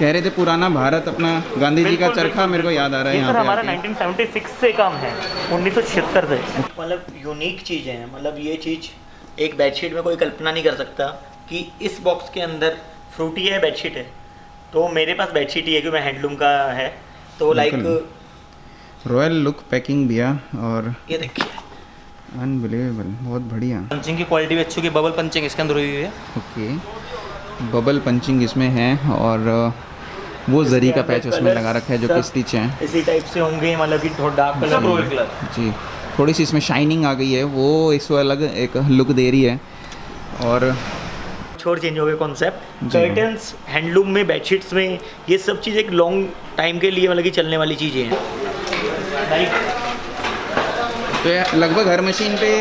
कह रहे थे पुराना भारत अपना गांधी जी का चरखा मेरे को याद आ रहा है यहाँ सर पे हमारा आके। 1976 से काम है, 1976 से। मतलब यूनिक चीज़ है, मतलब ये चीज़ एक बेडशीट में कोई कल्पना नहीं कर सकता कि इस बॉक्स के अंदर फ्रूटी है, बेडशीट है। तो मेरे पास बेडशीट ही है क्योंकि मैं हैंडलूम का है, तो लाइक रॉयल लुक पैकिंग भी है और ये देखिए अनबिलीवेबल, बहुत बढ़िया। पंचिंग की क्वालिटी भी अच्छी होगी, बबल पंचिंग इसके अंदर हुई हुई है। ओके, बबल पंचिंग इसमें है और वो जरी का पैच उसमें लगा रखा है जो कि स्टिच है इसी टाइप से होंगे, मतलब कि थोड़ा डार्क कलर रॉयल कलर जी। थोड़ी सी इसमें शाइनिंग आ गई है, वो इसको अलग एक लुक दे रही है। और छोड़ चेंज हो गए कॉन्सेप्ट। कर्टन्स हैंडलूम में, बेडशीट्स में, ये सब चीज़ एक लॉन्ग टाइम के लिए मतलब कि चलने वाली चीज़ें हैं। तो ये लगभग हर मशीन पे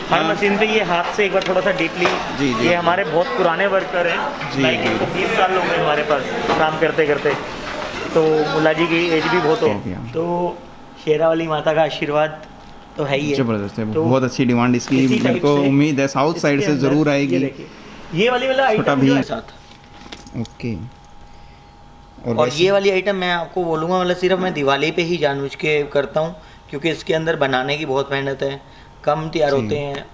हर मशीन पे ये हाथ से एक बार थोड़ा सा डीपली, जी, जी, ये हमारे बहुत पुराने वर्कर हैं, जी, लाइक जी। इनको 20 साल हो गए हमारे पास काम करते करते। तो मुल्ला जी की एज भी बहुत हो, भैया। तो शेरावाली माता का आशीर्वाद तो है ही है। जबरदस्त है, तो बहुत अच्छी डिमांड इसकी। इसी मेरे टाइप को से उम्मीद है साउथ साइड इसके से अंदर ज़रूर ये आएगी। देखिए, ये वाली वाला छोटा आइटम भी जो है साथ ओके। और वैसे- ये वाली आइटम मैं आपको बोलूँगा, मतलब सिर्फ मैं दिवाली पे ही जानबूझ के करता हूँ क्योंकि इसके अंदर बनाने की बहुत मेहनत है, कम तैयार जी। होते हैं,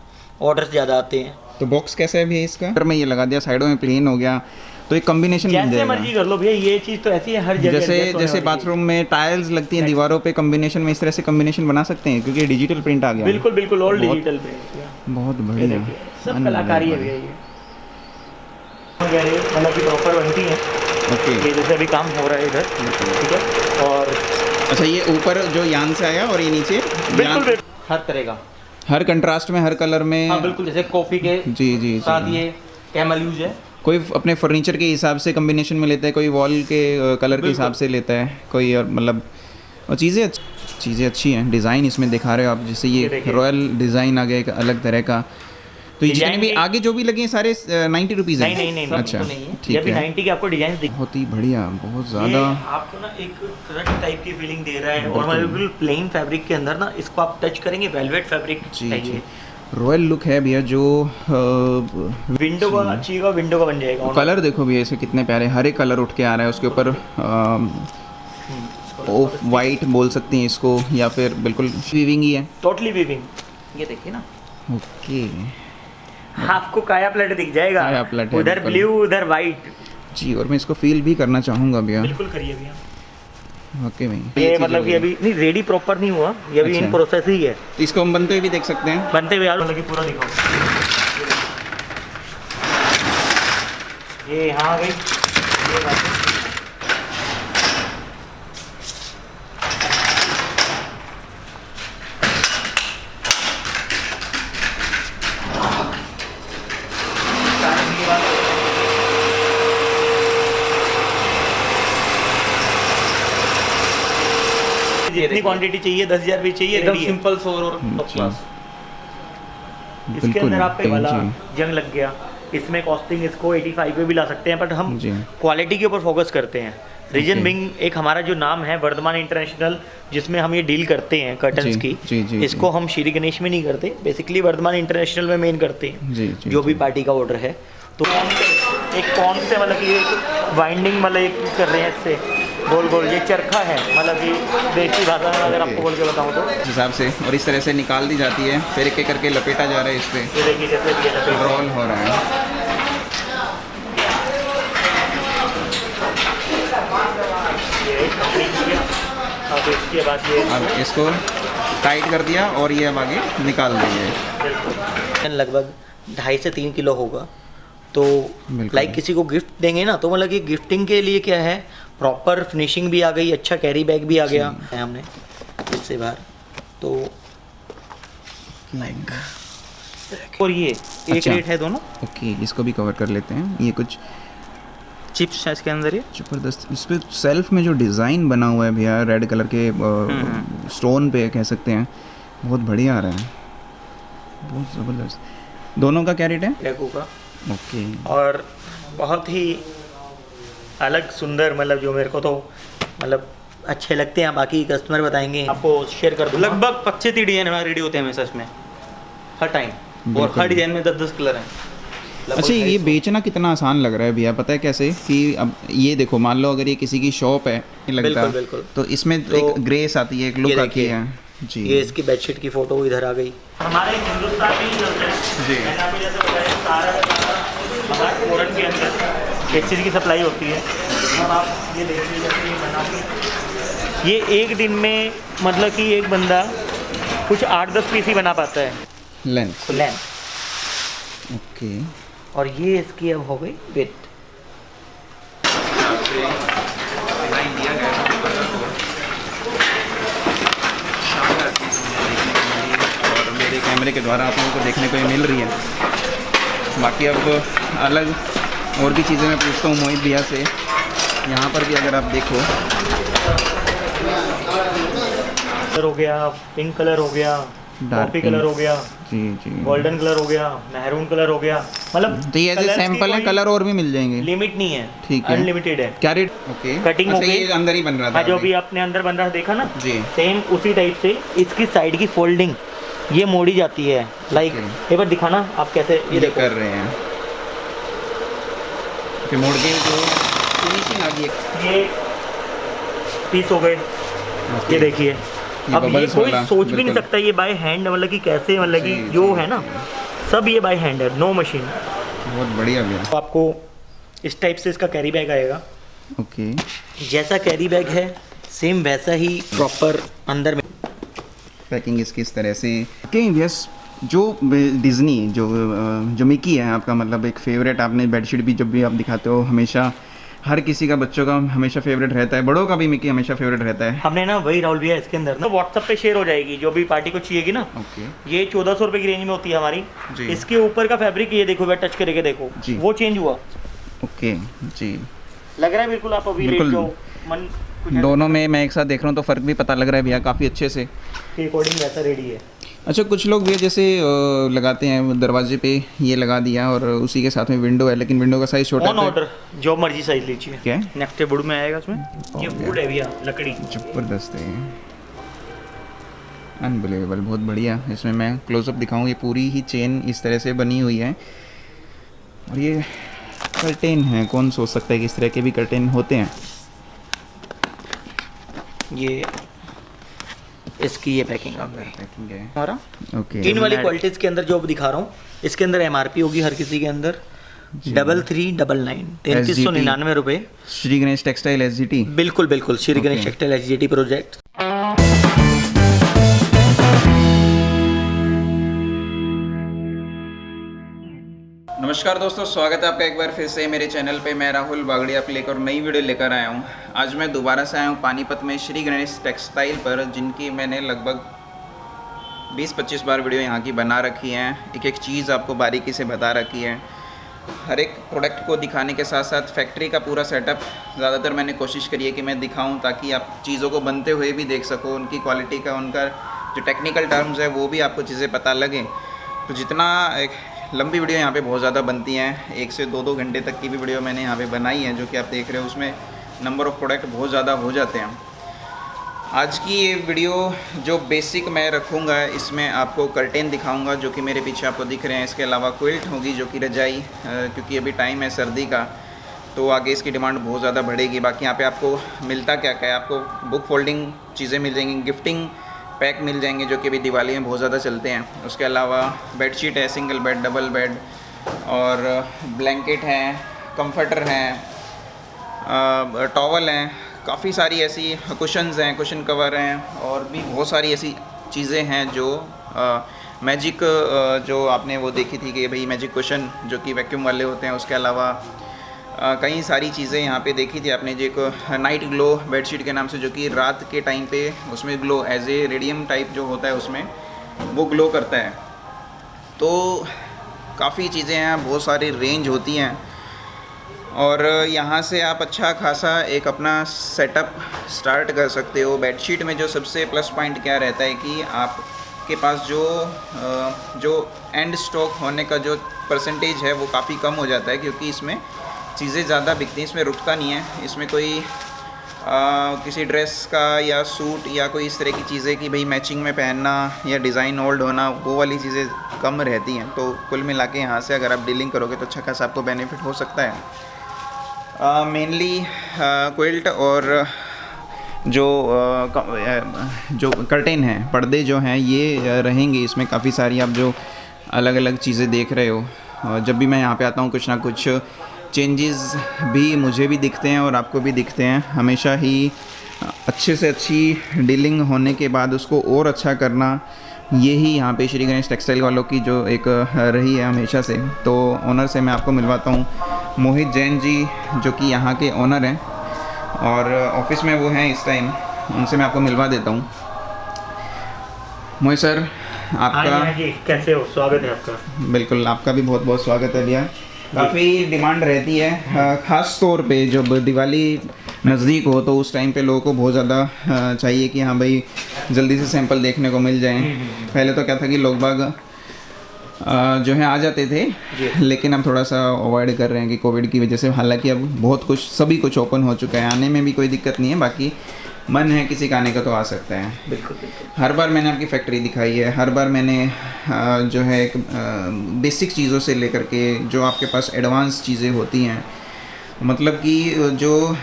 ऑर्डर्स ज़्यादा आते हैं। तो बॉक्स कैसा है भैया इसका? अगर मैं ये लगा दिया, साइडों में प्लेन हो गया तो एक कॉम्बिनेशन बन जैसे जाएगा। मर्जी कर लो भैया, ये चीज़ तो ऐसी है हर जगह जैसे adjust होने जैसे वाली बाथरूम में टाइल्स लगती हैं दीवारों पे, कॉम्बिनेशन में इस तरह से कॉम्बिनेशन बना सकते हैं क्योंकि डिजिटल प्रिंट आ चीज़। गया है। बिल्कुल बिल्कुल ऑल बहुत- डिजिटल पे बहुत ये बढ़िया, देखिए, सब कलाकारी है भैया ये। मतलब कि प्रॉपर बनती है, ओके। ये जैसे अभी काम हो रहा है इधर, ठीक है। और अच्छा, ये ऊपर जो यान से आया और ये नीचे बिल्कुल यान, बिल्कुल हर तरह का, हर कंट्रास्ट में, हर कलर में। हाँ बिल्कुल, जैसे कॉफ़ी के जी जी साथ जी। ये कैमल यूज है। कोई अपने फर्नीचर के हिसाब से कॉम्बिनेशन में लेता है, कोई वॉल के कलर के हिसाब से लेता है, कोई और मतलब। और चीज़ें अच्छी हैं। डिज़ाइन इसमें दिखा रहे हो आप, जैसे ये ये देखिए। रॉयल डिज़ाइन आ गया एक अलग तरह का। तो ये जितने डिजाइन भी की- आगे जो भी लगे हैं सारे 90 रुपीज़ है? नहीं, नहीं, अच्छा तो नहीं है। ये ठीक अभी है, 90 के आपको डिजाइन दिख, बहुत ही बढ़िया, बहुत ये ज़्यादा। आपको ना एक क्रश टाइप की फीलिंग दे रहा है और बिल्कुल। बिल्कुल प्लेन फैब्रिक के अंदर ना इसको आप टच करेंगे, वेलवेट फैब्रिक जी है जी, ये। रॉयल लुक है भैया। जो विंडो का अच्छी का विंडो का बन जाएगा। कलर देखो भैया, ऐसे कितने प्यारे हरे कलर उठ के आ रहा है उसके ऊपर। ऑफ वाइट बोल सकते हैं इसको, या फिर बिल्कुल वीविंग ही है। Totally weaving. ये देखिए ना, ओके आपको काया प्लेट दिख जाएगा, काया प्लेट है, उधर बिल्कुल। ब्लू उधर वाइट। जी, और मैं इसको फील भी करना चाहूँगा भैया। बिल्कुल करिए भैया। ओके भाई, ये चीज़ मतलब हो कि गई। अभी नहीं रेडी प्रॉपर नहीं हुआ, ये अभी अच्छा। इन प्रोसेस ही है। तो इसको हम बनते हुए भी देख सकते हैं। बनते हुए यार, मतलब कि पूरा दिखाओ। ये यहाँ आ गई, ये बात है। जितनी क्वांटिटी चाहिए, 10,000 भी चाहिए, एकदम ready है। सिंपल सोर और टॉप जी। क्लास। इसके बिल्कुल, अंदर आपका वाला जी। जंग लग गया, इसमें कॉस्टिंग इसको 85 पे भी ला सकते हैं, बट हम जी। क्वालिटी के ऊपर फोकस करते हैं। Reason Okay. बिंग एक हमारा जो नाम है वर्धमान इंटरनेशनल, जिसमें हम ये डील करते हैं कर्टन्स जी, की, जी, जी, इसको हम श्री गणेश में नहीं करते, बेसिकली वर्धमान इंटरनेशनल में मेन करते हैं। जी जी जो भी जी। पार्टी का ऑर्डर है, तो एक कौन से मतलब कि एक वाइंडिंग मतलब एक कर रहे हैं इससे गोल गोल, ये चरखा है, मतलब कि देसी भाषा में अगर आपको बोल के बताऊँ तो इस हिसाब से, और इस तरह से निकाल दी जाती है, फिर एक एक करके लपेटा जा रहा है इस पे, ये देखिए जैसे भी है लपेट। रोल हो रहा है। ये कंप्लीट हो गया। अब इसके बाद ये अब इसको टाइट कर दिया और ये अब आगे निकाल देंगे। बिल्कुल लगभग 2.5 से 3 किलो होगा। तो बिल्कुल। लाइक किसी को गिफ्ट देंगे ना, तो मतलब कि गिफ्टिंग के लिए क्या है, प्रॉपर फिनिशिंग भी आ गई, अच्छा कैरी बैग भी आ गया है हमने इससे बाहर। तो लाइक और ये एक अच्छा। रेट है दोनों ओके, इसको भी कवर कर लेते हैं। ये कुछ चिप्स है इसके अंदर। ये जबरदस्त, इस पे सेल्फ में जो डिज़ाइन बना हुआ है भैया, रेड कलर के स्टोन पे कह सकते हैं, बहुत बढ़िया आ रहा है, बहुत ज़बरदस्त। दोनों का क्या रेट है? लेगो का, ओके, और बहुत ही अलग सुंदर, मतलब जो मेरे को तो मतलब अच्छे लगते हैं, बाकी कस्टमर बताएंगे। आपको शेयर कर दूंगा। लगभग 25-30 डिजाइन हमारे रेडी होते हैं हमेशा इसमें, हर टाइम। और बिल्कुल। हर डिजाइन में 10-10 कलर हैं। अच्छा, ये बेचना कितना आसान लग रहा है भैया, पता है कैसे? कि अब ये देखो, मान लो अगर ये किसी की शॉप है लगता बिल्कुल, बिल्कुल। तो इसमें तो एक ग्रेस आती है, एक लुक ये आती देखिए, है जी। ये इसकी बेडशीट की फ़ोटो इधर आ गई। हमारे हिंदुस्तान में ही चलते हैं जी। मैंने आपको जैसे बताया सारा का सारा हमारे फोरन के अंदर इस चीज़ की सप्लाई होती है। अब आप ये देखिए जैसे ये बना के ये एक दिन में मतलब कि एक बंदा कुछ 8-10 पीस ही बना पाता है लेंथ, लेंथ। ओके। और ये इसकी अब हो गई विथ। और मेरे कैमरे के द्वारा आप लोगों को देखने को ये मिल रही है। बाकी अब अलग और भी चीज़ें मैं पूछता हूँ मोहित भैया से। यहाँ पर भी अगर आप देखो, कलर हो गया, पिंक कलर हो गया, Dark कॉफी pink। कलर हो गया, जी जी, गोल्डन कलर हो गया, मैरून कलर हो गया, मतलब तो ये ऐसे सैंपल है, कलर और भी मिल जाएंगे? लिमिट नहीं है, ठीक है। अनलिमिटेड है। क्या रेट? ओके, कटिंग हो अच्छा, गई। ये अंदर ही बन रहा था हाँ, जो अभी। भी आपने अंदर बन रहा देखा ना, जी। सेम उसी टाइप से इसकी साइड की फोल्डिंग ये मोड़ी जाती है। Like Okay। एक बार दिखाना आप कैसे, ये ये देखो कर रहे हैं फिर मोड़ के जो फिनिशिंग आ गई है। ये पीस हो गए। Okay। ये देखिए, ये अब ये bubbles कोई वाला, सोच भी नहीं बिल्कुल। सकता ये बाय हैंड मतलब कि कैसे, मतलब कि जी, जो जी, है ना सब ये बाय हैंड है, नो मशीन। बहुत बढ़िया भैया। तो आपको इस टाइप से इसका कैरी बैग आएगा। ओके, जैसा कैरी बैग है सेम वैसा ही प्रॉपर अंदर में। पैकिंग इसकी इस तरह से। ओके यस, जो डिज्नी जो मिकी है आपका, मतलब एक फेवरेट, आपने बेडशीट भी जब भी आप दिखाते हो हमेशा हर किसी का, बच्चों का हमेशा फेवरेट रहता है, बड़ों का भी मिकी हमेशा फेवरेट रहता है। हमने ना वही राहुल भैया इसके अंदर ना व्हाट्सएप पे शेयर हो जाएगी, जो भी पार्टी को चाहिएगी ना। ओके ये 1400 रुपए की रेंज में होती है हमारी। जी। इसके ऊपर का फैब्रिक ये देखो, टच करके देखो जी। वो चेंज हुआ, ओके जी, लग रहा है बिल्कुल आप अभी रेट बिल्कुल। जो मन कुछ है दोनों में मैं एक साथ देख रहा हूँ तो फ़र्क भी पता लग रहा है भैया काफ़ी अच्छे से। के अकॉर्डिंग वैसा रेडी है। अच्छा, कुछ लोग भी जैसे लगाते हैं दरवाजे पे, ये लगा दिया और उसी के साथ में विंडो है, लेकिन विंडो का साइज छोटा ऑन है। ऑर्डर जो मर्जी साइज लीजिए। क्या है? नेक्स्ट वुड में आएगा इसमें। ये वुड है भैया, लकड़ी। ज़बरदस्त है, अनबिलीवेबल, बहुत बढ़िया। इसमें मैं क्लोजअप दिखाऊँ, ये पूरी ही चेन इस तरह से बनी हुई है और ये कर्टेन है। कौन सोच सकता है कि इस तरह के भी कर्टेन होते हैं। ये इसकी ये पैकिंग आ गई पैकिंग है, हमारा। ओके। इन वाली क्वालिटीज़ के अंदर जो अब दिखा रहा हूँ, इसके अंदर MRP होगी हर किसी के अंदर 3399, 3399 रुपये। Shri Ganesh textile SGT। बिल्कुल बिल्कुल, Shri Ganesh Okay। Textile SGT project. नमस्कार दोस्तों, स्वागत है आपका एक बार फिर से मेरे चैनल पे। मैं राहुल बागड़ी आप लेकर नई वीडियो लेकर आया हूँ। आज मैं दोबारा से आया हूँ पानीपत में श्री गणेश टेक्सटाइल पर, जिनकी मैंने लगभग 20-25 बार वीडियो यहाँ की बना रखी है। एक एक चीज़ आपको बारीकी से बता रखी है। हर एक प्रोडक्ट को दिखाने के साथ साथ फैक्ट्री का पूरा सेटअप ज़्यादातर मैंने कोशिश करी है कि मैं दिखाऊँ, ताकि आप चीज़ों को बनते हुए भी देख सको, उनकी क्वालिटी का, उनका जो टेक्निकल टर्म्स है वो भी आपको चीज़ें पता लगें। तो जितना एक लंबी वीडियो यहाँ पे बहुत ज़्यादा बनती हैं, 1 से 2 घंटे तक की भी वीडियो मैंने यहाँ पे बनाई है, जो कि आप देख रहे हो। उसमें नंबर ऑफ़ प्रोडक्ट बहुत ज़्यादा हो जाते हैं। आज की ये वीडियो जो बेसिक मैं रखूँगा, इसमें आपको कर्टेन दिखाऊँगा जो कि मेरे पीछे आपको दिख रहे हैं। इसके अलावा क्विल्ट होगी जो कि रजाई, क्योंकि अभी टाइम है सर्दी का, तो आगे इसकी डिमांड बहुत ज़्यादा बढ़ेगी। बाकी यहाँ पे आपको मिलता क्या क्या है, आपको बुक फोल्डिंग चीज़ें मिल जाएंगी, गिफ्टिंग पैक मिल जाएंगे जो कि अभी दिवाली में बहुत ज़्यादा चलते हैं। उसके अलावा बेडशीट है, सिंगल बेड, डबल बेड, और ब्लैंकेट हैं, कंफर्टर हैं, टॉवल हैं, काफ़ी सारी ऐसी कुशन्स हैं, कुशन कवर हैं, और भी बहुत सारी ऐसी चीज़ें हैं जो मैजिक, जो आपने वो देखी थी कि भाई मैजिक कुशन जो कि वैक्यूम वाले होते हैं। उसके अलावा कई सारी चीज़ें यहाँ पे देखी थी आपने, जो एक नाइट ग्लो बेडशीट के नाम से, जो कि रात के टाइम पे उसमें glow as a radium type जो होता है उसमें वो ग्लो करता है। तो काफ़ी चीज़ें हैं, बहुत सारी रेंज होती हैं, और यहाँ से आप अच्छा खासा एक अपना सेटअप स्टार्ट कर सकते हो। बेडशीट में जो सबसे प्लस पॉइंट क्या रहता है कि आपके पास जो एंड स्टॉक होने का जो परसेंटेज है वो काफ़ी कम हो जाता है, क्योंकि इसमें चीज़ें ज़्यादा बिकती हैं, इसमें रुकता नहीं है। इसमें कोई किसी ड्रेस का या सूट या कोई इस तरह की चीज़ें कि भाई मैचिंग में पहनना या डिज़ाइन ओल्ड होना, वो वाली चीज़ें कम रहती हैं। तो कुल मिला के यहाँ से अगर आप डीलिंग करोगे तो अच्छा खासा आपको बेनिफिट हो सकता है। मेनली क्विल्ट और जो कर्टेन हैं, पर्दे जो हैं ये रहेंगे इसमें काफ़ी सारी। आप जो अलग अलग चीज़ें देख रहे हो, जब भी मैं यहाँ पे आता हूँ कुछ ना कुछ चेंजेस भी मुझे भी दिखते हैं और आपको भी दिखते हैं। हमेशा ही अच्छे से अच्छी डीलिंग होने के बाद उसको और अच्छा करना, यही यहाँ पे श्री गणेश टेक्सटाइल वालों की जो एक रही है हमेशा से। तो ओनर से मैं आपको मिलवाता हूँ, मोहित जैन जी जो कि यहाँ के ओनर हैं और ऑफिस में वो हैं इस टाइम, उनसे मैं आपको मिलवा देता हूँ। मोहित सर आपका हाँ जी, कैसे हो? स्वागत है आपका। बिल्कुल, आपका भी बहुत बहुत स्वागत है भैया। काफ़ी डिमांड रहती है, ख़ास तौर पे जब दिवाली नज़दीक हो तो उस टाइम पे लोगों को बहुत ज़्यादा चाहिए कि हाँ भाई जल्दी से सैंपल देखने को मिल जाएं। पहले तो क्या था कि लोग बाग जो है आ जाते थे, लेकिन अब थोड़ा सा अवॉइड कर रहे हैं कि कोविड की वजह से। हालांकि अब बहुत कुछ सभी कुछ ओपन हो चुका है, आने में भी कोई दिक्कत नहीं है। बाकी मन है किसी का आने का तो आ सकता है। बिल्कुल बिल्कुल। हर बार मैंने आपकी फैक्ट्री दिखाई है, हर बार मैंने जो है एक बेसिक चीज़ों से लेकर के जो आपके पास एडवांस चीज़ें होती हैं, मतलब कि जो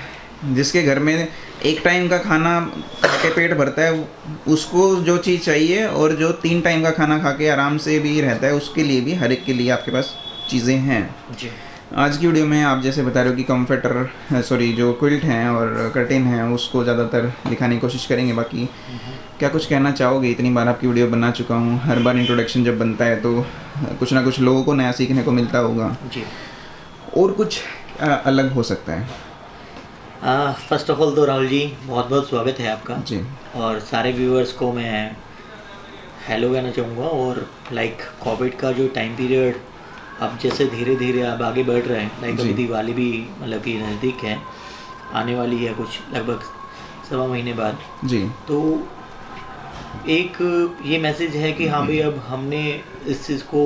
जिसके घर में एक टाइम का खाना खा के पेट भरता है उसको जो चीज़ चाहिए, और जो 3 टाइम का खाना खा के आराम से भी रहता है उसके लिए भी, हर एक के लिए आपके पास चीज़ें हैं जी। आज की वीडियो में आप जैसे बता रहे हो कि कंफर्टर जो क्विल्ट हैं और कर्टेन हैं उसको ज़्यादातर दिखाने की कोशिश करेंगे। बाकी क्या कुछ कहना चाहोगे? इतनी बार आपकी वीडियो बना चुका हूँ, हर बार इंट्रोडक्शन जब बनता है तो कुछ ना कुछ लोगों को नया सीखने को मिलता होगा जी। और कुछ अलग हो सकता है। फर्स्ट ऑफ ऑल तो राहुल जी बहुत बहुत स्वागत है आपका जी। और सारे व्यूअर्स को मैं हेलो कहना चाहूँगा। और लाइक कोविड का जो टाइम पीरियड अब जैसे धीरे धीरे अब आगे बढ़ रहे हैं, लाइक अभी दिवाली भी मतलब कि नज़दीक है, आने वाली है कुछ लगभग 1.25 महीने बाद जी। तो एक ये मैसेज है कि हाँ भाई अब हमने इस चीज़ को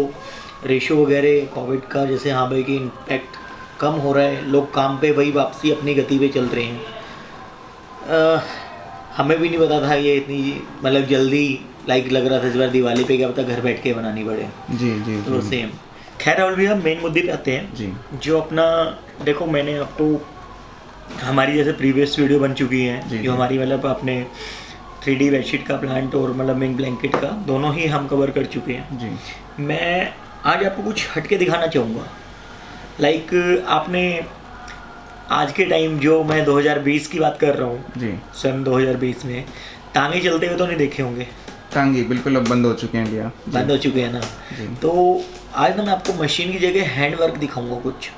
रेशो वगैरह कोविड का जैसे हाँ भाई कि इम्पैक्ट कम हो रहा है, लोग काम पे वही वापसी अपनी गति पे चल रहे हैं। हमें भी नहीं पता था ये इतनी मतलब जल्दी लाइक लग रहा था इस बार दिवाली पे क्या पता घर बैठ के बनानी पड़े। जी जी तो जी। सेम। खैर राहुल भैया मेन मुद्दे पे आते हैं जी। जो अपना देखो मैंने आपको हमारी जैसे प्रीवियस वीडियो बन चुकी है जी, जो जी। हमारी मतलब अपने 3D बेडशीट का प्लांट और मतलब मिंग ब्लैंकेट का दोनों ही हम कवर कर चुके हैं। जी। मैं आज आपको कुछ हटके दिखाना चाहूँगा। लाइक आपने आज के टाइम जो मैं 2020 की बात कर रहा हूँ, जी। सन 2020 में टांगे चलते हुए तो नहीं देखे होंगे, टांगे बिल्कुल अब बंद हो चुके हैं इंडिया। बंद हो चुके हैं ना। जी। तो आज मैं आपको मशीन की जगह हैंड वर्क दिखाऊंगा कुछ,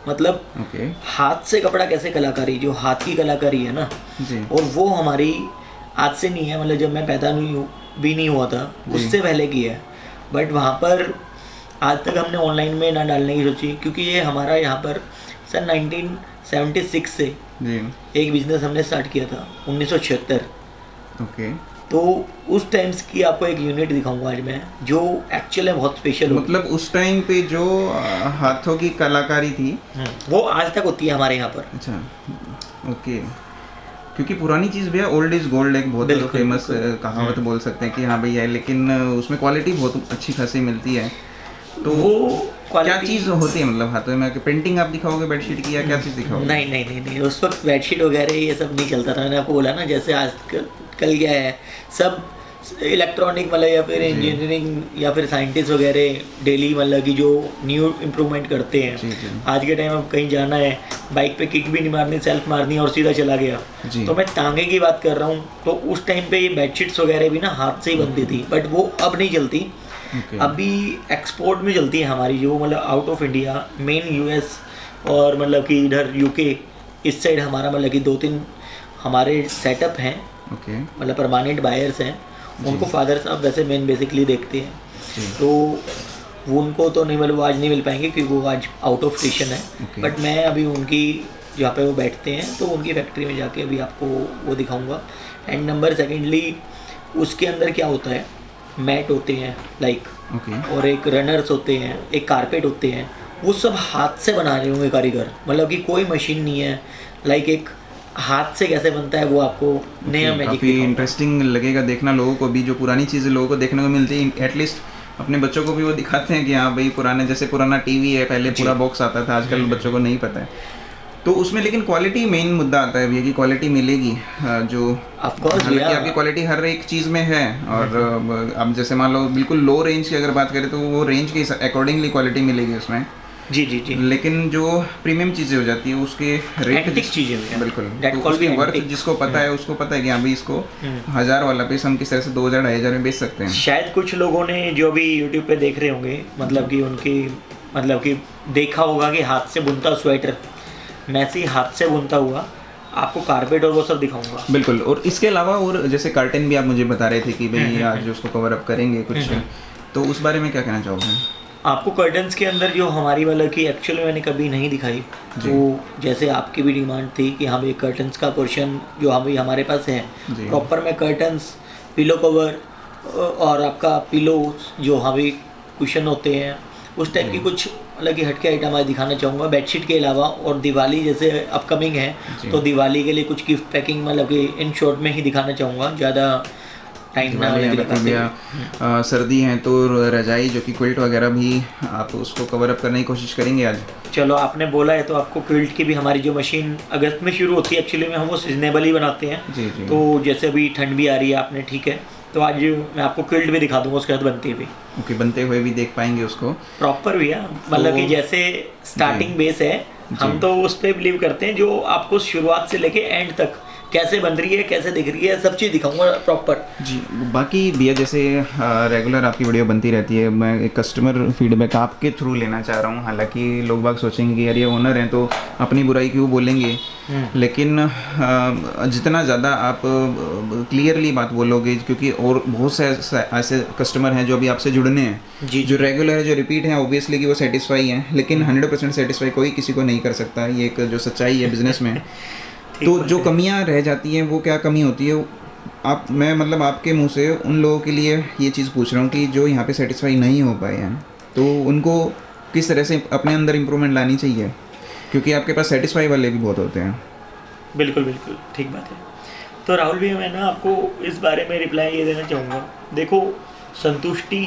मतलब ओके। हाथ से कपड़ा कैसे कलाकारी, जो हाथ की कलाकारी है ना, जी। और वो हमारी आज से नहीं है, मतलब जब मैं पैदा नहीं हुआ था उससे पहले की है। बट वहाँ पर आज तक हमने ऑनलाइन में ना डालने की सोची, क्योंकि ये हमारा यहाँ पर सन 1976 से जी। एक बिजनेस हमने स्टार्ट किया था 1976। ओके। तो उस टाइम्स की आपको एक यूनिट दिखाऊंगा आज मैं, जो एक्चुअल में बहुत स्पेशल होगी। मतलब उस टाइम पे जो हाथों की कलाकारी थी वो आज तक होती है हमारे यहाँ पर। अच्छा। ओके। क्योंकि पुरानी चीज़ भैया ओल्ड इज़ गोल्ड एक बहुत बिल्कुल, फेमस बिल्कुल। कहावत बोल सकते हैं कि हाँ भैया, लेकिन उसमें क्वालिटी बहुत अच्छी खासी मिलती है। तो वो क्या quality- चीज़ होती है मतलब हाथों में? पेंटिंग आप दिखाओगे बेडशीट की या क्या चीज़ दिखाओगे? नहीं नहीं नहीं नहीं, उस वक्त बेडशीट वगैरह ये सब नहीं चलता था। मैंने आपको बोला ना जैसे आज कल क्या है, सब इलेक्ट्रॉनिक मतलब या फिर इंजीनियरिंग या फिर साइंटिस्ट वगैरह डेली मतलब कि जो न्यू इम्प्रूवमेंट करते हैं। जी, जी। आज के टाइम अब कहीं जाना है, बाइक पे किक भी नहीं मारनी, सेल्फ मारनी और सीधा चला गया। जी। तो मैं टांगे की बात कर रहा हूँ, तो उस टाइम पे ये बेडशीट्स वगैरह भी ना हाथ से ही बनती थी, बट वो अब नहीं चलती। ओके। अभी एक्सपोर्ट में चलती है हमारी, जो मतलब out of India main US और मतलब कि इधर यूके इस साइड हमारा मतलब कि 2-3 हमारे सेटअप हैं, ओके। मतलब परमानेंट बायर्स हैं। उनको फादर साहब वैसे मेन बेसिकली देखते हैं, जी। तो वो उनको तो नहीं मतलब आज नहीं मिल पाएंगे क्योंकि वो आज आउट ऑफ स्टेशन है। Okay. बट मैं अभी उनकी जहाँ पे वो बैठते हैं तो उनकी फैक्ट्री में जाके अभी आपको वो दिखाऊंगा। एंड नंबर सेकेंडली उसके अंदर क्या होता है, मैट होते हैं लाइक, ओके। और एक रनर्स होते हैं, एक कारपेट होते हैं, वो सब हाथ से बना रहे होंगे कारीगर, मतलब कि कोई मशीन नहीं है। लाइक एक हाथ से कैसे बनता है वो आपको नया मैजिक काफ़ी इंटरेस्टिंग लगेगा देखना लोगों को भी, जो पुरानी चीज़ें लोगों को देखने को मिलती है। एटलीस्ट अपने बच्चों को भी वो दिखाते हैं कि हाँ भाई पुराने, जैसे पुराना टीवी है, पहले पूरा बॉक्स आता था, आजकल बच्चों को नहीं पता है। तो उसमें लेकिन क्वालिटी मेन मुद्दा आता है भैया कि क्वालिटी मिलेगी जो हालांकि आपकी क्वालिटी हर एक चीज़ में है। और अब जैसे मान लो बिल्कुल लो रेंज की अगर बात करें तो वो रेंज के अकॉर्डिंगली क्वालिटी मिलेगी उसमें। जी जी जी। लेकिन जो प्रीमियम चीज़ें हो जाती है उसके रेट चीज़ें बिल्कुल, तो उसकी वर्थ जिसको पता है उसको पता है कि हाँ भाई इसको 1000 वाला पीस हम किस तरह से 2000 2500 में बेच सकते हैं। शायद कुछ लोगों ने जो भी यूट्यूब पे देख रहे होंगे, मतलब कि उनकी मतलब कि देखा होगा कि हाथ से बुनता स्वेटर, मैं से हाथ से बुनता हुआ आपको कारपेट और वो सब दिखाऊंगा। बिल्कुल। और इसके अलावा और जैसे कर्टन भी आप मुझे बता रहे थे कि भाई आज उसको कवर अप करेंगे कुछ, तो उस बारे में क्या कहना चाहोगे? आपको कर्टन्स के अंदर जो हमारी वाला की एक्चुअली मैंने कभी नहीं दिखाई, तो जैसे आपकी भी डिमांड थी कि हाँ भाई कर्टन्स का पोर्शन जो हमारे पास है प्रॉपर में कर्टन्स, पिलो कवर और आपका पिलो जो हाँ भाई कुशन होते हैं, उस टाइप की कुछ अलग ही हटके आइटम आज दिखाना चाहूँगा बेडशीट के अलावा। और दिवाली जैसे अपकमिंग है तो दिवाली के लिए कुछ गिफ्ट पैकिंग मतलब कि इन शॉर्ट में ही दिखाना चाहूँगा, ज़्यादा टाइम ना भैया। सर्दी है तो रजाई जो कि क्विल्ट वगैरह भी आप उसको कवर अप करने की कोशिश करेंगे आज? चलो आपने बोला है तो आपको क्विल्ट की भी हमारी जो मशीन अगस्त में शुरू होती है, एक्चुअली में हम वो सीजनेबल ही बनाते हैं। जी जी। तो जैसे अभी ठंड भी आ रही है आपने, ठीक है, तो आज मैं आपको क्विल्ट भी दिखा दूंगा उसके साथ बनती हुई। ओके, बनते हुए भी देख पाएंगे उसको प्रॉपर भी है, मतलब कि जैसे स्टार्टिंग बेस है, हम तो उस पर बिलीव करते हैं जो आपको शुरुआत से लेके एंड तक कैसे बन रही है, कैसे दिख रही है, सब चीज़ दिखाऊंगा प्रॉपर। जी। बाकी भैया जैसे रेगुलर आपकी वीडियो बनती रहती है, मैं एक कस्टमर फीडबैक आपके थ्रू लेना चाह रहा हूँ। हालांकि लोग बाग सोचेंगे कि यार ये ओनर हैं तो अपनी बुराई क्यों बोलेंगे, लेकिन जितना ज़्यादा आप क्लियरली बात बोलोगे, क्योंकि और बहुत से ऐसे कस्टमर हैं जो अभी आपसे जुड़ने हैं, जो रेगुलर है, जो रिपीट हैं, ऑब्वियसली कि वो सेटिस्फाई हैं, लेकिन 100% सेटिस्फाई कोई किसी को नहीं कर सकता। ये एक जो सच्चाई है बिजनेस में। तो जो कमियां रह जाती हैं वो क्या कमी होती है मैं मतलब आपके मुंह से उन लोगों के लिए ये चीज़ पूछ रहा हूँ कि जो यहाँ पे सेटिस्फाई नहीं हो पाए हैं, तो उनको किस तरह से अपने अंदर इम्प्रूवमेंट लानी चाहिए, क्योंकि आपके पास सेटिस्फाई वाले भी बहुत होते हैं। बिल्कुल बिल्कुल ठीक बात है। तो राहुल भी मैं ना आपको इस बारे में रिप्लाई ये देना चाहूँगा, देखो संतुष्टि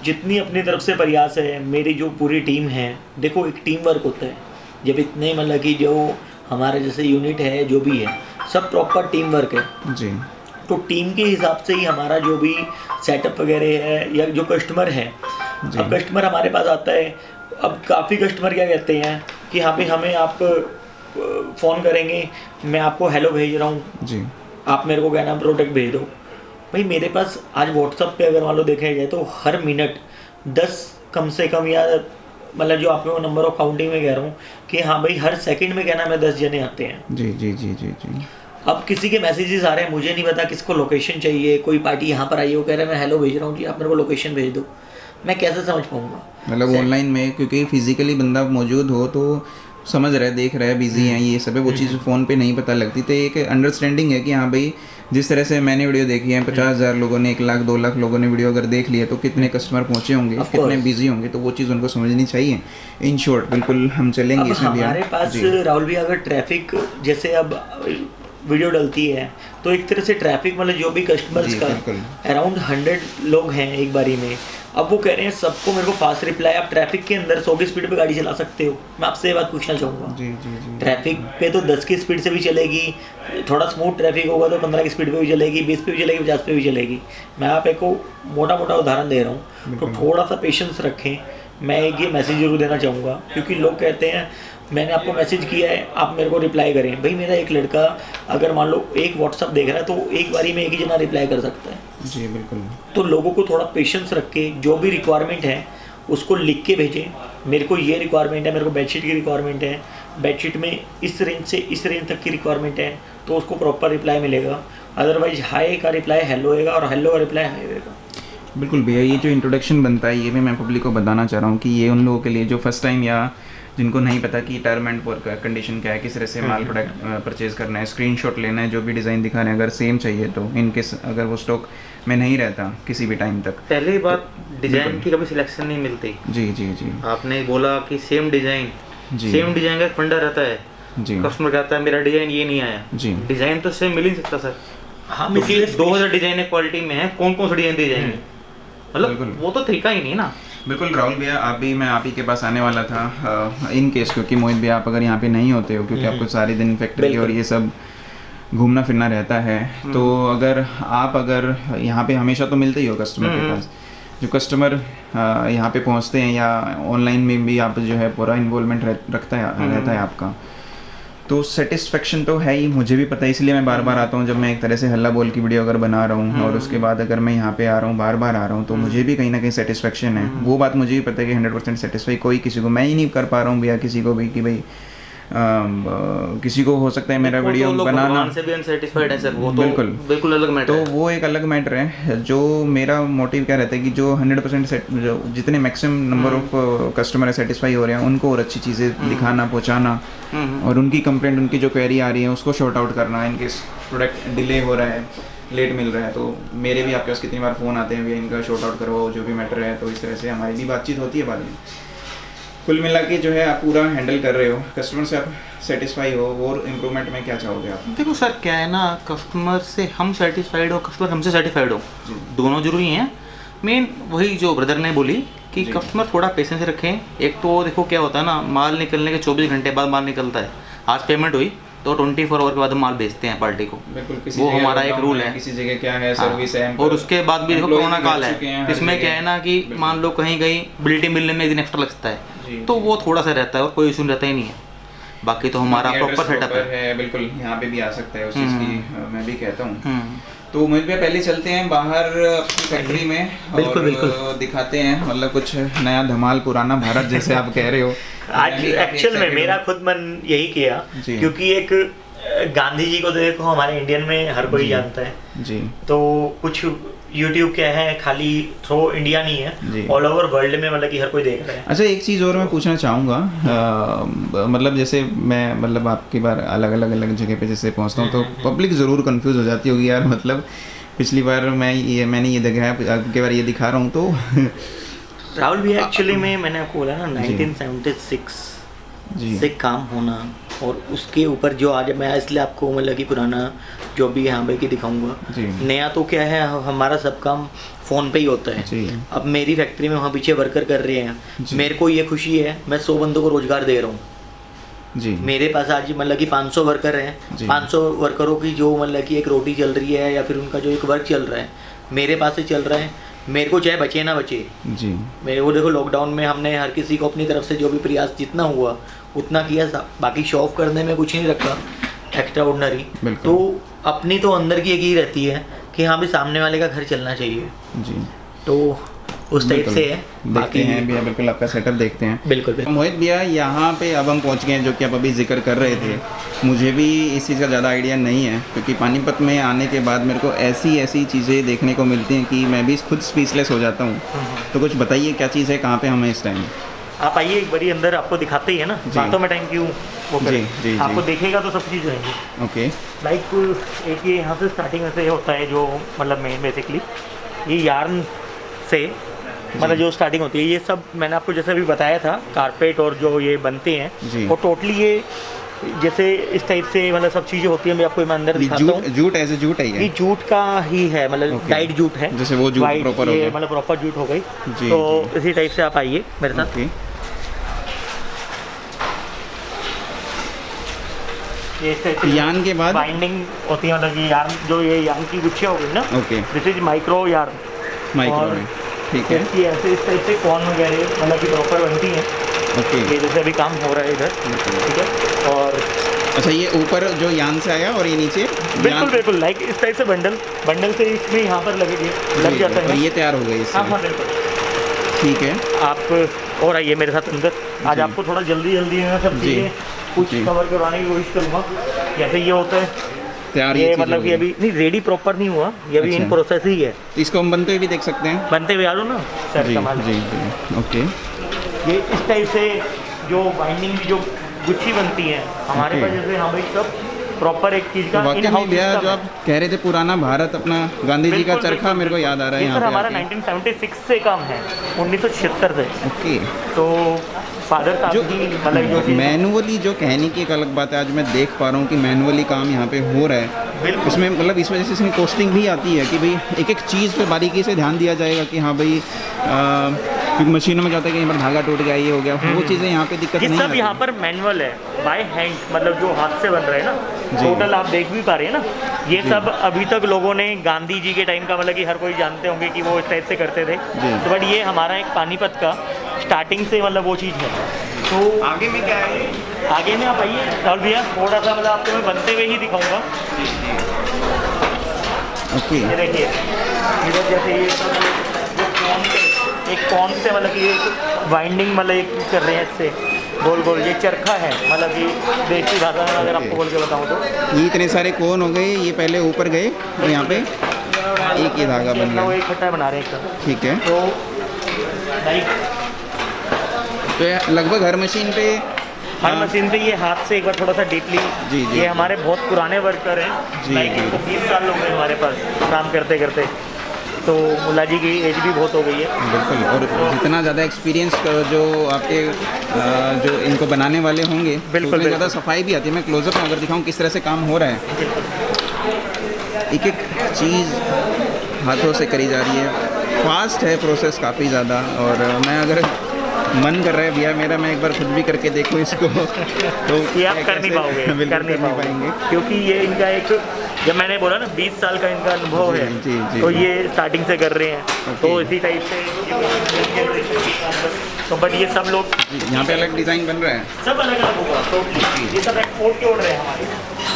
जितनी अपनी तरफ से प्रयास है, मेरी जो पूरी टीम है, देखो एक टीम वर्क होता है जब इतने मतलब कि जो हमारे जैसे यूनिट है जो भी है सब प्रॉपर टीम वर्क है जी। तो टीम के हिसाब से ही हमारा जो भी सेटअप वगैरह है, या जो कस्टमर है, अब कस्टमर हमारे पास आता है, अब काफ़ी कस्टमर क्या कहते हैं कि हाँ भाई हमें आप फ़ोन करेंगे, मैं आपको हेलो भेज रहा हूँ जी, आप मेरे को क्या नाम प्रोडक्ट भेज दो। भाई मेरे पास आज व्हाट्सअप पे अगर मान लो देखा जाए तो हर मिनट 10 कम से कम, या मतलब जो आपको नंबर ऑफ काउंटिंग में कह रहा हूँ कि हाँ भाई हर सेकंड में क्या नाम है 10 जने आते हैं। जी जी जी जी जी। अब किसी के मैसेजेस आ रहे हैं, मुझे नहीं पता किसको लोकेशन चाहिए, कोई पार्टी यहाँ पर आई है, वो कह रहा है मैं हेलो भेज रहा हूँ जी, आप मेरे को लोकेशन भेज दो, मैं कैसे समझ पाऊँगा? मतलब ऑनलाइन में क्योंकि फिजिकली बंदा मौजूद हो तो समझ रहा है, देख रहा है, बिजी हैं, ये सब है, वो चीज़ फ़ोन पे नहीं पता लगती। तो एक अंडरस्टैंडिंग है कि हाँ भाई जिस तरह से मैंने वीडियो देखी है, 50,000 लोगों ने, 1 लाख 2 लाख लोगों ने वीडियो अगर देख लिया तो कितने कस्टमर पहुंचे होंगे, कितने बिजी होंगे, तो वो चीज़ उनको समझनी चाहिए। इन शॉर्ट बिल्कुल हम चलेंगे इसमें भी। हमारे पास राहुल भी अगर ट्रैफिक जैसे अब वीडियो डलती है तो एक तरह से ट्रैफिक मतलब जो भी कस्टमर्स का अराउंड 100 लोग हैं एक बारी में, अब वो कह रहे हैं सबको मेरे को फास्ट रिप्लाई, आप ट्रैफिक के अंदर 100 की स्पीड पे गाड़ी चला सकते हो? मैं आपसे ये बात पूछना चाहूँगा। जी जी जी। ट्रैफिक पे तो 10 की स्पीड से भी चलेगी, थोड़ा स्मूथ ट्रैफिक होगा तो 15 की स्पीड पे भी चलेगी, 20 पे भी चलेगी, 50 पे भी चलेगी। मैं आप एक को मोटा मोटा उदाहरण दे रहा हूँ, तो थोड़ा सा पेशेंस रखें। मैं एक ये मैसेज जरूर देना चाहूँगा, क्योंकि लोग कहते हैं मैंने आपको मैसेज किया है आप मेरे को रिप्लाई करें। भाई मेरा एक लड़का अगर मान लो एक व्हाट्सअप देख रहा है तो एक बारी में एक ही जना रिप्लाई कर सकता है। जी बिल्कुल। तो लोगों को थोड़ा पेशेंस रख के जो भी रिक्वायरमेंट है उसको लिख के भेजें, मेरे को ये रिक्वायरमेंट है, मेरे को बेडशीट की रिक्वायरमेंट है, बेडशीट में इस रेंज से इस रेंज तक की रिक्वायरमेंट है, तो उसको प्रॉपर रिप्लाई मिलेगा। अदरवाइज हाई का रिप्लाई हेलो होएगा और हेलो का रिप्लाई हाई होएगा। बिल्कुल भैया, ये जो इंट्रोडक्शन बनता है ये भी मैं पब्लिक को बताना चाह रहा हूँ कि ये उन लोगों के लिए जो फर्स्ट टाइम या जिनको नहीं पता कि टर्म एंड कंडीशन क्या है, किस तरह से माल प्रोडक्ट परचेज करना है, स्क्रीनशॉट लेना है, जो भी डिज़ाइन दिखा रहे हैं अगर सेम चाहिए तो इनकेस अगर वो स्टॉक में नहीं रहता किसी भी टाइम तक। पहली बात डिज़ाइन की कभी सिलेक्शन नहीं मिलती। जी जी जी। आपने बोला कि सेम डिज़ाइन का एक फंडा रहता है, जी। कस्टमर कहता है मेरा डिज़ाइन ये नहीं आया, जी। डिज़ाइन तो सेम मिल ही नहीं सकता सर, हम क्योंकि इसलिए 2000 डिज़ाइन एक क्वालिटी में है, कौन कौन सा डिज़ाइन दे जाएंगे, मतलब बिल्कुल। वो तो तरीका ही नहीं है ना। बिल्कुल राहुल भैया, मैं आप ही के पास आने वाला था इन केस, क्योंकि मोहित भैया आप अगर यहाँ पे नहीं होते हो, क्योंकि आपको सारे दिन फैक्ट्री और ये सब घूमना फिरना रहता है, तो अगर यहाँ पे हमेशा तो मिलते ही हो कस्टमर के पास, जो कस्टमर यहाँ पे पहुँचते हैं या ऑनलाइन में भी आप जो है पूरा इन्वॉल्वमेंट रहता है आपका, तो सेटिस्फेक्शन तो है ही, मुझे भी पता है, इसलिए मैं बार बार आता हूँ। जब मैं एक तरह से हल्ला बोल की वीडियो अगर बना रहा हूँ और उसके बाद अगर मैं यहाँ पे आ रहा हूँ, बार बार आ रहा हूँ, तो मुझे भी कहीं ना कहीं सेटिस्फेक्शन है। वो बात मुझे भी पता है कि 100% सेटिस्फाई कोई किसी को, मैं ही नहीं कर पा रहा हूँ भैया किसी को भी, कि भाई किसी को हो सकता है मेरा वीडियो बनाना से भी अनसेटिस्फाइड है सर, वो तो बिल्कुल बिल्कुल अलग मैटर तो है। वो एक अलग मैटर है। जो मेरा मोटिव क्या रहता है कि जो 100% जो जितने मैक्सिमम नंबर ऑफ कस्टमर है सेटिस्फाई हो रहे हैं, उनको और अच्छी चीज़ें दिखाना, पहुंचाना, और उनकी कंप्लेंट, उनकी जो क्वेरी आ रही है उसको शॉर्ट आउट करना। इनके प्रोडक्ट डिले हो रहा है, लेट मिल रहा है, तो मेरे भी आपके पास कितनी बार फ़ोन आते हैं भैया इनका शॉर्ट आउट करवाओ, जो भी मैटर है, तो इस तरह से हमारी भी बातचीत होती है बाद में। कुल मिला के जो है आप पूरा हैंडल कर रहे हो, कस्टमर से आप सेटिस्फाई हो, और इम्प्रूवमेंट में क्या चाहोगे आप? देखो सर क्या है ना, कस्टमर से हम सेटिस्फाइड हो, कस्टमर हमसे सेटिस्फाइड हो, दोनों जरूरी हैं। मेन वही जो ब्रदर ने बोली कि कस्टमर थोड़ा पेशेंस रखें। एक तो देखो क्या होता है ना, माल निकलने के 24 घंटे बाद माल निकलता है, आज पेमेंट हुई तो 24 आवर के बाद हम माल भेजते हैं पार्टी को, बिल्कुल, वो हमारा एक रूल है। किसी जगह क्या है सर्विस है, और उसके बाद भी देखो कोरोना काल है, इसमें क्या है ना कि बिल्कुल। मान लो कहीं बिल्टी मिलने में एक दिन एक्स्ट्रा लगता है, तो वो थोड़ा सा रहता है और कोई इशू रहता ही नहीं है। बाकी तो हमारा प्रॉपर सेटअप है। बिल्कुल, यहाँ पे भी आ सकता है उस चीज़ की मैं भी कहता हूँ। तो मुझे भी पहले चलते हैं बाहर अपनी फैक्ट्री में, बिल्कुल, और बिल्कुल। दिखाते हैं मतलब कुछ नया धमाल, पुराना भारत जैसे आप कह रहे हो। आज मैं भी काफी एक्चुअल में excited मेरा हूँ। खुद मन यही किया, जी। क्योंकि एक गांधी जी को तो देखो हमारे इंडियन में हर कोई जानता है, जी तो कुछ यूट्यूब क्या है, खाली थ्रो इंडिया नहीं जी। है, ऑल ओवर वर्ल्ड में मतलब कि हर कोई देख रहा है। अच्छा, एक चीज़ और मैं पूछना चाहूँगा, मतलब जैसे मैं मतलब आपकी बार अलग जगह पे जैसे पहुँचता हूँ, तो पब्लिक ज़रूर कंफ्यूज हो जाती होगी यार, मतलब पिछली बार मैंने ये दिखाया, अब की बार ये दिखा रहा हूँ, तो राहुल भी एक्चुअली में मैंने आपको बोला ना 1976 जी से काम होना, और उसके ऊपर जो आज मैं इसलिए आपको मतलब कि पुराना जो भी यहाँ पे की दिखाऊंगा, जी। नया तो क्या है, हमारा सब काम फ़ोन पे ही होता है। जी। अब मेरी फैक्ट्री में वहाँ पीछे वर्कर कर रहे हैं, जी। मेरे को ये खुशी है, मैं 100 बंदों को रोज़गार दे रहा हूँ। जी मेरे पास आज मतलब कि 500 वर्कर हैं, जी। 500 वर्करों की जो मतलब कि एक रोटी चल रही है या फिर उनका जो एक वर्क चल रहा है, मेरे पास से चल रहा है। मेरे को चाहे बचे ना बचे, जी मेरे को देखो लॉकडाउन में हमने हर किसी को अपनी तरफ से जो भी प्रयास जितना हुआ उतना किया, बाकी शो ऑफ करने में कुछ नहीं रखा एक्स्ट्रा ऑर्डिनरी। बिल्कुल। तो अपनी तो अंदर की एक ही रहती है कि हाँ भी सामने वाले का घर चलना चाहिए, जी तो उस टाइप से है। देखते हैं भैया, बिल्कुल आपका सेटअप देखते हैं। बिल्कुल मोहित भैया, यहाँ पे अब हम पहुँच गए हैं, जो कि आप अभी जिक्र कर रहे थे। मुझे भी इस चीज़ का ज़्यादा आइडिया नहीं है, क्योंकि पानीपत में आने के बाद मेरे को ऐसी चीज़ें देखने को मिलती हैं कि मैं भी खुद स्पीचलेस हो जाता हूँ। तो कुछ बताइए क्या चीज़ है, कहाँ पे हमें इस टाइम? आप आइए एक बारी अंदर, आपको दिखाते ही है ना, बातों में टाइम क्यों वो करें। जी, जी, आपको जी। देखेगा तो सब चीज़ रहेंगी। ओके। लाइक एक ये यहाँ से स्टार्टिंग से होता है, जो मतलब मेन बेसिकली ये यार्न से मतलब जो स्टार्टिंग होती है, ये सब मैंने आपको जैसे अभी बताया था, कारपेट और जो ये बनते जी। हैं, और टोटली ये जैसे इस टाइप से मतलब सब चीज़ें होती हैं। मैं आपको मैं अंदर दिखाता हूँ। जूट ऐसे जूट है ये जूट का ही है, मतलब Okay. डाइट जूट है, जैसे वो जूट White, proper हो ये गया। मतलब प्रॉपर जूट हो गई। जी, तो जी। इसी टाइप से आप आइए मेरे साथ। ओके। ये इस टाइप से यार्न के बाद बाइंडिंग होती है, मतलब ये यार्न, जो ये यार्न की गुच्छियाँ हो गई ना, okay, this is micro yarn. Micro और में ठीक है। ये ऐसे इस टाइप से कॉर्न वगैरह मतलब कि प्रॉपर बनती हैं। ओके। ये जैसे अभी काम हो रहा है इधर, ठीक है। और अच्छा, ये ऊपर जो यान से आया और ये नीचे बिल्कुल बिल्कुल लाइक इस टाइप से बंडल से इसमें यहाँ पर लग जाता और है। ये तैयार हो गई इससे। हाँ बिल्कुल, ठीक है। आप और आइए मेरे साथ अंदर। आज जी। आपको थोड़ा जल्दी है सब जी। चीज़ें कुछ जी। कवर करवाने की कोशिश करूँगा। जैसे ये होता है तैयार ये चीज़ मतलब हो कि गई। अभी नहीं रेडी प्रॉपर नहीं हुआ, ये अभी इन अच्छा। प्रोसेस ही है। इसको हम बनते हुए भी देख सकते हैं। बनते हुए आ लो ना सर, जी कमाल। जी जी। ओके। ये इस टाइप से जो बाइंडिंग की जो गुच्छी बनती है हमारे Okay. पास, जैसे हम एक सब प्रॉपर एक चीज़ का वाकई में भैया, जो आप कह रहे थे पुराना भारत, अपना गांधी जी का चरखा मेरे को याद आ रहा है ये यहाँ सर पे हमारा आके। 1976 से काम है, 1976 से। ओके। तो फादर साहब जो ही मतलब जो चीज़- मैनुअली जो कहने की एक अलग बात है, आज मैं देख पा रहा हूँ कि मैनुअली काम यहाँ पे हो रहा है। बिल्कुल। इसमें मतलब इस वजह से इसमें कॉस्टिंग भी आती है कि भाई एक एक चीज़ पे बारीकी से ध्यान दिया जाएगा कि हाँ भाई, क्योंकि मशीनों में क्या होता है कि यहाँ पर धागा टूट गया, ये हो गया, वो चीज़ें यहाँ पे दिक्कत ये नहीं सब आती। यहाँ पर मैनुअल है, बाय हैंड, मतलब जो हाथ से बन रहे हैं ना। जी। टोटल आप देख भी पा रहे हैं ना, ये सब अभी तक लोगों ने गांधी जी के टाइम का, मतलब कि हर कोई जानते होंगे कि वो इस टाइप से करते थे। जी। तो बट ये हमारा एक पानीपत का स्टार्टिंग से मतलब वो चीज़ है। तो आगे में क्या है? आगे में आप आइए और भैया थोड़ा सा मतलब आपको मैं बनते हुए ही दिखाऊंगा। ओके। ये देखिए इधर जैसे ये सब जो कौन से एक कौन से मतलब कि एक वाइंडिंग मतलब एक कर रहे हैं इससे गोल गोल, ये चरखा है, मतलब कि देसी भाषा में अगर आपको बोल के बताऊँ तो ये इतने सारे कोन हो गए, ये पहले ऊपर गए और यहाँ पे एक ही धागा बन वो गया। एक खट्टा बना रहे हैं एकदम। ठीक है, तो लाइक तो ये लगभग हर मशीन पे हर मशीन पे ये हाथ से एक बार थोड़ा सा डीपली, जी, जी। ये हमारे बहुत पुराने वर्कर हैं, जी, लाइक जी। इनको 20 साल हो गए हमारे पास काम करते करते। तो मुल्ला जी की एज भी बहुत हो गई है। बिल्कुल, और जितना ज़्यादा एक्सपीरियंस जो आपके जो इनको बनाने वाले होंगे, तो बिल्कुल, उसमें ज़्यादा बिल्कुल। सफाई भी आती है। मैं क्लोजअप में अगर दिखाऊं किस तरह से काम हो रहा है, एक एक चीज़ हाथों से करी जा रही है, फास्ट है प्रोसेस काफ़ी ज़्यादा। और मैं अगर मन कर रहा है भैया मेरा, मैं एक बार खुद भी करके देखूं इसको, तो ये आप कर नहीं कैसे- पाओगे, बिल्कुल कर नहीं पाएंगे। पाओगे, क्योंकि ये इनका एक, जब मैंने बोला ना 20 साल का इनका अनुभव जी, है, जी, जी। तो ये स्टार्टिंग से कर रहे हैं। ओके। तो इसी टाइप से तो बट ये सब लोग यहाँ पे अलग डिज़ाइन बन रहा है। सब अलग अलग होगा टोटली। ये सब एक्सपोर्ट के ऑर्डर है हमारे,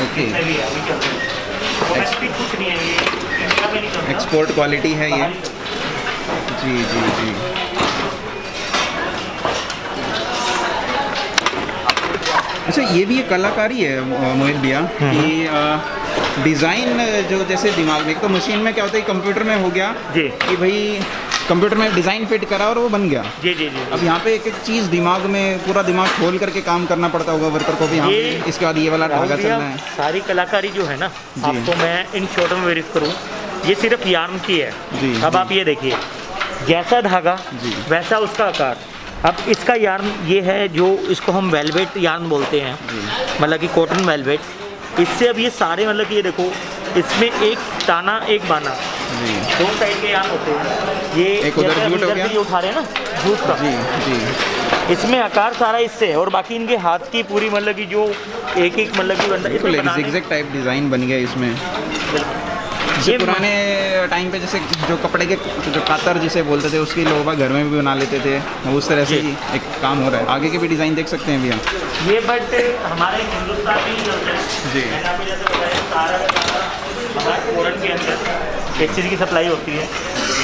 ओके, जितने भी है अभी चल रहे हैं। डोमेस्टिक कुछ नहीं है, ये इंडिया में नहीं चलता। एक्सपोर्ट क्वालिटी है ये। जी जी जी। अच्छा, ये भी एक कलाकारी है मोहित भैया कि डिज़ाइन जो जैसे दिमाग में, एक तो मशीन में क्या होता है, कंप्यूटर में हो गया जी कि भाई कंप्यूटर में डिज़ाइन फिट करा और वो बन गया। जी जी जी। अब यहाँ पे एक एक चीज़ दिमाग में, पूरा दिमाग खोल करके काम करना पड़ता होगा वर्कर को भी। यहाँ ये पे इसके बाद ये वाला धागा राहुल भैया, चलना है। सारी कलाकारी जो है ना, आपको मैं इन शॉर्ट में वेरीफ करूँ, ये सिर्फ यार्न की है। जी, अब जी। आप ये देखिए, जैसा धागा जी। वैसा उसका आकार। अब इसका यार्न ये है, जो इसको हम वेलवेट यार्न बोलते हैं, मतलब कि कॉटन वेलवेट। इससे अब ये सारे मतलब कि ये देखो, इसमें एक ताना एक बाना, जी दो साइड के यार्न होते हैं। ये एक उधर जैसे हम जूट हो इधर गया। से ये उठा रहे हैं ना जूट का, जी जी। इसमें आकार सारा इससे है, और बाकी इनके हाथ की पूरी मतलब कि जो एक एक मतलब कि बंदा बिल्कुल इसमें एक बनाने- zigzag टाइप डिज़ाइन बन गया इसमें। जैसे ये पुराने टाइम पे जैसे जो कपड़े के जो कातर जिसे बोलते थे, उसकी लोग घरों में भी बना लेते थे, उस तरह से ही एक काम हो रहा है। आगे के भी डिज़ाइन देख सकते हैं भैया। ये बट हमारे हिंदुस्तान में ही चलते हैं। जी। मैंने आपको जैसे बताया, सारा का सारा हमारे फोरन के अंदर एक चीज़ की सप्लाई होती है।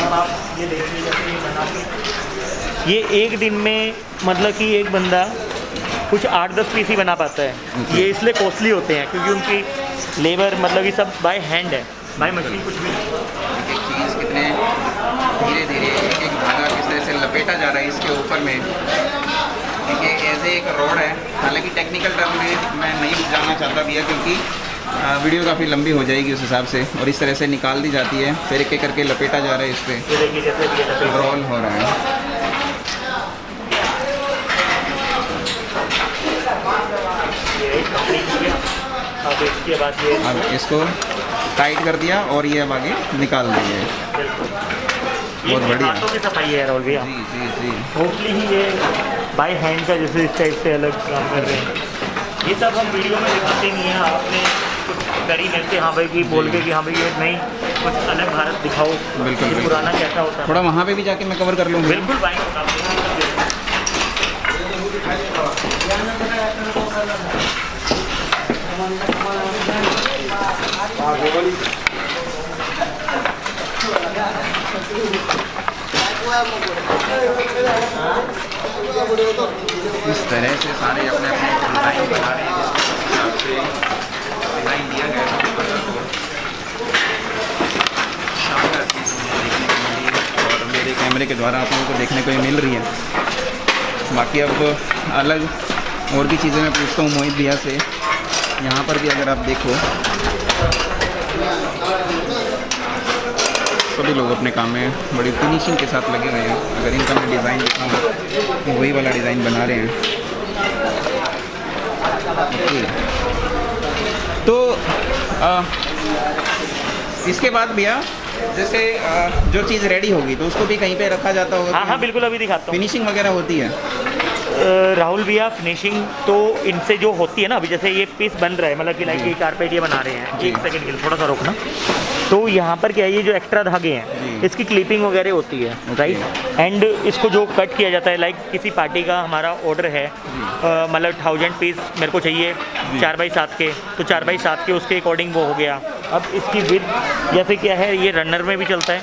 अब आप ये देखिए, जैसे ये बना के, ये एक दिन में मतलब कि एक बंदा कुछ 8-10 पीस ही बना पाता है। Okay. ये इसलिए कॉस्टली होते हैं क्योंकि उनकी लेबर मतलब कि सब बाय हैंड है, बाय मशीन कुछ भी नहीं। एक एक चीज़ कितने धीरे धीरे एक एक धागा किस तरह से लपेटा जा रहा है इसके ऊपर में। ये ऐसे एक रोड है, हालांकि टेक्निकल टर्म में मैं नहीं जाना चाहता भैया, क्योंकि वीडियो काफ़ी लंबी हो जाएगी उस हिसाब से। और इस तरह से निकाल दी जाती है, फिर एक एक करके लपेटा जा रहा है इस पर, ये देखिए जैसे भी है, रोल हो रहा है। ये कंप्लीट हो गया। अब इसके बाद ये अब इसको टाइट कर दिया और ये अब आगे निकाल देंगे। बहुत बढ़िया। हाथों की सफाई है राहुल भैया। जी जी जी। मोस्टली ही ये बाय हैंड का जैसे इस टाइप से अलग काम कर रहे हैं। ये सब हम वीडियो में दिखाते नहीं हैं, आपने कुछ करी मिल के हाँ भाई की बोल के कि हाँ भाई ये नहीं, कुछ अलग भारत दिखाओ, बिल्कुल, ये बिल्कुल। पुराना कैसा होता है। थोड़ा वहाँ पे भी जाके मैं कवर कर लूँगा। बिल्कुल भाई, इस तरह से सारे अपने अपने डिज़ाइन बना रहे हैं। जिस हिसाब से डिज़ाइन दिया गया है शानदार चीज़ देखने को मिली और मेरे कैमरे के द्वारा आप लोगों को देखने को ये मिल रही है। बाकी अब अलग और भी चीज़ें मैं पूछता हूँ मोहित भैया से। यहाँ पर भी अगर आप देखो सभी लोग अपने काम में बड़ी फिनिशिंग के साथ लगे हुए हैं। अगर इनका मैं डिज़ाइन दिखाऊँ तो वही वाला डिज़ाइन बना रहे हैं। ओके। तो इसके बाद भैया जैसे जो चीज़ रेडी होगी तो उसको भी कहीं पे रखा जाता होगा? हाँ हाँ बिल्कुल, अभी दिखाता हूँ। फिनिशिंग वगैरह होती है? राहुल भैया फिनिशिंग तो इनसे जो होती है ना, अभी जैसे ये पीस बन रहा है, मतलब कि लाइक ये कारपेट ये बना रहे हैं, जी। एक सेकंड के लिए थोड़ा सा रोकना। तो यहाँ पर क्या है, ये जो एक्स्ट्रा धागे हैं जी। इसकी क्लिपिंग वगैरह होती है, राइट। एंड इसको जो कट किया जाता है, लाइक किसी पार्टी का हमारा ऑर्डर है, मतलब 1000 पीस मेरे को चाहिए 4x7 के, तो 4x7 के उसके अकॉर्डिंग वो हो गया। अब इसकी विड्थ जैसे क्या है, ये रनर में भी चलता है,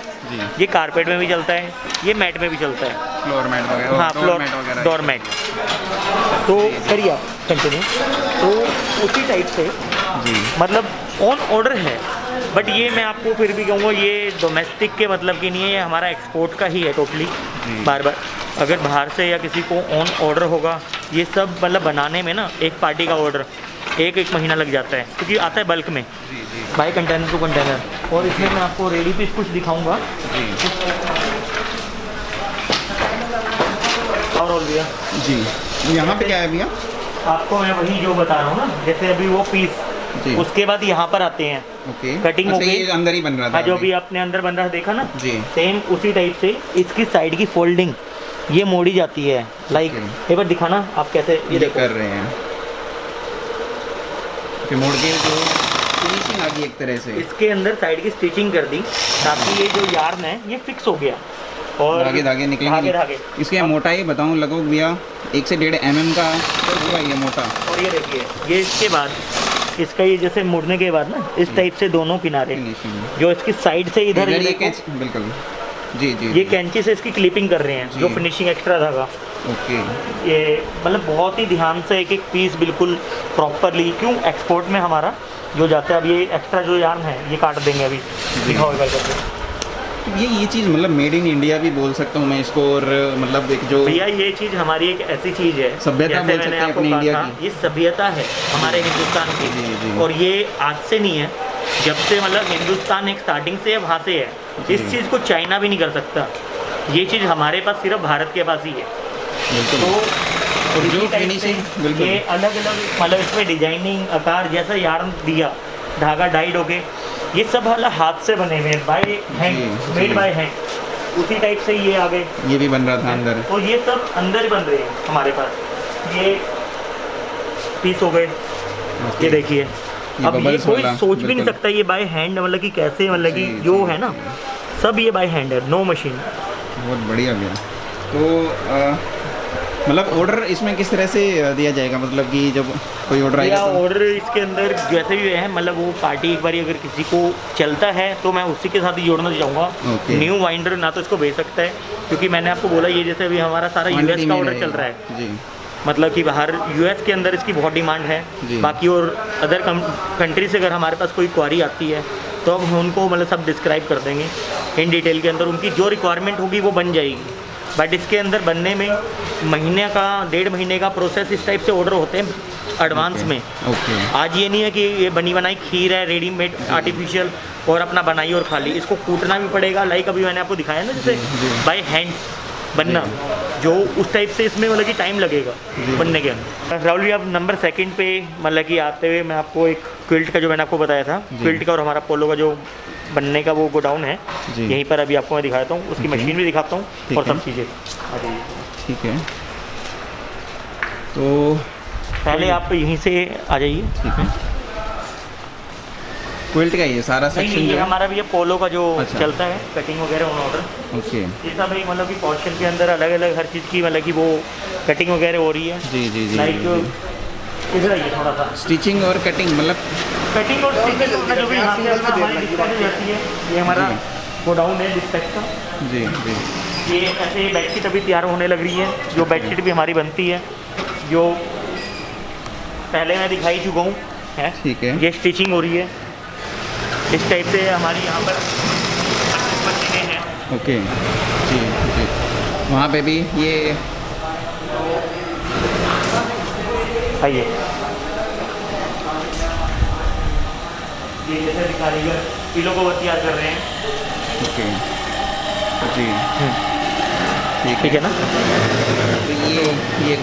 ये कारपेट में भी चलता है, ये मैट में भी चलता है, फ्लोर मैट वगैरह? हाँ फ्लोर डोर मैट। तो करिए आप कंटिन्यू। तो उसी टाइप से जी। मतलब ऑन ऑर्डर है, बट ये मैं आपको फिर भी कहूँगा ये डोमेस्टिक के मतलब की नहीं है, ये हमारा एक्सपोर्ट का ही है टोटली। बार बार अगर बाहर से या किसी को ऑन ऑर्डर होगा, ये सब मतलब बनाने में ना एक पार्टी का ऑर्डर एक महीना लग जाता है, क्योंकि आता है बल्क में बाय कंटेनर टू कंटेनर। और इसमें मैं आपको रेडी पीस कुछ दिखाऊंगा। और भैया जी, यहाँ पे क्या है भैया? आपको मैं वही जो बता रहा हूँ ना, जैसे अभी वो पीस, जी। उसके बाद यहाँ पर आते हैं, ओके। कटिंग हो अच्छा, गई, ये अंदर ही बन रहा था हाँ जो अभी? भी आपने अंदर बन रहा देखा ना, जी। सेम उसी टाइप से इसकी साइड की फोल्डिंग ये मोड़ी जाती है, लाइक एक बार दिखाना आप कैसे ये देखो कर रहे हैं कि मोड़ के जो फिनिशिंग आ गई एक तरह से। इसके अंदर साइड की स्टिचिंग कर दी ताकि ये जो यार्न है ये फिक्स हो गया। और धागे निकलेंगे। धागे इसकी मोटाई बताऊं लगभग भैया 1 से 1.5 mm का होगा ये मोटा। और ये देखिए, ये इसके बाद इसका ये जैसे मुड़ने के बाद ना इस टाइप से दोनों किनारे फिनिशिंग जो इसकी साइड से इधर ये देखो, बिल्कुल जी जी। ये कैंची से इसकी क्लिपिंग कर रहे हैं, जी। जो फिनिशिंग एक्स्ट्रा धागा। ओके। ये मतलब बहुत ही ध्यान से एक एक पीस बिल्कुल प्रॉपरली, क्यों एक्सपोर्ट में हमारा जो जाता है, अब ये एक्स्ट्रा जो यार्न है ये काट देंगे अभी, दिखाओ एक बार करके। ये चीज़ मतलब मेड इन इंडिया भी बोल सकता हूँ मैं इसको, और मतलब एक जो भैया ये चीज़ हमारी एक ऐसी चीज़ है, सभ्यता जैसे बोल मैंने सकते हैं आपको अपनी कहा इंडिया था, की। ये सभ्यता है हमारे हिंदुस्तान जी, की। जी। और ये आज से नहीं है, जब से मतलब हिंदुस्तान एक स्टार्टिंग से वहाँ से है। इस चीज़ को चाइना भी नहीं कर सकता, ये चीज़ हमारे पास सिर्फ भारत के पास ही है। बिल्कुल। तो जो इसी टाइप फिनिशिंग से बिल्कुल ये अलग अलग मतलब इसमें डिजाइनिंग आकार जैसा यार्न दिया, धागा डाइड हो गए, ये सब वाला हाथ से बने हुए हैं, by hand, made by hand. उसी टाइप से ये आ गए, ये भी बन रहा था अंदर। तो ये सब अंदर बन रहे हैं हमारे पास। ये पीस हो गए, ये देखिए। अब ये bubbles कोई वाला, सोच भी नहीं बिल्कुल। सकता ये बाय हैंड मतलब कि कैसे, मतलब कि जो है ना सब ये बाय हैंड है, नो मशीन। बहुत बढ़िया भैया। तो मतलब ऑर्डर इसमें किस तरह से दिया जाएगा, मतलब कि जब कोई ऑर्डर आएगा तो? ऑर्डर इसके अंदर जैसे भी है, मतलब वो पार्टी एक बार अगर किसी को चलता है तो मैं उसी के साथ ही जोड़ना चाहूँगा। Okay. न्यू वाइंडर ना तो इसको भेज सकता है, क्योंकि मैंने आपको बोला ये जैसे अभी हमारा सारा यूएस का ऑर्डर चल रहा है, जी। मतलब कि बाहर यूएस के अंदर इसकी बहुत डिमांड है। जी। बाकी और अदर कंट्री से अगर हमारे पास कोई क्वारी आती है तो हम उनको मतलब सब डिस्क्राइब कर देंगे इन डिटेल के अंदर, उनकी जो रिक्वायरमेंट होगी वो बन जाएगी। बट इसके अंदर बनने में महीने का 1.5 महीने का प्रोसेस इस टाइप से ऑर्डर होते हैं एडवांस में। ओके। आज ये नहीं है कि ये बनी बनाई खीर है रेडीमेड आर्टिफिशियल और अपना बनाई और खा ली, इसको कूटना भी पड़ेगा। लाइक अभी मैंने आपको दिखाया ना जैसे बाय हैंड बनना, जो उस टाइप से इसमें मतलब कि टाइम लगेगा बनने के अंदर। राहुल जी आप नंबर 2 पे मतलब कि आते हुए मैं आपको एक क्विल्ट का जो मैंने आपको बताया था, क्विल्ट का और हमारा पोलो का जो बनने का वो गोडाउन है, यहीं पर अभी आपको मैं दिखाता हूँ, उसकी मशीन भी दिखाता हूँ और सब चीज़ें। ठीक है, तो पहले आप यहीं से आ जाइए। ठीक है। क्विल्ट का ये सारा सेक्शन ये जो है? हमारा भी ये पोलो का जो अच्छा। चलता है कटिंग वगैरह ऑन ऑर्डर, ओके। ये सब एक मतलब कि पोर्शन के अंदर अलग अलग हर चीज़ की मतलब कि वो कटिंग वगैरह हो रही है। जी जी जी। लाइक इधर आइए थोड़ा सा, स्टिचिंग और कटिंग मतलब कटिंग और स्टिचिंग का जो भी यहाँ पे हमारी डिस्पैच जाती है, ये हमारा गोडाउन है डिस्पैच का। जी जी। ये ऐसे बेडशीट अभी तैयार होने लग रही है, जो बेडशीट भी हमारी बनती है, जो पहले मैं दिखाई चुका हूँ है। ठीक है। ये स्टिचिंग हो रही है इस टाइप से हमारी यहाँ पर मशीनें हैं। ओके। जी जी। वहाँ पे भी ये आइए, ये जैसे कारीगर किलो को तैयार कर रहे हैं, ओके जी ठीक है ना। तो ये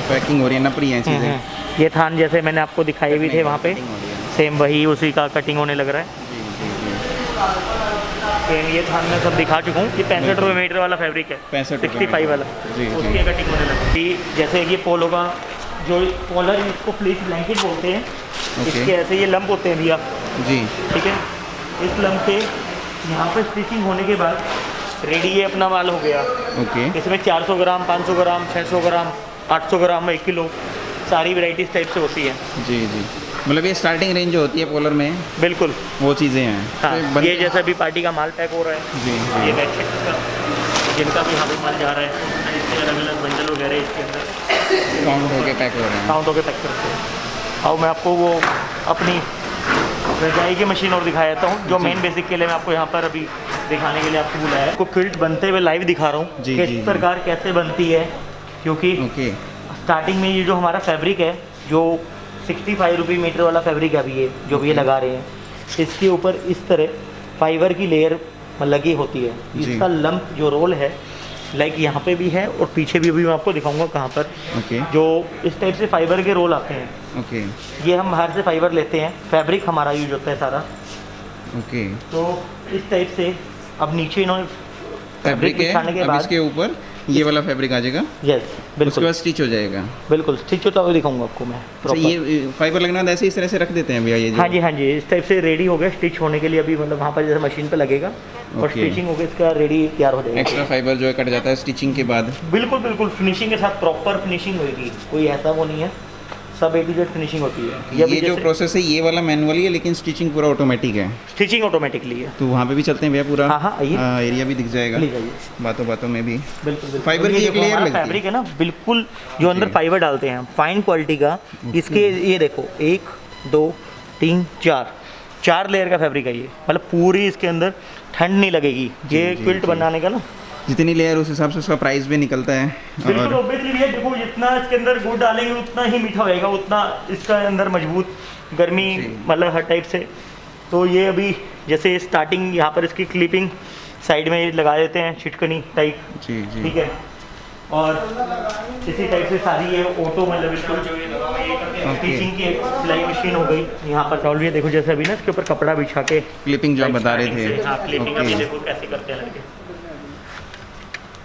पैकिंग हो रही है, नपरी हैं चीज़ें। ये थान जैसे मैंने आपको दिखाए भी थे वहाँ पे, कटिंग हो रही है। सेम वही उसी का कटिंग होने लग रहा है। जी जी जी सेम ये थान मैं सब दिखा चुका हूँ। ये 65 रुपये मीटर वाला फैब्रिक है, 65 रुपये 65 वाला, जी, जी। उसकी कटिंग होने लगती है। जैसे ये पोलो का जो कॉलर है, इसको फ्लीस ब्लैंकेट बोलते हैं। ओके। इसके ऐसे ये लंप होते हैं भैया, जी ठीक है। इस लंप से यहाँ पर स्टिचिंग होने के बाद रेडी ये अपना माल हो गया। ओके इसमें 400 ग्राम, 500 ग्राम, 600 ग्राम, 800 ग्राम, 1 किलो, सारी वैराइटीज़ टाइप से होती है। जी जी, मतलब ये स्टार्टिंग रेंज जो होती है पोलर में, बिल्कुल। वो चीज़ें हैं। हाँ, तो बन- ये जैसे अभी पार्टी का माल पैक हो रहा है, जी ये जी बेडशीट का, जिनका भी यहाँ पे माल जा रहा है, इसके अलग अलग बंडल वगैरह इसके अंदर काउंट होके पैक हो रहे हैं। काउंट होकर पैक करते हैं। और मैं आपको वो अपनी रजाई की मशीन और दिखा देता हूँ, जो जी। मेन बेसिक के लिए मैं आपको यहाँ पर अभी दिखाने के लिए आपको बुलाया है। आपको क्विल्ट बनते हुए लाइव दिखा रहा हूँ जी, कि जी, इस जी। प्रकार कैसे बनती है। क्योंकि ओके स्टार्टिंग में ये जो हमारा फैब्रिक है, जो 65 रुपये मीटर वाला फैब्रिक है अभी ये जो भी ये लगा रहे हैं, इसके ऊपर इस तरह फाइबर की लेयर लगी होती है। जी। इसका लंप जो रोल है, लाइक यहाँ पे भी है और पीछे भी अभी मैं आपको दिखाऊंगा कहाँ पर, ओके जो इस टाइप से फाइबर के रोल आते हैं। ओके ये हम बाहर से फाइबर लेते हैं, फैब्रिक हमारा यूज होता है सारा। ओके तो इस टाइप से अब नीचे इन्होंने फैब्रिक है, बिछाने के अब बाद इसके ऊपर ये वाला फैब्रिक आ जाएगा, यस उसके बिल्कुल बाद स्टिच हो जाएगा। बिल्कुल ठीक होता हुआ दिखाऊंगा आपको मैं अच्छा, proper। ये फाइबर लगने के बाद ऐसे इस तरह से रख देते हैं भैया ये जो? हाँ जी हाँ जी, इस टाइप से रेडी हो गया स्टिच होने के लिए। अभी मतलब वहाँ पर जैसे मशीन पे लगेगा और ओके। स्टिचिंग हो गया, इसका रेडी तैयार हो जाएगा। एक्स्ट्रा फाइबर जो है कट जाता है स्टिचिंग के बाद। बिल्कुल बिल्कुल फिनिशिंग के साथ प्रॉपर फिनिशिंग होगी, कोई ऐसा वो नहीं है, सब ए टू जेड फिनिशिंग होती है। ये जो प्रोसेस है ये वाला मैनुअली है, लेकिन स्टिचिंग पूरा ऑटोमेटिक है। स्टिचिंग ऑटोमेटिकली है। तो वहाँ पे भी चलते हैं भैया पूरा? हाँ, हाँ, आइए। एरिया भी दिख जाएगा ले जाइए, बातों बातों में भी। बिल्कुल बिल्कुल। फाइबर ये की एक देखो, लेयर हमारा लगती है। फैब्रिक है ना, बिल्कुल जो अंदर जी। फाइबर डालते हैं फाइन क्वालिटी का। इसके ये देखो 1 2 3 4 लेयर का फैब्रिक है ये, मतलब पूरी इसके अंदर ठंड नहीं लगेगी। ये जी, क्विल्ट जी। बनाने का ना, जितनी लेयर उस हिसाब से उसका प्राइस भी निकलता है। बिल्कुल और ऑब्वियसली भैया देखो, जितना इसके अंदर गुड़ डालेंगे उतना ही मीठा होएगा, उतना इसका अंदर मजबूत गर्मी जी। मतलब हर टाइप से। तो ये अभी जैसे स्टार्टिंग यहाँ पर इसकी क्लिपिंग साइड में लगा देते हैं, छिटकनी टाइप, जी जी ठीक है। और इसी टाइप से सारी ये ऑटो मतलब बिल्कुल स्टिचिंग की एक सिलाई मशीन हो गई यहाँ पर सॉल्व। ये देखो जैसे अभी ना इसके ऊपर कपड़ा बिछा के क्लिपिंग जो आप बता रहे थे। हाँ, क्लिपिंग अभी ओके देखो कैसे करते हैं लड़के।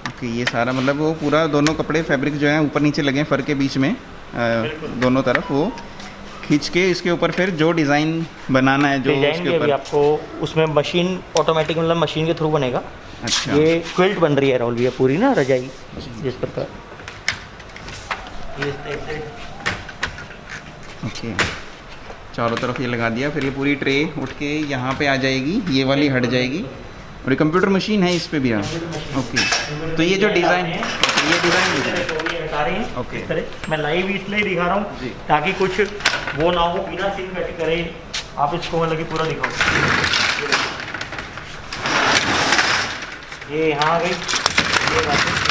ओके, ये सारा मतलब वो पूरा दोनों कपड़े फैब्रिक जो है ऊपर नीचे लगे हैं फर के बीच में, दोनों तरफ वो खींच के इसके ऊपर फिर जो डिज़ाइन बनाना है जो डिजाइन उसके भी अभी ऊपर। आपको उसमें मशीन ऑटोमेटिक मतलब मशीन के थ्रू बनेगा। अच्छा ये क्विल्ट बन रही है राहुल भैया, पूरी ना रजाई जिस प्रकार ये इस टाइप से। ओके, चारों तरफ ये लगा दिया, फिर ये पूरी ट्रे उठ के यहाँ पे आ जाएगी, ये वाली हट जाएगी। और ये कंप्यूटर मशीन है इस पे भी। ओके, तो ये जो डिज़ाइन है ये डिज़ाइन हटा रहे हैं ओके। इस तरह। मैं लाइव इसलिए दिखा रहा जी। हूँ ताकि कुछ वो ना हो, बिना सीन कट करे आप इसको मतलब कि पूरा दिखाओ। ये यहाँ आ गई, ये बात है।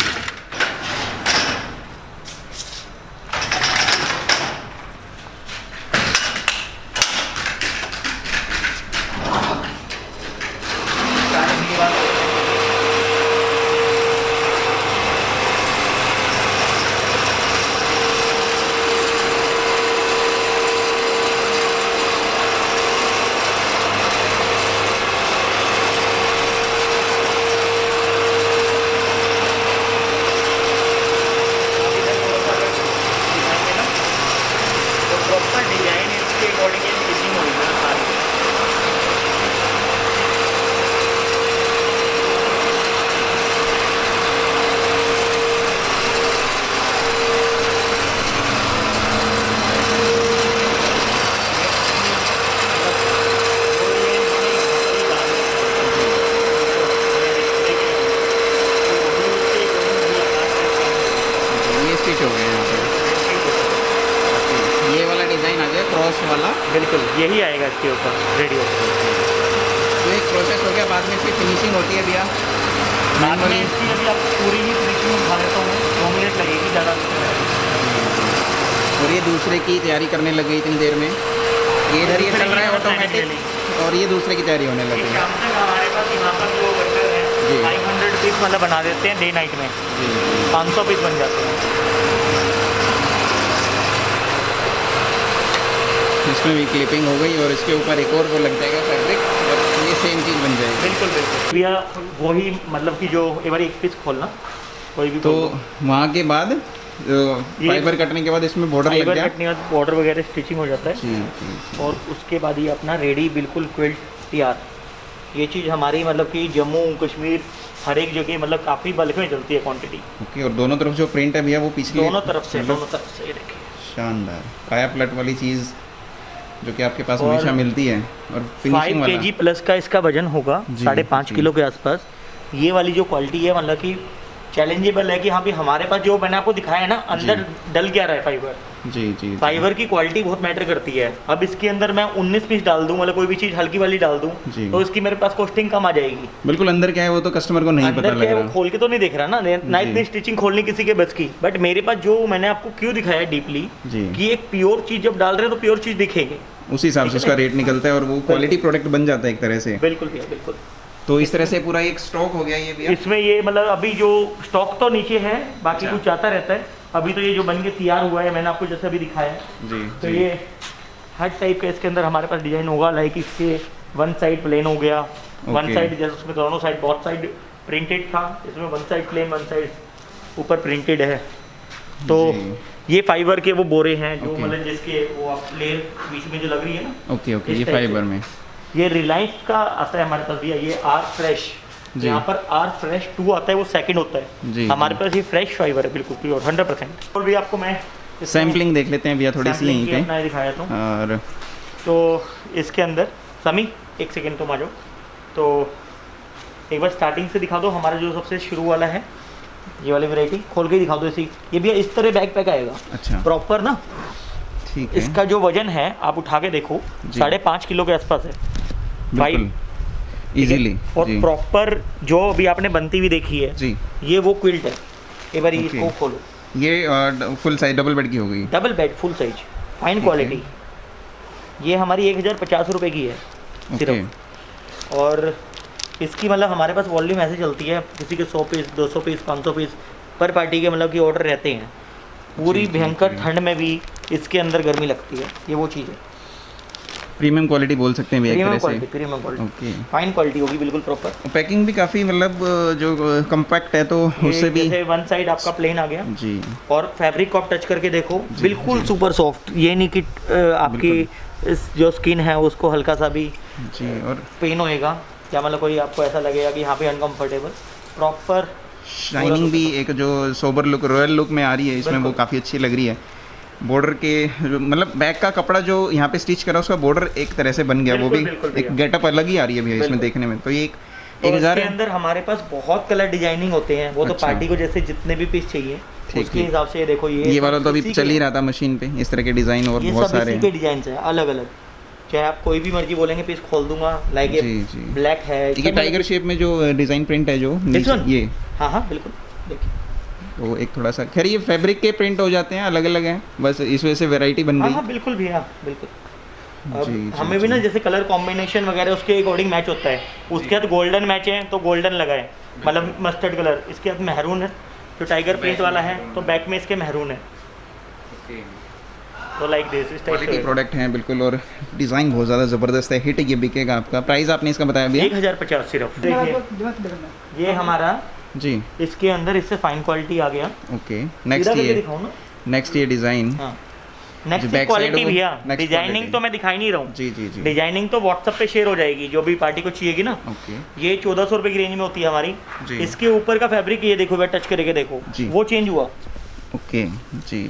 स्टार्टिंग के बाद प्रॉपर डिजाइन इसके अकॉर्डिंग स्टिचिंग होगी ना सारी। ये स्टिच हो गया यहाँ पे। ओके, ये वाला डिज़ाइन आ गया क्रॉस वाला। बिल्कुल यही आएगा इसके ऊपर रेडियो। तो एक प्रोसेस हो गया, बाद में इसकी फिनिशिंग होती है भैया। बाद में इसकी अभी आपको पूरी ही फिनिशिंग उठा लेता हूँ, 2 मिनट लगेगी ज़्यादा। और ये दूसरे की तैयारी करने लग गई इतनी देर में। ये इधर ये चल रहा है ऑटोमेटिक, और ये दूसरे की तैयारी होने लगी। शाम तक हमारे पास यहाँ पर जो जी। 500 पीस मतलब बना देते हैं डे नाइट में, 500 पीस बन जाते हैं। इसमें भी क्लिपिंग हो गई और इसके ऊपर एक और वो लग जाएगा फैब्रिक और ये सेम चीज़ बन जाएगी। बिल्कुल बिल्कुल भैया, वही मतलब कि जो एक बार एक पीस खोलना कोई भी तो खोल दो। वहाँ के बाद फाइबर कटने के बाद इसमें बॉर्डर लग फाइबर गया। कटने के बाद बॉर्डर वगैरह स्टिचिंग हो जाता है जी जी। और उसके बाद ये अपना रेडी बिल्कुल क्विल्ट तैयार। ये चीज़ हमारी मतलब कि जम्मू कश्मीर हर एक जगह मतलब काफ़ी बल्क में चलती है क्वांटिटी। ओके, और दोनों तरफ जो प्रिंट है भैया वो पिछली दोनों तरफ से मतलब दोनों तरफ से ये देखिए। शानदार काया पलट वाली चीज़ जो कि आपके पास और हमेशा मिलती है और 5 फिनिशिंग वाला। kg प्लस का इसका वजन होगा, जी, 5.5 जी। किलो के आसपास। ये वाली जो क्वालिटी है मतलब कि चैलेंजेबल है कि हाँ भी हमारे पास जो मैंने आपको दिखाया है ना अंदर डल क्या रहा है फाइबर। जी जी जी। फाइबर की क्वालिटी बहुत मैटर करती है। अब इसके अंदर मैं 19 पीस डाल दूं मतलब कोई भी चीज़ हल्की वाली डाल दूं जी। तो इसकी मेरे पास कॉस्टिंग कम आ जाएगी। बिल्कुल अंदर क्या है वो तो कस्टमर को नहीं पता अंदर लग क्या है वो रहा। खोल के तो नहीं देख रहा ना ना जी। इतनी स्टिचिंग खोलनी किसी के बस की। बट मेरे पास जो मैंने आपको क्यों दिखाया डीपली जी। कि एक प्योर चीज़ जब डाल रहे हैं तो प्योर चीज़ दिखेगी। उसी हिसाब से उसका रेट निकलता है और वो क्वालिटी प्रोडक्ट बन जाता है एक तरह से। बिल्कुल भैया बिल्कुल। तो इस तरह से पूरा एक स्टॉक हो गया ये भैया। इसमें ये मतलब अभी जो स्टॉक तो नीचे है, बाकी अच्छा। कुछ आता रहता है। अभी तो ये जो बन के तैयार हुआ है मैंने आपको जैसे अभी दिखाया है। जी तो जी। ये हर टाइप का इसके अंदर हमारे पास डिजाइन होगा। लाइक इसके वन साइड प्लेन हो गया, वन Okay. साइड जैसे उसमें दोनों साइड बहुत साइड प्रिंटेड था, इसमें one side plain one side ऊपर प्रिंटेड है। तो जी। ये फाइबर के वो बोरे हैं जो Okay. मतलब जिसके वो आप लेयर बीच में जो लग रही है ना, ओके ओके, इस ये टाइप फाइबर से। में। ये रिलायंस का आता है हमारे पास भैया। ये आर फ्रेश, जी। यहाँ पर आर फ्रेश 2 आता है, वो सेकंड होता है। जी, हमारे जी। पास ये फ्रेश फाइबर है बिल्कुल प्योर 100%। और भी आपको मैं इसमें सैम्पलिंग देख लेते हैं भैया थोड़ी सी सैम्पलिंग यहीं की पे। अपना दिखाया था। और तो इसके अंदर समी एक सेकेंड तुम आ जाओ। तो एक बार स्टार्टिंग से दिखा दो। हमारा जो सबसे शुरू वाला है ये वाली वैरायटी खोल के ही दिखा दो। इसी ये भी इस तरह बैग पैक आएगा अच्छा प्रॉपर ना। ठीक है। इसका जो वजन है आप उठा के देखो जी। 5.5 किलो के आसपास है। बिल्कुल इजीली। और प्रॉपर जो अभी आपने बनती हुई देखी है जी। ये वो क्विल्ट है। एक बार Okay. इसको खोलो। ये फुल साइज डबल बेड की हो गई। Double bed full size fine quality. ये हमारी 1050 रुपये की है ओके सिर्फ। और इसकी मतलब हमारे पास वॉल्यूम ऐसे चलती है, किसी के 100 पीस 200 पीस 500 पीस पर पार्टी के मतलब कि ऑर्डर रहते हैं। पूरी जी, जी, भयंकर जी। ठंड में भी इसके अंदर गर्मी लगती है। ये वो चीज़ है। प्रीमियम क्वालिटी बोल सकते हैं भैया एक प्रीमियम तरह क्वालिटी से। Premium quality okay. Fine quality होगी बिल्कुल प्रॉपर। पैकिंग भी काफ़ी मतलब जो कम्पैक्ट है तो उससे भी। जैसे वन साइड आपका प्लेन आ गया जी। और फैब्रिक को आप टच करके देखो जी, बिल्कुल जी। Super soft. ये नहीं कि आपकी इस जो स्किन है उसको हल्का सा भी जी। और पेन होएगा या मतलब कोई आपको ऐसा लगेगा कि यहाँ पे अनकंफर्टेबल। प्रॉपर शाइनिंग भी एक जो सोबर लुक रॉयल लुक में आ रही है इसमें वो बिल्कुल। काफ़ी अच्छी लग रही है। बॉर्डर के मतलब बैक का कपड़ा जो यहाँ पे स्टिच करा उसका बॉर्डर एक तरह से बन गया, वो बिल्कुल, भी बिल्कुल एक भैया। गेटअप अलग ही आ रही है भैया इसमें बिल्कुल। देखने में। तो ये तो 1000 इसके है। अंदर हमारे पास बहुत कलर डिजाइनिंग होते हैं। वो तो अच्छा। पार्टी को जैसे जितने भी पीस चाहिए ठीक उसके है। हिसाब से ये देखो। ये वाला तो अभी इसी चल के- ही रहा था मशीन पे, इस तरह के डिज़ाइन और ये बहुत सब सारे इसी के हैं। डिजाइन है अलग अलग। चाहे आप कोई भी मर्जी बोलेंगे पीस खोल दूंगा। लाइक ये जी, जी। ब्लैक है ये टाइगर शेप में जो डिज़ाइन प्रिंट है जो नीचे one? ये, हाँ हाँ बिल्कुल देखिए। तो एक थोड़ा सा खैर ये फैब्रिक के प्रिंट हो जाते हैं अलग अलग हैं, बस इस वजह से वैरायटी बन हाँ गई। हाँ बिल्कुल भैया बिल्कुल। अब जी, जी, हमें भी ना जी। जैसे कलर कॉम्बिनेशन वगैरह उसके अकॉर्डिंग मैच होता है। उसके बाद गोल्डन मैच है तो गोल्डन लगाए, मतलब मस्टर्ड कलर। इसके बाद मैरून है जो टाइगर प्रिंट वाला है तो बैक में इसके मैरून है। तो लाइक दिस इस टाइप क्वालिटी से प्रोडक्ट हैं बिल्कुल और डिज़ाइन बहुत ज़्यादा ज़बरदस्त है। हिट ये बिकेगा आपका। प्राइस आपने इसका बताया भैया? 1050 सिर्फ। देखिए ये हमारा जी। इसके अंदर इससे फाइन क्वालिटी आ गया। ओके सीधा नेक्स्ट करके ये दिखाऊं ना। नेक्स्ट ये डिज़ाइन। हाँ जो नेक्स्ट back side क्वालिटी है वो भैया। next designing quality। तो मैं दिखाई नहीं रहा हूँ। जी जी जी। डिजाइनिंग तो व्हाट्सएप पे शेयर हो जाएगी जो भी पार्टी को चाहिएगी ना। ओके ये 1400 रुपये की रेंज में होती है हमारी। जी। इसके ऊपर का फैब्रिक ये देखो, मैं टच करके देखो जी। वो चेंज हुआ। ओके जी।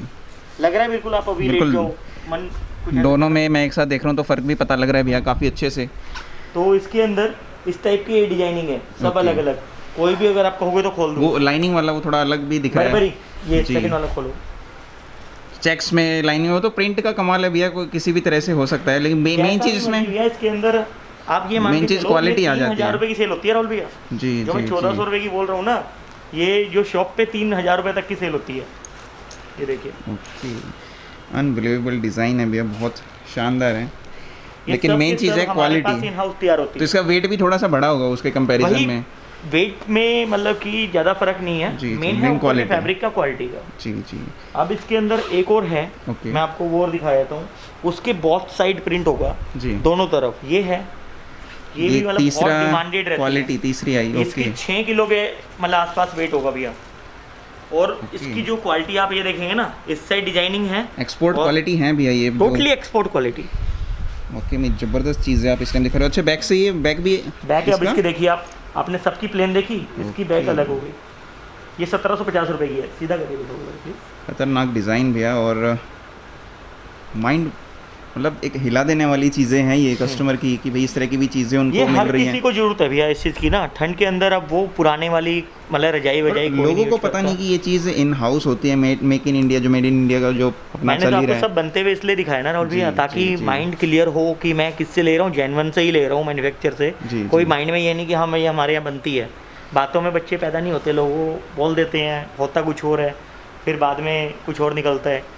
लग रहा है बिल्कुल आप अभी रेट बिल्कुल। जो मन कुछ है। दोनों में मैं एक साथ देख रहा हूँ तो फ़र्क भी पता लग रहा है भैया काफ़ी अच्छे से। तो इसके अंदर इस टाइप की ये डिजाइनिंग है सब Okay। अलग अलग। कोई भी अगर आप कहोगे तो खोल दो। वो लाइनिंग वाला वो थोड़ा अलग भी दिखा बराबर है। ही ये जी। सेकंड वाला खोलो। चेक्स में लाइनिंग हो तो प्रिंट का कमाल है भैया, कोई किसी भी तरह से हो सकता है, लेकिन मेन जैसा चीज़ भी इसमें मर्जी है, इसके अंदर आप ये मान main के चीज़ चलो, quality ये आ जाती 3000 है। रुपये की सेल होती है राहुल भैया। जी जो मैं जी 1400 जी। रुपये की बोल रहा हूँ ना, ये जो शॉप पे 3000 रुपये तक की सेल होती है। ये देखिए ओके अनबिलीवेबल डिज़ाइन है भैया, बहुत शानदार है। ये लेकिन सब मेन के चीज़ सब है हमारे पास क्वालिटी। इन हाउस तैयार होती तो है। इसका वेट भी थोड़ा सा बड़ा होगा उसके कंपैरिजन वही में। वेट में मतलब कि ज़्यादा फर्क नहीं है, जी, मेन main है quality। फैब्रिक का, क्वालिटी का। जी जी। अब इसके अंदर एक और है, ओके। मैं आपको वो और दिखा देता हूँ। उसके बहुत साइड प्रिंट होगा जी। दोनों तरफ, ये है, ये भी मतलब बहुत डिमांडेड रहती है। क्वालिटी तीसरी आई। इसकी ओके 6 किलो के मतलब आसपास वेट होगा भैया। और ओके। इसकी जो क्वालिटी आप ये देखेंगे ना, इस साइड डिजाइनिंग है, एक्सपोर्ट और क्वालिटी है भैया ये टोटली एक्सपोर्ट क्वालिटी। ओके में ज़बरदस्त चीज़ है आप इसके अंदर दिखा रहे हो। अच्छा बैक से ये बैक भी बैग अब इसका? इसकी देखिए आप, आपने सबकी प्लेन देखी, इसकी बैग ओके। अलग हो गई। ये 1750 रुपए की है, सीधा करके देखो। खतरनाक डिज़ाइन भैया, और माइंड मतलब एक हिला देने वाली चीज़ें हैं ये कस्टमर की, कि भाई इस तरह की भी चीज़ें ये उनको मिल हर रही किसी हैं। को जरूरत है भैया इस चीज़ की ना, ठंड के अंदर। अब वो पुराने वाली मतलब रजाई और वजाई कोई लोगों नहीं को यूज़ पता करता। नहीं कि ये चीज़ इन हाउस होती है, मेक इन इंडिया, जो मेड इन इंडिया का जो अपना मैंने चल तो ही आपको रहा सब है। बनते हुए इसलिए दिखाया ना राहुल भैया, जी, ताकि जी, जी। माइंड क्लियर हो कि मैं किससे ले रहा हूँ, जेन्युइन से ही ले रहा हूँ मैन्युफैक्चर से। जी, कोई जी। माइंड में ये नहीं कि हाँ ये हमारे यहाँ बनती है। बातों में बच्चे पैदा नहीं होते, लोग वो बोल देते हैं, होता कुछ और है, फिर बाद में कुछ और निकलता है।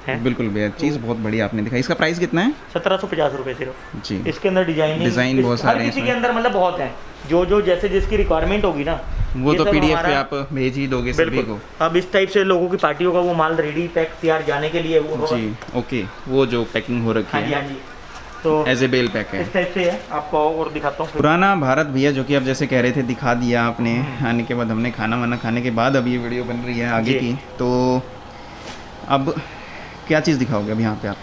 बिल्कुल भैया, चीज़ बहुत बढ़िया आपने दिखाई। इसका प्राइस कितना है? 1750 रुपये सिर्फ। जी। इसके अंदर डिज़ाइन बहुत सारे हैं किसी के इसमें। अंदर मतलब बहुत है, जो जैसे जिसकी रिक्वायरमेंट होगी ना, वो ये तो सब PDF पे हमारा- आप भेज ही दोगे सभी बिल्कुल। को। अब इस टाइप से लोगों की पार्टियों का वो माल रेडी पैक तैयार जाने के लिए वो जी ओके, वो जो पैकिंग हो रखी हाँ जी है हाँ जी, तो एज ए बेल पैक है। इस टाइप से है। आपको और दिखाता हूँ। पुराना भारत भैया, जो कि आप जैसे कह रहे थे दिखा दिया आपने, आने के बाद हमने खाना वाना खाने के बाद अब ये वीडियो बन रही है आगे जी। की, तो अब क्या चीज़ दिखाओगे अब यहाँ पे आप?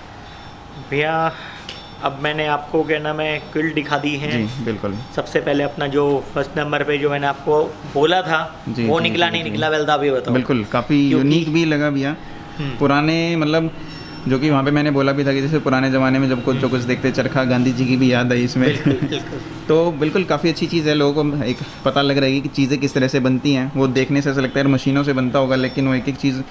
भैया अब मैंने आपको क्या नाम है क्विल्ट दिखा दी है। जी बिल्कुल। सबसे पहले अपना जो फर्स्ट नंबर पे जो मैंने आपको बोला था जी, वो जी, निकला जी, नहीं जी। निकला, वेल था भी बताओ। बिल्कुल काफ़ी क्योंकि- यूनिक भी लगा भैया। पुराने मतलब जो कि वहाँ पे मैंने बोला भी था कि जैसे पुराने ज़माने में जब कुछ जो कुछ देखते चरखा, गांधी जी की भी याद आई इसमें। बिल्कुल। तो बिल्कुल काफ़ी अच्छी चीज़ है, लोगों को एक पता लग रहा है कि चीज़ें किस तरह से बनती हैं। वो देखने से ऐसा लगता है मशीनों से बनता होगा, लेकिन वो एक एक चीज़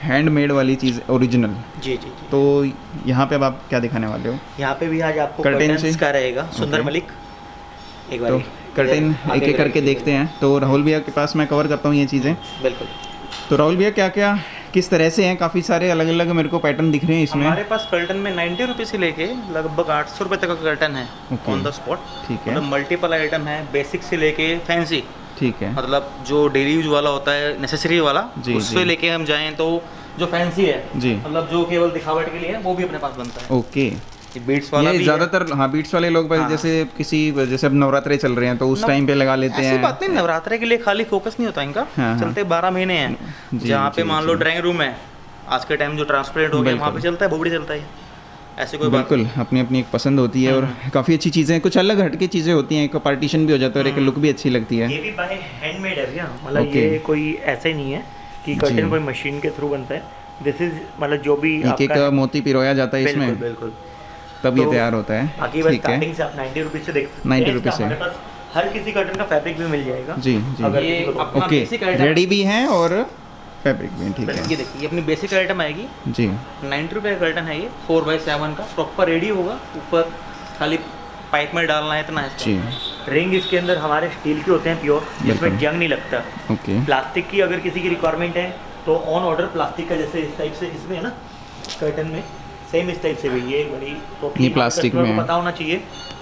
हैंडमेड वाली चीज़ ओरिजिनल। जी जी जी। तो यहाँ पे अब आप क्या दिखाने वाले हो? यहाँ पे भी आज आपको कर्टेन कर्टेन्स से? का रहेगा, सुंदर ओके। मलिक। एक तो बार कर्टेन एक एक करके देखते हैं। तो राहुल भैया के पास मैं कवर करता हूँ ये चीज़ें। बिल्कुल। तो राहुल भैया क्या क्या किस तरह से हैं? काफ़ी सारे अलग अलग मेरे को पैटर्न दिख रहे हैं इसमें। हमारे पास कर्टन में 90 रुपये से लेके लगभग 800 रुपये तक का कर्टन है ओके। On the spot. ठीक है। मतलब मल्टीपल आइटम है, बेसिक से लेके फैंसी, ठीक है। मतलब जो डेली यूज वाला होता है, नेसेसरी वाला, जी, उससे जी। लेके हम जाएं तो जो फैंसी है, जी। मतलब जो केवल दिखावट के लिए है, वो भी अपने पास बनता है। ओके। बीट्स वाला ये भी ज़्यादातर हाँ बीट्स वाले लोग भाई, हाँ। जैसे किसी जैसे अब नवरात्रे चल रहे हैं तो उस टाइम पे लगा लेते ऐसी हैं। बात नहीं, नवरात्रे के लिए खाली फोकस नहीं होता इनका। हाँ, हाँ। चलते 12 महीने हैं। जी, जहाँ पे जी, मान लो जी। ड्राइंग रूम है, आज के टाइम जो ट्रांसपेरेंट हो गया, वहाँ पे बिल्कुल। चलता है, बोबड़ी चलता है। ऐसे कोई बात बिल्कुल अपनी अपनी एक पसंद होती है, और काफ़ी अच्छी चीज़ें हैं, कुछ अलग हटके चीज़ें होती हैं, एक पार्टीशन भी हो जाता है और एक लुक भी अच्छी लगती है। ये भी बाय हैंडमेड है भैया, मतलब ओके। ये कोई ऐसे नहीं है कि कर्टेन कोई मशीन के थ्रू बनता है। दिस इज मतलब जो भी एक एक आपका मोती पिरोया जाता है बिल्कुल इसमें, बिल्कुल। तब ये तो तैयार होता है। बाकी बस ठीक है। स्टार्टिंग से आप 90 रुपीज़ से देख सकते 90 हैं। रुपीज़ इसका से। हमारे पास हर किसी कर्टन का फैब्रिक भी मिल जाएगा। जी जी। अगर ये किसी को अपना ओके, basic item- रेडी भी हैं और फैब्रिक भी हैं, ठीक ये है। देखिए, ये अपनी बेसिक आइटम आएगी। जी 90 रुपये का कर्टन है ये, 4x7 का, प्रॉपर रेडी होगा। ऊपर खाली पाइप में डालना है, इतना है इसका। जी रिंग इसके अंदर हमारे स्टील के होते हैं प्योर, जिसमें बिल्कुल। जंग नहीं लगता। ओके। प्लास्टिक की अगर किसी की रिक्वायरमेंट है तो ऑन ऑर्डर प्लास्टिक का, जैसे इस टाइप से इसमें है ना कर्टन में, सेम इस टाइप से भी ये बड़ी totally ये प्लास्टिक customer में को है। पता होना चाहिए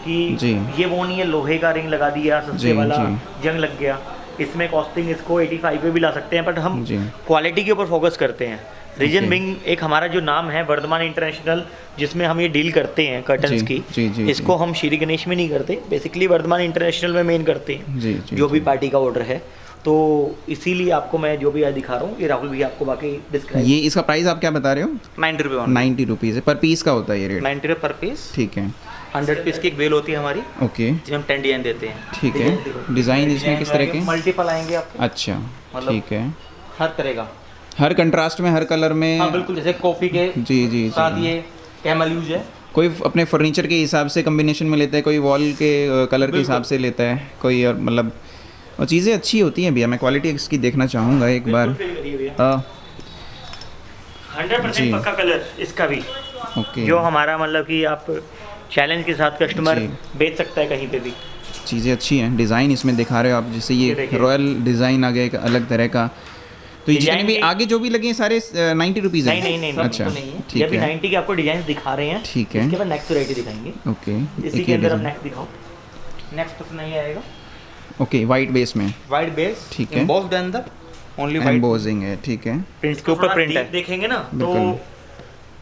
कि जी। ये वो नहीं है लोहे का रिंग लगा दिया सस्ते जी, वाला, जी। जंग लग गया। इसमें कॉस्टिंग इसको 85 पे भी ला सकते हैं, बट हम जी। क्वालिटी के ऊपर फोकस करते हैं। Reason Okay. बिंग एक हमारा जो नाम है वर्धमान इंटरनेशनल, जिसमें हम ये डील करते हैं कर्टन्स जी, की। जी, जी, इसको हम श्री गणेश में नहीं करते, बेसिकली वर्धमान इंटरनेशनल में मेन करते हैं। जी जी। जो भी पार्टी का ऑर्डर है, तो इसीलिए आपको मैं जो भी आज दिखा रहा हूँ, ये राहुल भैया आपको बाकी डिस्क्राइब। ये इसका प्राइस आप क्या बता रहे हो? 90 रुपये 90 रुपीज़ है पर पीस का होता है ये रेट? 90 रुपये पर पीस। ठीक है। 100 पीस की एक बेल होती है हमारी, ओके जिसे हम 10 डिजाइन देते हैं। ठीक है। डिज़ाइन इसमें किस तरह के? मल्टीपल आएंगे आपके, अच्छा मतलब- ठीक है। हर तरह का। हर कंट्रास्ट में, हर कलर में? हाँ बिल्कुल, जैसे कॉफ़ी के जी जी साथ जी। ये कैमल यूज है। कोई अपने फर्नीचर के हिसाब से कम्बिनेशन में लेता है, कोई वॉल के कलर के हिसाब से लेता है, कोई और मतलब, और चीज़ें अच्छी होती हैं भैया। मैं क्वालिटी इसकी देखना चाहूँगा एक बार। 100% जी। पक्का कलर इसका भी, ओके। जो हमारा मतलब कि आप चैलेंज के साथ कस्टमर जी। बेच सकता है कहीं पे भी। चीज़ें अच्छी हैं। डिज़ाइन इसमें दिखा रहे हो आप, जैसे ये ये देखिए। रॉयल डिज़ाइन आ गया एक अलग तरह का। तो ये जितने डिज़ाइन भी भी- आगे जो भी लगे हैं सारे 90 रुपीज़ हैं? नहीं, नहीं, अच्छा सब तो नहीं है। ये ठीक अभी है। 90 के आपको डिजाइन दिखा रहे हैं। ठीक है। इसके बाद नेक्स्ट वैरायटी दिखाएंगे। ओके इसी एक के ये अंदर आप डिज़ाइन। नेक्स्ट दिखाओ। नेक्स्ट तो नहीं आएगा। ओके, वाइट बेस में वाइट बेस, ठीक है। एम्बोस्ड अंदर, ओनली वाइट। एम्बोजिंग है, ठीक है। प्रिंट के ऊपर प्रिंट है, देखेंगे ना तो बिल्कुल।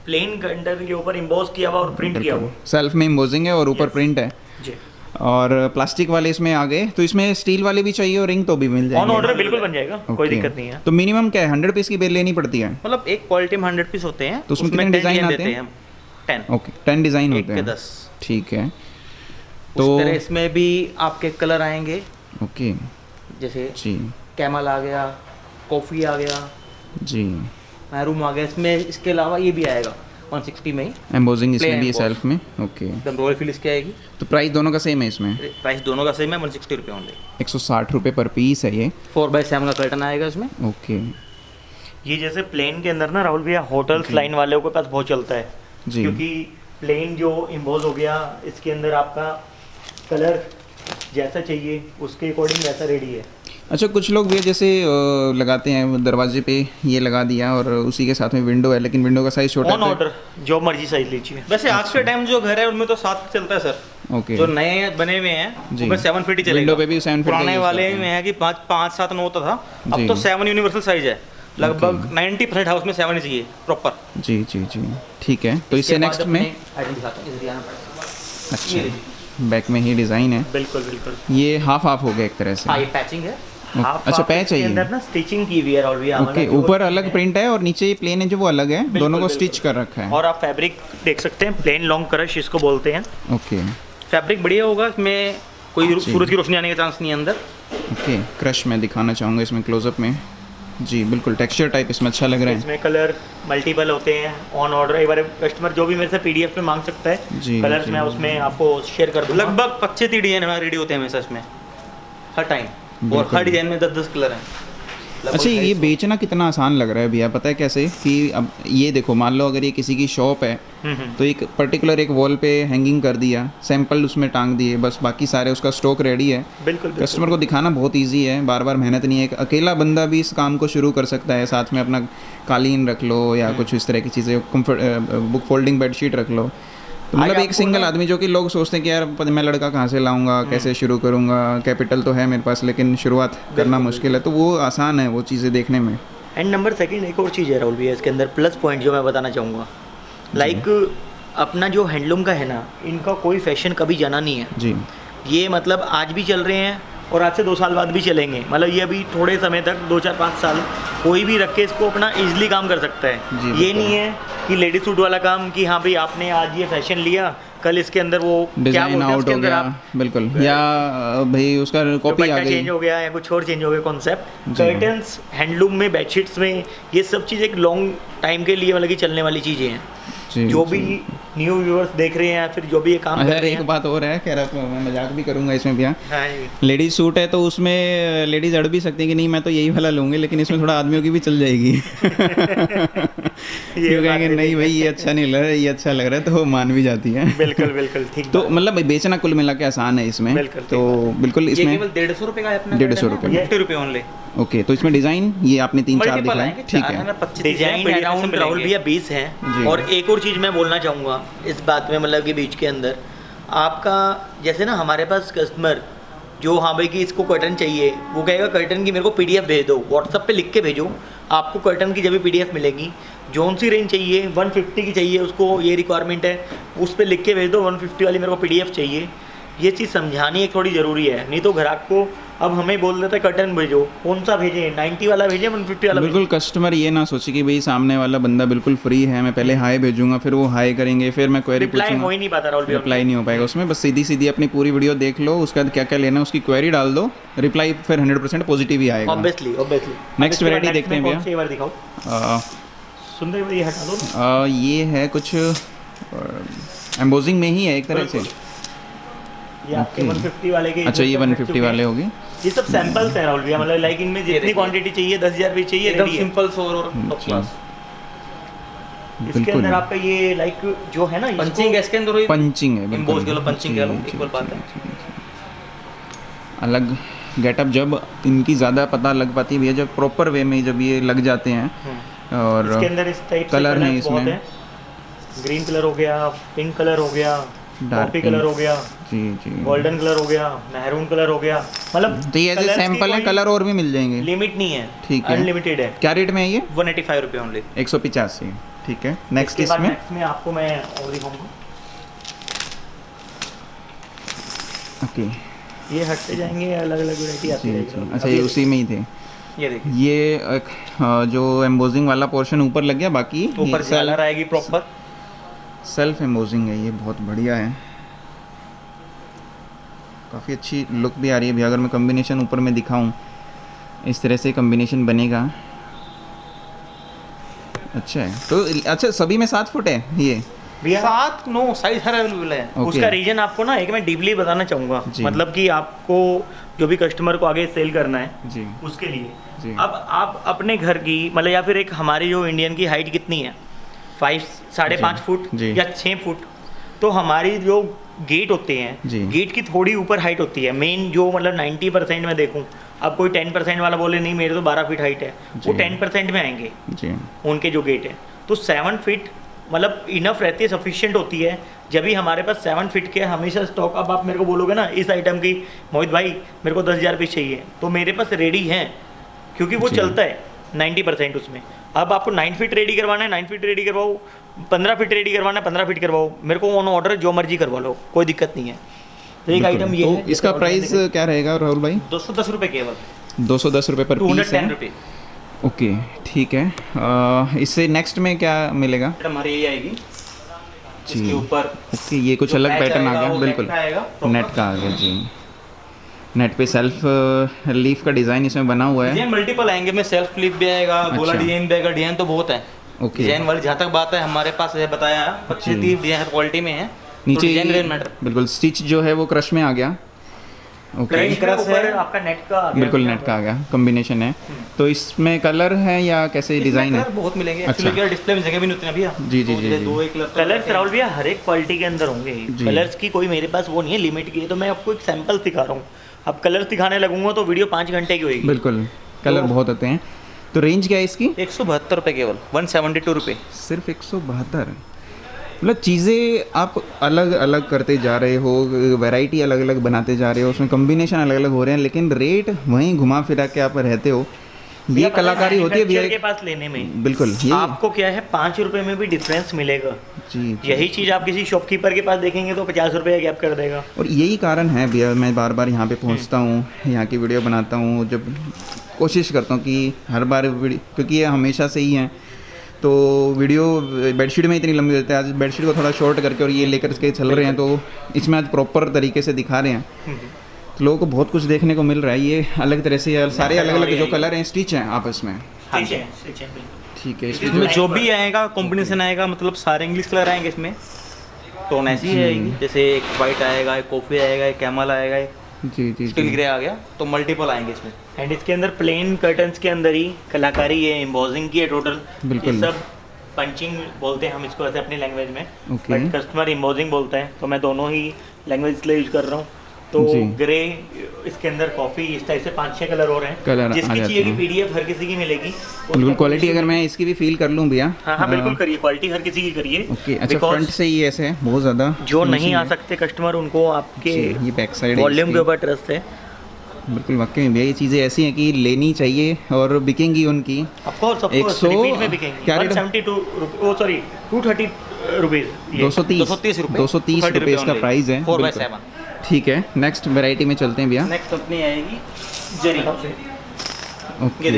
प्लेन कंटर के ऊपर इम्बोज किया हुआ और प्रिंट किया हुआ। सेल्फ में एम्बोजिंग है और ऊपर Yes. प्रिंट है। जी, और प्लास्टिक वाले इसमें आ गए, तो इसमें स्टील वाले भी चाहिए और रिंग तो भी मिल ऑन जाएंगे। ऑर्डर बिल्कुल बन जाएगा, कोई Okay. दिक्कत नहीं है। तो मिनिमम क्या है, 100 पीस की बेल लेनी पड़ती है? मतलब एक क्वालिटी में 100 पीस होते हैं, तो उसमें कितने 10 डिज़ाइन डिज़ाइन आते देते हैं? हम 10, ओके, 10 डिज़ाइन एक होते के हैं, 10। ठीक है। तो तो उस तरह इसमें भी आपके कलर आएंगे, ओके जैसे जी कैमल आ गया, कॉफ़ी आ गया, जी। मैरूम आ गया। इसमें इसके अलावा ये भी आएगा 160 में ही, एम्बोजिंग इसमें Plain भी है emboss। सेल्फ में, ओके। एकदम रॉयल फील इसकी आएगी। तो प्राइस दोनों का सेम है इसमें? प्राइस दोनों का सेम है, 160 रुपये ओनली। 160 रुपये पर पीस है ये, 4x7 का कर्टन आएगा इसमें। ओके ये जैसे प्लेन के अंदर ना राहुल भैया होटल्स लाइन वालों के पास बहुत चलता है, जी। क्योंकि प्लेन जो इम्बोज हो गया, इसके अंदर आपका कलर जैसा चाहिए उसके अकॉर्डिंग वैसा रेडी है। अच्छा, कुछ लोग भी जैसे लगाते हैं दरवाजे पे, ये लगा दिया और उसी के साथ में विंडो है, लेकिन विंडो का साइज छोटा ऑन है। ऑर्डर जो मर्जी साइज लीजिए। वैसे आज के टाइम जो घर है उनमें तो 7 चलता है सर, ओके, जो नए बने हुए हैं जी। उनमें 7 फीट ही चलेगा। विंडो पे भी 7 फीट का पुराने use वाले करते हैं। में है कि 5, 7, 9 था, जी। अब तो 7 यूनिवर्सल साइज है। लगभग 90% हाउस में 7 ही चाहिए प्रॉपर। जी जी जी, ठीक है। तो इससे नेक्स्ट में आइटम दिखाता हूँ, इधर आना पड़ेगा। अच्छा, बैक में ही डिज़ाइन है, बिल्कुल बिल्कुल। ये हाफ हाफ हो गया एक तरह से। हाँ, ये पैचिंग है। अच्छा, पैच है ये, अंदर ना स्टिचिंग की हुई है राहुल भैया। ओके। ऊपर अलग प्रिंट है और नीचे ये प्लेन है जो वो अलग है, दोनों को बिल्कुल। स्टिच कर रखा है, और आप फैब्रिक देख सकते हैं, प्लेन लॉन्ग क्रश इसको बोलते हैं। ओके फैब्रिक बढ़िया होगा, इसमें कोई जी। सूरज की रोशनी आने का चांस नहीं है अंदर। ओके। क्रश मैं दिखाना चाहूँगा इसमें क्लोजअप में, जी बिल्कुल। टेक्सचर टाइप इसमें अच्छा लग रहा है, इसमें कलर मल्टीपल होते हैं। ऑन ऑर्डर एक बार कस्टमर जो भी मेरे से पीडीएफ में मांग सकता है, जी, कलर्स जी। मैं उसमें आपको शेयर कर दूंगा। लगभग 25 डिजाइन हमारे रेडी होते हैं हमेशा इसमें, हर टाइम, और बिल्कुल। हर डिजाइन में 10-10 कलर हैं। लगभग अच्छा, ये 250। बेचना कितना आसान लग रहा है भैया, पता है कैसे? कि अब ये देखो, मान लो अगर ये किसी की शॉप है, तो एक पर्टिकुलर एक वॉल पे हैंगिंग कर दिया, सैंपल उसमें टांग दिए, बस बाकी सारे उसका स्टॉक रेडी है। बिल्कुल कस्टमर को दिखाना बहुत इजी है, बार बार मेहनत नहीं है। एक अकेला बंदा भी इस काम को शुरू कर सकता है, साथ में अपना कालीन रख लो या कुछ इस तरह की चीज़ें, बुक फोल्डिंग बेडशीट रख लो। तो मतलब एक आपको सिंगल ना- आदमी, जो कि लोग सोचते हैं कि यार मैं लड़का कहाँ से लाऊंगा, कैसे शुरू करूंगा, कैपिटल तो है मेरे पास लेकिन शुरुआत करना मुश्किल है, तो वो आसान है वो चीज़ें देखने में। एंड नंबर सेकंड एक और चीज़ है राहुल भैया इसके अंदर प्लस पॉइंट जो मैं बताना चाहूँगा, लाइक अपना जो हैंडलूम का है ना, इनका कोई फैशन कभी जाना नहीं है। जी ये मतलब आज भी चल रहे हैं और आज से 2 साल बाद भी चलेंगे। मतलब ये अभी थोड़े समय तक 2-4-5 साल कोई भी रख के इसको अपना इजीली काम कर सकता है। जी, ये बिल्कुल। नहीं है कि लेडीज सूट वाला काम कि हाँ भाई आपने आज ये फैशन लिया, कल इसके अंदर वो क्या डिज़ाइन बोलते हैं आउट उसके हो अंदर गया, आप बिल्कुल, या भाई उसका कॉपी आ दुपट्टा गई। चेंज हो गया या कुछ और चेंज हो गया कॉन्सेप्ट। जी। कर्टन्स हैंडलूम में, बेडशीट्स में, ये सब चीज़ एक लॉन्ग टाइम के लिए मतलब कि चलने वाली चीज़ें हैं। जी, जो जी। भी न्यू व्यूअर्स देख रहे हैं या फिर जो भी ये काम अच्छा, कर रहे एक हैं। बात और है, कह रहा मैं मजाक भी करूंगा इसमें भैया। हाँ जी। लेडीज सूट है तो उसमें लेडीज अड़ भी सकती है कि नहीं मैं तो यही वाला लूंगी, लेकिन इसमें थोड़ा आदमियों की भी चल जाएगी। क्यों कहेंगे नहीं भाई ये अच्छा नहीं लग रहा है, ये अच्छा लग रहा है, तो वो मान भी जाती है। बिल्कुल बिल्कुल ठीक। तो मतलब बेचना कुल मिला के आसान है इसमें, बिल्कुल, तो बिल्कुल ये इसमें केवल 150 रुपये का है अपना। 150 रुपये में। 50 रुपये ओनली। ओके। तो इसमें डिज़ाइन ये आपने 3-4 मल्टीपल दिखाए, आएंगे, ठीक 4 है। है, 25 डिजाइन अराउंड राहुल भैया 20 जी। हैं। और एक और चीज़ मैं बोलना चाहूँगा इस बात में, मतलब कि बीच के अंदर आपका जैसे ना हमारे पास कस्टमर जो हाँ भाई कि इसको कर्टन चाहिए, वो कहेगा कर्टन की मेरे को पीडीएफ भेज दो, व्हाट्सअप पे लिख के भेजो, आपको कर्टन की जब भी पीडीएफ मिलेगी, जोन सी रेंज चाहिए 150 की चाहिए उसको, ये रिक्वायरमेंट है, उस पर लिख के भेज दो 150 वाली मेरे को पीडीएफ चाहिए। ये चीज़ समझानी एक थोड़ी ज़रूरी है, नहीं तो ग्राहक को अब हमें बोल देते कर्टन भेजो, कौन सा भेजें, 90 वाला भेजें 150 वाला बिल्कुल। कस्टमर ये ना सोचे कि भाई सामने वाला बंदा बिल्कुल फ्री है, मैं पहले हाई भेजूंगा, फिर वो हाई करेंगे, फिर मैं क्वेरी रिप्लाई हो पूछूंगा, ही नहीं पाता राहुल भैया। रिप्लाई नहीं हो पाएगा उसमें। बस सीधी सीधी अपनी पूरी वीडियो देख लो, उसके बाद क्या क्या लेना है उसकी क्वेरी डाल दो, रिप्लाई फिर 100% पॉजिटिव ही आएगा। Obviously obviously. Next variety देखते हैं भैया। कौन सी बार दिखाओ, आ, सुंदर भाई ये हटा दो। ये है कुछ एम्बोजिंग में ही है एक तरह से। ये आपके Okay. 150 वाले के अच्छा, ये जो 150 वाले होगी। ये सब सैंपल्स हैं राहुल भैया, मतलब लाइक इनमें जितनी देखिए। क्वांटिटी चाहिए 10,000 भी चाहिए एकदम रेडी है। सिंपल सोर और टॉप अच्छा। क्लास। इसके बिल्कुल अंदर आपका ये लाइक जो है ना इसको- पंचिंग इसके अंदर हुई, पंचिंग है, बिल्कुल। Emboss कह लो, punching कह लो, जी, equal जी, बात है। जी, जी। अलग गेटअप जब इनकी ज़्यादा पता लग पाती है भैया, जब प्रॉपर वे में जब ये लग जाते हैं। और इसके अंदर इस टाइप से कलर है कलर्स बहुत इसमें। हैं। ग्रीन कलर हो गया, पिंक कलर हो गया, कॉफी pink। कलर हो गया, जी जी। गोल्डन कलर हो गया, मैरून कलर हो गया, मतलब तो ये ऐसे सैंपल हैं, कलर और भी मिल जाएंगे? लिमिट नहीं है, ठीक है। अनलिमिटेड है। क्या रेट में है ये? 185 रुपये ओनली। 185। ठीक है, नेक्स्ट इसके बाद इसमें? नेक्स्ट में आपको मैं और दिखाऊंगा। ओके ये हटते जाएंगे, अलग अलग वैरायटी आती जी रहेगी। जी। अच्छा, ये उसी में ही थे। ये देखिए, ये एक, जो एम्बोजिंग वाला पोर्शन ऊपर लग गया, बाकी ऊपर झालर आएगी प्रॉपर। सेल्फ एम्बोजिंग है, ये बहुत बढ़िया है, काफ़ी अच्छी लुक भी आ रही है भैया। अगर मैं कॉम्बिनेशन ऊपर में दिखाऊं, इस तरह से कॉम्बिनेशन बनेगा। अच्छा है, तो अच्छा सभी में 7 फुट है ये? भैया 7 9 साइज हर अवेलेबल है। ओके। उसका रीजन आपको ना एक मैं डीपली बताना चाहूँगा, जी। मतलब कि आपको जो भी कस्टमर को आगे सेल करना है जी उसके लिए। जी। अब आप अपने घर की मतलब या फिर एक हमारी जो इंडियन की हाइट कितनी है, 5.5 फुट जी। या 6 फुट, तो हमारी जो गेट होते जी। हैं, गेट की थोड़ी ऊपर हाइट होती है। मेन जो मतलब 90% में देखूं, अब कोई 10% वाला बोले नहीं मेरे तो 12 फीट हाइट है, वो जी। 10% में आएंगे जी उनके जो गेट है। तो 7 फीट मतलब इनफ रहती है, सफिशिएंट होती है। जब भी हमारे पास 7 फीट के हमेशा स्टॉक, अब आप मेरे को बोलोगे ना इस आइटम की मोहित भाई मेरे को 10,000 पीस चाहिए, तो मेरे पास रेडी हैं, क्योंकि वो जी। चलता है 90% उसमें। अब आपको 9 फीट रेडी करवाना है 9 फीट रेडी करवाओ, 15 फीट रेडी करवाना है 15 फीट करवाओ, मेरे को ऑन ऑर्डर जो मर्जी करवा लो, कोई दिक्कत नहीं है। तो एक बिल्कुल। आइटम ये तो है। इसका प्राइस क्या रहेगा राहुल भाई? 210 रुपये केवल। 210 रुपये पर पीस 210 है? रुपये। ओके ठीक है। इससे नेक्स्ट में क्या मिलेगा? हमारी ये आएगी, जी इसके ऊपर ओके, ये कुछ जो अलग patch पैटर्न आ आएगा, गया, वो बिल्कुल नेट का आएगा, proper। नेट का आ गया जी। नेट पे सेल्फ लीफ का डिज़ाइन इसमें बना हुआ है। डिजाइन मल्टीपल आएंगे, में सेल्फ क्लिप भी आएगा, गोला अच्छा। डिजाइन भी आएगा, डिजाइन तो बहुत है। ओके। डिजाइन वाली जहाँ तक बात है हमारे पास है, बताया 25-30 डिजाइन क्वालिटी में है। नीचे डिजाइन मैटर। बिल्कुल स्टिच जो है वो क्रश में आ गया। ओके प्राइस क्रश के ऊपर है। आपका नेट का आ गया। बिल्कुल नेट का आ गया, कॉम्बिनेशन है। तो इसमें कलर है या कैसे डिज़ाइन है? कलर बहुत मिलेंगे अच्छा। एक्चुअली, क्या डिस्प्ले में जगह भी नहीं होती ना भैया। जी, जी, जी, जी। दो एक कलर्स राहुल भैया हर एक क्वालिटी के अंदर होंगे। जी। कलर्स की कोई मेरे पास वो नहीं है लिमिट की, तो मैं आपको एक सैंपल दिखा रहा हूँ। अब कलर्स दिखाने लगूंगा तो वीडियो 5 घंटे की होगी। बिल्कुल, कलर बहुत होते हैं। तो रेंज क्या है इसकी? 172 रुपये केवल, 172 रुपये। सिर्फ 172। मतलब चीज़ें आप अलग अलग करते जा रहे हो, वैरायटी अलग अलग बनाते जा रहे हो, उसमें कॉम्बिनेशन अलग अलग हो रहे हैं, लेकिन रेट वहीं घुमा फिरा के आप रहते हो। ये भैया, पता कलाकारी होती है भैया manufacturer के पास लेने में। बिल्कुल ये आपको क्या है 5 रुपए में भी डिफरेंस मिलेगा। जी जी। यही चीज़ आप किसी शॉपकीपर के पास देखेंगे तो 50 रुपये का गैप कर देगा। और यही कारण है भैया, मैं बार बार यहाँ पे पहुँचता हूँ, यहाँ की वीडियो बनाता हूँ, जब कोशिश करता हूँ कि हर बार वीडियो, क्योंकि ये हमेशा से ही हैं, तो वीडियो बेडशीट में इतनी लंबी होती है, आज बेडशीट को थोड़ा शॉर्ट करके और ये लेकर के चल रहे हैं, तो इसमें आज प्रॉपर तरीके से दिखा रहे हैं, तो लोगों को बहुत कुछ देखने को मिल रहा है। ये अलग तरह से सारे अलग अलग जो कलर हैं स्टिच हैं आपस में। ठीक है, ठीक है, बिल्कुल। ठीक है, इसमें जो भी आएगा कॉम्बिनेशन आएगा, मतलब सारे इंग्लिश कलर आएंगे इसमें। टोन ऐसी जी। आएगी, जैसे एक वाइट आएगा, एक कॉफी आएगा, एक कैमल आएगा, एक जी जी स्टील जी। ग्रे आ गया, तो मल्टीपल आएंगे इसमें। एंड इसके अंदर प्लेन कर्टन्स के अंदर ही कलाकारी है, एम्बोजिंग की है टोटल। बिल्कुल। ये सब पंचिंग बोलते हैं हम इसको ऐसे अपनी लैंग्वेज में, ओके। बट कस्टमर एम्बोजिंग बोलता है, तो मैं दोनों ही लैंग्वेज इसलिए यूज कर रहा हूँ। तो जी। ग्रे, इसके अंदर कॉफी, इस टाइप से 5-6 कलर और हैं। कलर आ जिसकी जाते चाहिए कि हैं। पीडीएफ हर किसी की मिलेगी। बिल्कुल, क्वालिटी अगर मैं इसकी भी फील कर लूँ भैया। हाँ हाँ बिल्कुल करिए, क्वालिटी हर किसी की करिए। ओके। अच्छा, Because फ्रंट से ही ऐसे है बहुत ज़्यादा, जो नहीं finishing आ है। सकते कस्टमर, उनको आपके जी, ये बैक साइड वॉल्यूम के ऊपर ट्रस्ट है। बिल्कुल वाकई में भैया, ये चीज़ें ऐसी हैं कि लेनी चाहिए और बिकेंगी उनकी। ऑफकोर्स 100 रिपीट में बिकेंगी। क्या रेट? 172 ओ सॉरी 230 रुपीज़। 230 230 रुपये। 230 रुपये इसका प्राइस है। 4x7। बिल्कुल। ठीक है, नेक्स्ट वैरायटी में चलते हैं भैया। नेक्स्ट अपनी आएगी जरी। ओके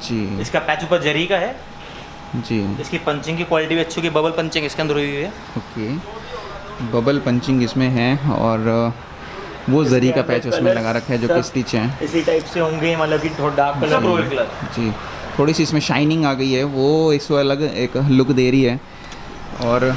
जी इसका पैच ऊपर जरी का है। जी। इसकी पंचिंग की क्वालिटी भी अच्छी होगी, बबल पंचिंग इसके अंदर हुई हुई है। ओके, बबल पंचिंग इसमें है, और वो जरी का पैच उसमें लगा रखा है जो कि स्टिच है। इसी टाइप से होंगे, मतलब कि थोड़ा डार्क सब कलर। Royal colour. जी, थोड़ी सी इसमें शाइनिंग आ गई है, वो इसको अलग एक लुक दे रही है, और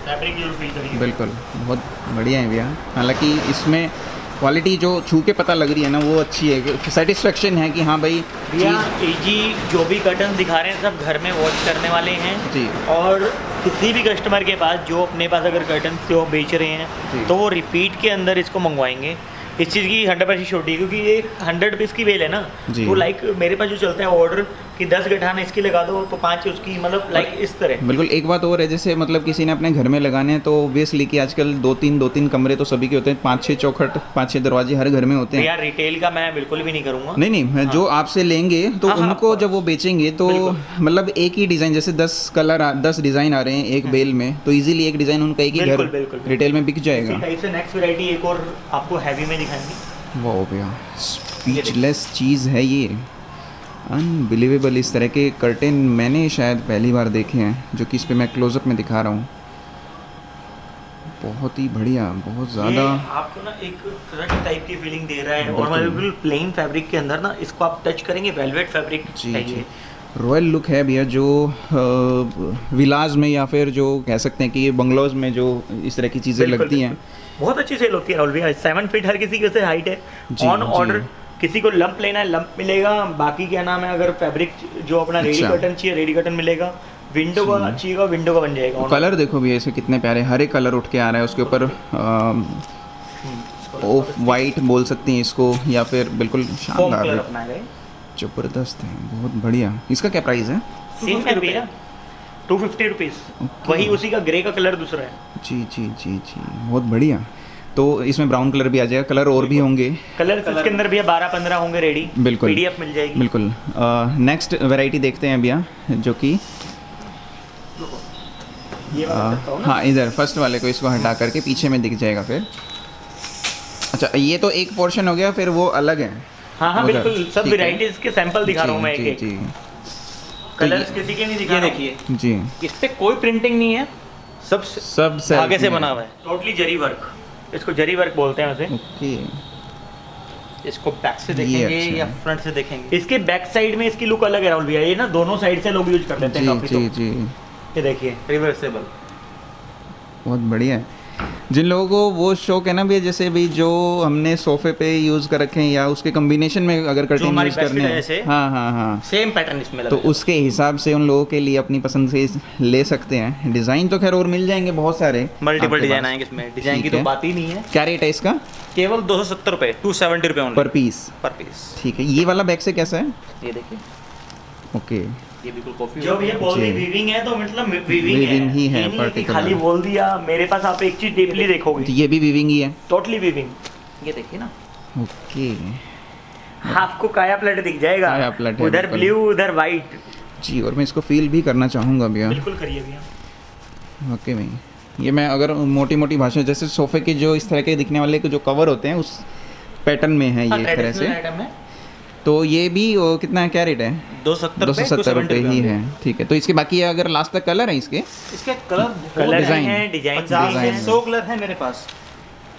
फैब्रिक यूज फील करिए। बिल्कुल बहुत बढ़िया है भैया। हालांकि इसमें क्वालिटी जो छू के पता लग रही है ना, वो अच्छी है, सेटिस्फेक्शन है कि हाँ भाई भैया चीज़। एजी जो भी कर्टन दिखा रहे हैं सब घर में वॉश करने वाले हैं जी। और किसी भी कस्टमर के पास जो अपने पास अगर कर्टन से वो बेच रहे जी। हैं तो वो रिपीट के अंदर इसको मंगवाएंगे। इस चीज़ की 100% श्योरिटी, क्योंकि ये 100 पीस की बेल है ना, जी। तो लाइक मेरे पास जो चलता है ऑर्डर कि 10 गठान इसकी लगा दो तो 5 उसकी, मतलब लाइक इस तरह। बिल्कुल। एक बात और है, जैसे मतलब किसी ने अपने घर में लगाने हैं तो ऑब्वियसली कि आजकल दो तीन कमरे तो सभी के होते हैं, 5-6 चौखट, 5-6 दरवाजे हर घर में होते हैं। यार रिटेल का मैं बिल्कुल भी नहीं करूँगा। नहीं मैं जो आपसे लेंगे तो हाँ, हाँ, उनको of जब वो बेचेंगे तो मतलब एक ही डिज़ाइन, जैसे 10 डिज़ाइन आ रहे हैं एक बेल में, तो इजीली एक डिज़ाइन उनका एक ही घर बिल्कुल। रिटेल में बिक जाएगा। इसी टाइप से नेक्स्ट वैरायटी एक और आपको हैवी में दिखाएंगे। वाह भैया, स्पीचलेस चीज़ है ये, अनबिलीवेबल। इस तरह के कर्टेन मैंने शायद पहली बार देखे हैं, जो कि इस पे मैं क्लोजअप में दिखा रहा हूँ। बहुत ही बढ़िया, बहुत ये ज़्यादा। आपको ना एक क्रश टाइप की फीलिंग दे रहा है, और बिल्कुल प्लेन फैब्रिक के अंदर ना इसको आप टच करेंगे वेलवेट फैब्रिक है ये। रॉयल लुक है भैया, जो विलाज में या फिर जो कह सकते हैं कि बंगलोज में जो इस तरह की चीज़ें लगती हैं, बहुत अच्छी सेल होती है राहुल भैया। 7 फीट हर किसी की वैसे हाइट है। ऑन ऑर्डर किसी को लंप लेना है लंप मिलेगा, बाकी क्या नाम है, अगर फैब्रिक जो अपना रेडी कर्टन चाहिए रेडी कर्टन मिलेगा, विंडो का चाहिएगा विंडो का बन जाएगा। कलर देखो भैया इसे कितने प्यारे, हरे कलर उठ के आ रहा है उसके ऊपर। ऑफ वाइट बोल सकती हैं इसको, या फिर बिल्कुल शानदार, जबरदस्त है, बहुत बढ़िया। इसका क्या प्राइस है? सेम है भैया, 250 रुपीज़। वही उसी का ग्रे का कलर दूसरा है। जी, बहुत बढ़िया। तो इसमें ब्राउन कलर भी आ जाएगा, कलर और भी होंगे। कलर इसके अंदर भैया 12-15 होंगे रेडी। बिल्कुल, पीडीएफ मिल जाएगी। बिल्कुल। नेक्स्ट वैरायटी देखते हैं भैया, जो कि हाँ, इधर फर्स्ट वाले को इसको हटा करके पीछे में दिख जाएगा फिर। अच्छा, ये तो एक पोर्शन हो गया, फिर वो अलग है। हाँ बिल्कुल, सब वैरायटीज के सैंपल दिखा रहा हूँ मैं एक। जी। कलर्स किसी के नहीं दिखा रहा हूँ। देखिए जी, इस पे कोई प्रिंटिंग नहीं है, सब धागे से बना हुआ है। टोटली जरी वर्क, इसको जरी वर्क बोलते हैं वैसे। ओके। इसको बैक से ये देखेंगे अच्छा या है। फ्रंट से देखेंगे? इसके बैक साइड में इसकी लुक अलग है राहुल भैया, ये ना दोनों साइड से लोग यूज कर लेते हैं काफी। तो जी, ये देखिए रिवर्सेबल, बहुत बढ़िया है। जिन लोगों को वो शौक है ना भैया, जैसे भी जो हमने सोफे पे यूज़ कर रखे हैं या उसके कॉम्बिनेशन में अगर कर्टेन हमारी यूज़ करने बेडशीट है हैं, हाँ, सेम पैटर्न इसमें तो लगा उसके हिसाब से उन लोगों के लिए अपनी पसंद से ले सकते हैं। डिज़ाइन तो खैर और मिल जाएंगे बहुत सारे, मल्टीपल आपके डिजाइन पास। आएंगे इसमें, डिजाइन की ठीक तो है। बात ही नहीं है। क्या रेट है इसका? केवल 270 रुपये, 270 रुपये पर पीस? पर पीस। ठीक है। ये वाला बैग से कैसा है? ये देखिए, ओके। ये बिल्कुल कॉफी जो भैया बोल जी। दी वीविंग है तो मतलब वीविंग Weaving ही है, ये नहीं कि particular। खाली बोल दिया। मेरे पास आप एक चीज डीपली तो देखोगे, ये भी वीविंग ही है? Totally weaving. ये देखिए ना, ओके। आपको काया प्लेट दिख जाएगा, काया प्लेट है, उधर बिल्कुल। ब्लू उधर वाइट। जी, और मैं इसको फील भी करना चाहूँगा भैया। बिल्कुल करिए भैया। ओके में ये मैं अगर मोटी भाषा, जैसे सोफ़े के जो इस तरह के दिखने वाले जो कवर होते हैं उस पैटर्न में है ये एक तरह से, आइटम है। तो ये भी कितना है, क्या रेट है? 270 रुपये ही है। ठीक है। तो इसके बाकी अगर लास्ट तक कलर है इसके? इसके कलर कलर डिजाइन। है, डिजाइन 50 से डिजाइन। 100 कलर है मेरे पास।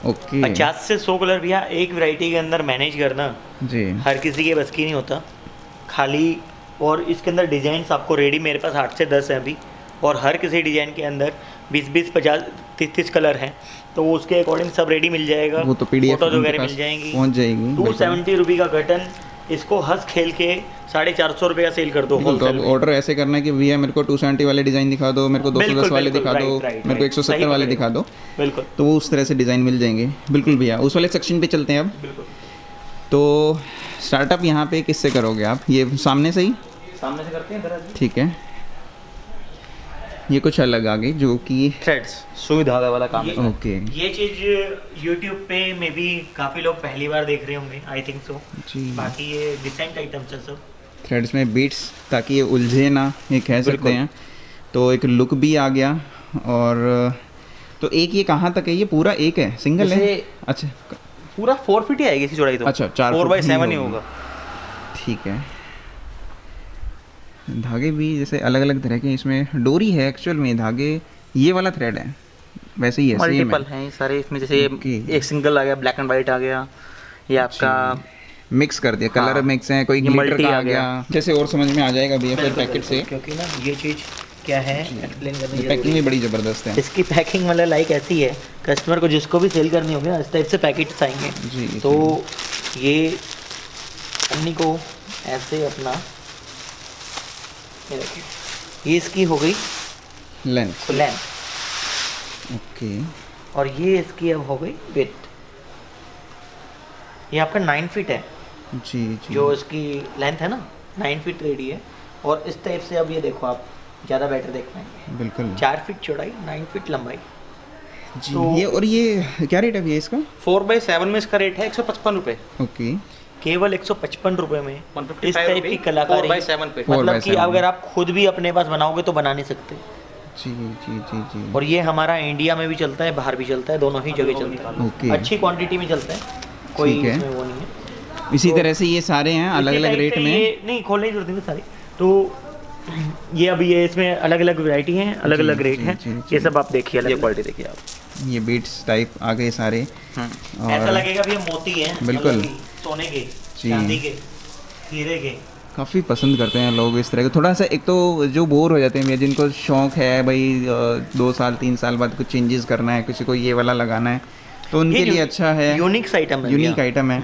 ओके। 50 से 100 कलर भैया एक वैरायटी के अंदर मैनेज करना जी, हर किसी के बस की नहीं होता खाली। और इसके अंदर डिजाइन आपको रेडी मेरे पास 8 से 10 है अभी, और हर किसी डिजाइन के अंदर 20-20, 50, 30-30 कलर हैं, तो उसके अकॉर्डिंग सब रेडी मिल जाएगा। वो तो पीडीएफ फोटोज वगैरह मिल जाएंगी, पहुंच जाएगी। 270 रुपये का कर्टन। इसको हंस खेल के 450 रुपये का सेल कर दो बिल्कुल। तो होलसेल अब में। ऑर्डर ऐसे करना है कि भैया मेरे को 270 वाले डिज़ाइन दिखा दो, मेरे को 210 वाले बिल्कुल, दिखा दो, राइट, मेरे को राइट। 170 सही वाले पकड़े। दिखा दो, बिल्कुल तो वो उस तरह से डिज़ाइन मिल जाएंगे। बिल्कुल भैया, उस वाले सेक्शन पे चलते हैं अब। बिल्कुल। तो स्टार्टअप यहाँ पे किससे करोगे आप? ये सामने से ही? सामने से करते हैं इधर। ठीक है। ये कुछ अलग आ गई जो कि थ्रेड्स, सुई धागा वाला काम है। ओके। ये चीज YouTube पे मे भी काफी लोग पहली बार देख रहे होंगे, आई थिंक सो। जी। बाकी ये डिसेंट आइटम्स है सब। थ्रेड्स में बीट्स, ताकि ये उलझे ना, ये कह सकते बिल्कुल। हैं। तो एक लुक भी आ गया। और तो एक ये कहाँ तक है? ये पूरा एक है, सिंगल है? जैसे अच्छा, पूरा 4 फीट ही आएगी इसकी चौड़ाई तो। अच्छा, 4 4x7 ही होगा। ठीक है। धागे भी जैसे अलग अलग तरह के, इसमें डोरी है एक्चुअल में, धागे ये वाला थ्रेड है, वैसे ही है, सेम मल्टीपल है। हैं सारे इसमें, जैसे ओके। एक सिंगल आ गया, ब्लैक एंड वाइट आ गया, ये आपका मिक्स कर दिया, कलर हाँ। मिक्स है, कोई ये ग्लिटर multi का आ आ गया, गया। जैसे और समझ में आ जाएगा भैया फिर पैकेट से। क्योंकि ना ये चीज क्या है एक्सप्लेन करने की पैकिंग जरूरत भी बड़ी ज़बरदस्त है। है। इसकी पैकिंग मतलब लाइक ऐसी है, कस्टमर को जिसको भी सेल करनी होगी ना इस टाइप से पैकेट्स आएंगे। जी, तो ये अन्नी को ऐसे अपना, ये देखिए, ये इसकी हो गई लेंथ। Length, okay. और ये इसकी अब हो गई विड्थ। ये आपका 9 फीट है, जी जी। जो इसकी लेंथ है ना 9 फीट रेडी है, और इस टाइप से अब ये देखो आप ज़्यादा बेटर देख पाएंगे। बिल्कुल 4 फीट चौड़ाई, 9 फीट लंबाई। जी। तो- ये और ये क्या रेट है भैया इसका? 4x7 में इसका रेट है 155 रुपये। ओके। केवल 155 रुपये में 155 इस टाइप की कलाकारी। 4x7 पे। 4 मतलब by कि 7 अगर आप खुद भी अपने पास बनाओगे तो बना नहीं सकते। जी जी जी जी। और ये हमारा इंडिया में भी चलता है, बाहर भी चलता है, दोनों ही जगह चलता है। ओके। अच्छी क्वांटिटी में चलता है, कोई ठीक है। इसमें वो नहीं है। इसी तरह से ये सारे हैं अलग इसी अलग टाइप रेट से में। ये नहीं खोलने की जरूरत नहीं सारी। तो ये अभी ये इसमें अलग अलग वैरायटी हैं, अलग अलग जी, रेट जी, हैं। जी, जी। ये सब आप देखिए, ये अलग क्वालिटी देखिए आप। ये बीट्स टाइप आ गए सारे। ऐसा लगेगा भी ये मोती हैं, बिल्कुल। मतलब कि सोने के, जी। चांदी के, हीरे के। काफ़ी पसंद करते हैं लोग इस तरह के। थोड़ा सा एक तो जो बोर हो जाते हैं भैया, जिनको शौक है भाई 2 साल 3 साल बाद कुछ चेंजेस करना है, किसी को ये वाला लगाना है, तो उनके लिए अच्छा है। यूनिक आइटम है। यूनिक आइटम है।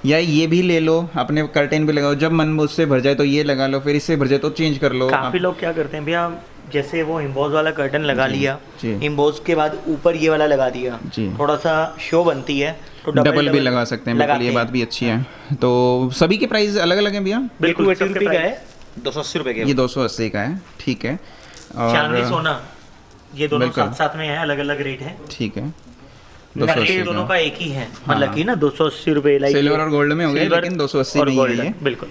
या ये भी ले लो, अपने कर्टेन भी लगाओ, जब मन उससे भर जाए तो ये लगा लो, फिर इससे भर जाए तो चेंज कर लो। काफ़ी लोग क्या करते हैं भैया, जैसे वो इम्बोज वाला कर्टन लगा लिया, जी। इम्बोज के बाद ऊपर ये वाला लगा दिया, जी। थोड़ा सा शो बनती है तो डबल भी लगा सकते हैं। बिल्कुल, लगाते ये हैं। बात भी अच्छी है। तो सभी के प्राइस अलग अलग हैं भैया? बिल्कुल 280 सबके रुपये का प्राइस। है, 280 रुपये के। ये 280 का है, ठीक है। चांदी और सोना ये दोनों बिल्कुल। साथ साथ में है, अलग अलग रेट है। ठीक है, नकली 280 दोनों का का। एक ही है, हाँ, मतलब हाँ। कि ना 280 रुपये लाइक सिल्वर और गोल्ड में हो गया, सिल्वर लेकिन 280 और में ही है गोल्ड, ये। बिल्कुल।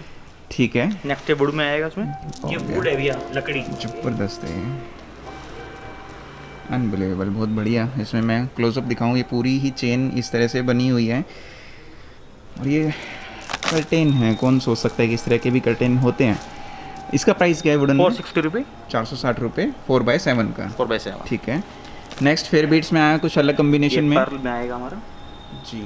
ठीक है, नेक्स्ट वुड में आएगा उसमें। ये वुड है भैया, लकड़ी। जबरदस्त है, अनबिलीवेबल, बहुत बढ़िया। इसमें मैं क्लोजअप दिखाऊं, ये पूरी ही चेन इस तरह से बनी हुई है। और ये कर्टेन है, कौन सोच सकता है कि इस तरह के भी कर्टेन होते हैं। इसका प्राइस क्या है वुडन में? 460 रुपये। 460 रुपये 4x7 का। 4x7। ठीक है। नेक्स्ट फिर बीट्स में आया कुछ अलग कॉम्बिनेशन में। पर्ल में आएगा हमारा। जी।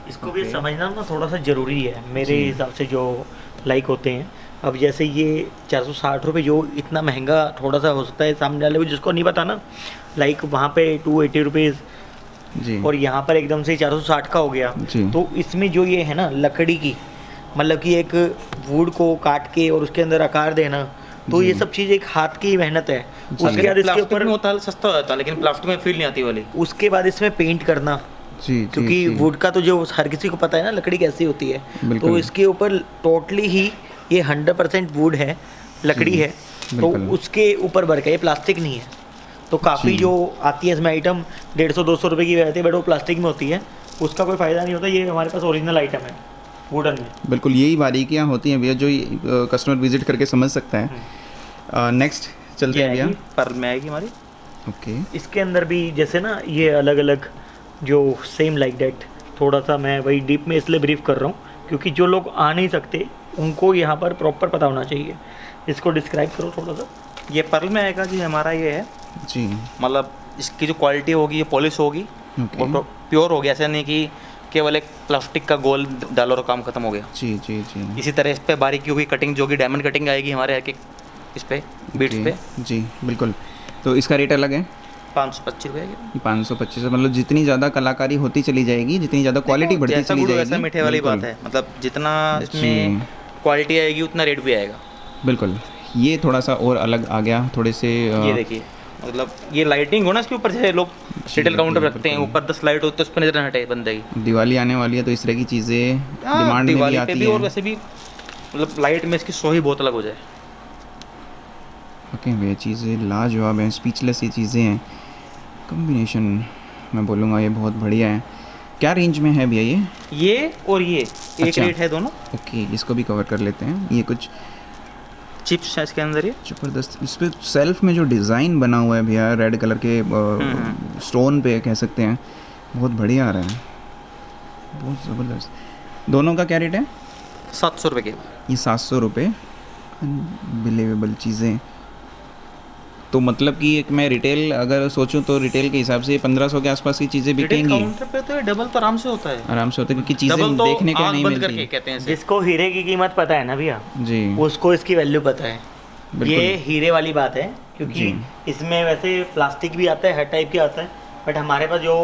इसको भी Okay. समझना ना थोड़ा सा ज़रूरी है मेरे जी। हिसाब से, जो लाइक होते हैं। अब जैसे ये 460 रुपये जो इतना महंगा थोड़ा सा हो सकता है सामने वाले को, जिसको नहीं पता ना, लाइक वहाँ पे 280 रुपीज़ जी। और यहाँ पर एकदम से 460 का हो गया। जी। तो इसमें जो ये है ना लकड़ी की, मतलब कि एक वुड को काट के और उसके अंदर आकार देना, तो ये जी। सब चीज़ एक हाथ की मेहनत है। उसके बाद इसके प्लास्टिक ऊपर में होता है सस्ता होता है, लेकिन प्लास्टिक में फील नहीं आती वाली। उसके बाद इसमें पेंट करना, जी जी, क्योंकि जी। वुड का तो जो हर किसी को पता है ना लकड़ी कैसी होती है। बिल्कुल। तो इसके ऊपर टोटली ही ये 100% वुड है, लकड़ी जी, है। तो बिल्कुल। उसके ऊपर वर्क है, ये प्लास्टिक नहीं है। तो काफ़ी जी। जो आती है इसमें आइटम 150-200 रुपये की रहती है, बट वो प्लास्टिक में होती है, उसका कोई फ़ायदा नहीं होता। ये हमारे पास ओरिजिनल आइटम है वुडन में। बिल्कुल, यही बारीकियाँ होती हैं भैया जो कस्टमर विजिट करके समझ सकता है। नेक्स्ट चलते ये हैं भैया। आएगी, पर्ल में आएगी हमारी। ओके। इसके अंदर भी जैसे ना ये अलग अलग जो सेम लाइक डेट, थोड़ा सा मैं वही डीप में इसलिए ब्रीफ कर रहा हूँ क्योंकि जो लोग आ नहीं सकते उनको यहाँ पर प्रॉपर पता होना चाहिए। इसको डिस्क्राइब करो थोड़ा सा। ये पर्ल में आएगा जी, हमारा ये है, जी। मतलब इसकी जो क्वालिटी होगी, ये पॉलिश होगी, ओके। वो प्योर होगी। ऐसा नहीं कि केवल एक प्लास्टिक का गोल डालो और काम खत्म हो गया। जी जी जी। इसी तरह इस पे बारीकी होगी, कटिंग जो होगी, डायमंड कटिंग आएगी हमारे एक इस पे बीट्स ओके, पे। जी बिल्कुल। तो इसका रेट अलग है? 525 रुपये की। ये 525, मतलब जितनी ज़्यादा कलाकारी होती चली जाएगी, जितनी ज़्यादा क्वालिटी बढ़ती जैसा चली गुड़ जाएगी। वैसा मीठे वाली बिल्कुल, बात है, मतलब जितना जी। इसमें क्वालिटी आएगी उतना रेट भी आएगा। बिल्कुल। ये थोड़ा सा और अलग आ गया, थोड़े से ये देखिए, मतलब ये लाइटिंग हो ना इसके ऊपर, जैसे लोग रिटेल काउंटर रखते हैं, बिल्कुल। ऊपर 10 लाइट होती है, उस पर नजर हटे बंदे की। दिवाली आने वाली है तो इस तरह की चीज़ें हाँ, डिमांड में भी दिवाली पे आती भी और हैं। वैसे भी, मतलब लाइट में इसकी सो ही बहुत अलग हो जाए। ओके, वे चीज़ें लाजवाब हैं, स्पीचलेस ये चीज़ें हैं। कॉम्बिनेशन मैं बोलूँगा ये बहुत बढ़िया है। क्या रेंज में है भैया ये? ये और ये एक अच्छा। रेट है दोनों। ओके, इसको भी कवर कर लेते हैं। ये कुछ चिप्स है इसके अंदर ये। ज़बरदस्त, इस पे सेल्फ में जो डिज़ाइन बना हुआ है भैया, रेड कलर के स्टोन पे कह सकते हैं, बहुत बढ़िया आ रहा है, बहुत ज़बरदस्त। दोनों का क्या रेट है? 700 रुपये के। ये 700 रुपये। अनबिलीवेबल चीज़ें। तो मतलब कि एक मैं रिटेल अगर सोचूं तो रिटेल के हिसाब से 1500 के आसपास की चीज़ें रिटेल बिकेंगी काउंटर पे तो ये डबल तो आराम से होता है। आराम से, होता है क्योंकि चीज़ें डबल तो देखने को आँख नहीं बंद करके मिलती। कहते हैं इसे। जिसको हीरे की कीमत पता है ना भैया, जी उसको इसकी वैल्यू पता है। बिल्कुल। ये हीरे वाली बात है, क्योंकि जी। इसमें वैसे प्लास्टिक भी आता है, हर टाइप के आता है, बट हमारे पास जो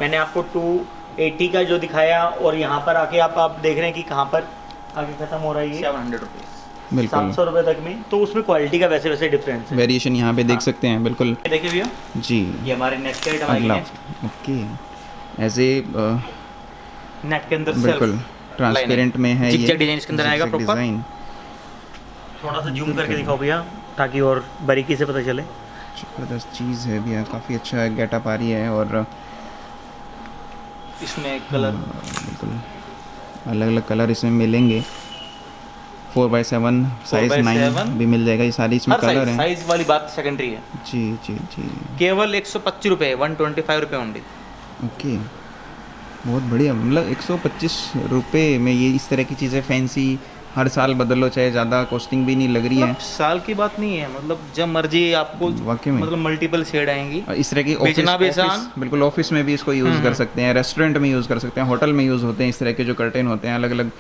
मैंने आपको 280 का जो दिखाया, और यहाँ पर आके आप देख रहे हैं कि कहाँ पर आगे खत्म हो रहा है ये 700 रुपये। बिल्कुल। 700 रुपये तक में। तो उसमें क्वालिटी का वैसे वैसे डिफरेंस है। वेरिएशन यहाँ पे देख हाँ। सकते हैं। बिल्कुल ये देखिए भैया, जी। ये हमारे नेट के आइटम अगला, है। ओके, ऐसे नेट के अंदर बिल्कुल ट्रांसपेरेंट में है ये जिग-जैग डिजाइन इसके अंदर आएगा zigzag proper। डिज़ाइन। थोड़ा सा जूम करके दिखाओ भैया ताकि और बारीकी से पता चले। ज़बरदस्त चीज़ है भैया, काफ़ी अच्छा गेटअप आ रही है और इसमें कलर बिल्कुल अलग अलग कलर इसमें मिलेंगे। 4x7 साइज 9 भी मिल जाएगा, ये सारी इसमें कलर हैं। साइज वाली बात सेकेंडरी है। जी जी जी, केवल 125 रुपये, 125 रुपये ओनली। ओके, बहुत बढ़िया। मतलब 125 रुपये में ये इस तरह की चीज़ें फैंसी हर साल बदलो, चाहे ज़्यादा कॉस्टिंग भी नहीं लग रही है। साल की बात नहीं है, मतलब जब मर्जी आपको, वाकई में मतलब मल्टीपल शेड आएंगी। और इस तरह की बेचना भी आसान। बिल्कुल ऑफिस में भी इसको यूज़ कर सकते हैं, रेस्टोरेंट में यूज़ कर सकते हैं, होटल में यूज़ होते हैं। इस तरह के जो कर्टेन होते हैं अलग अलग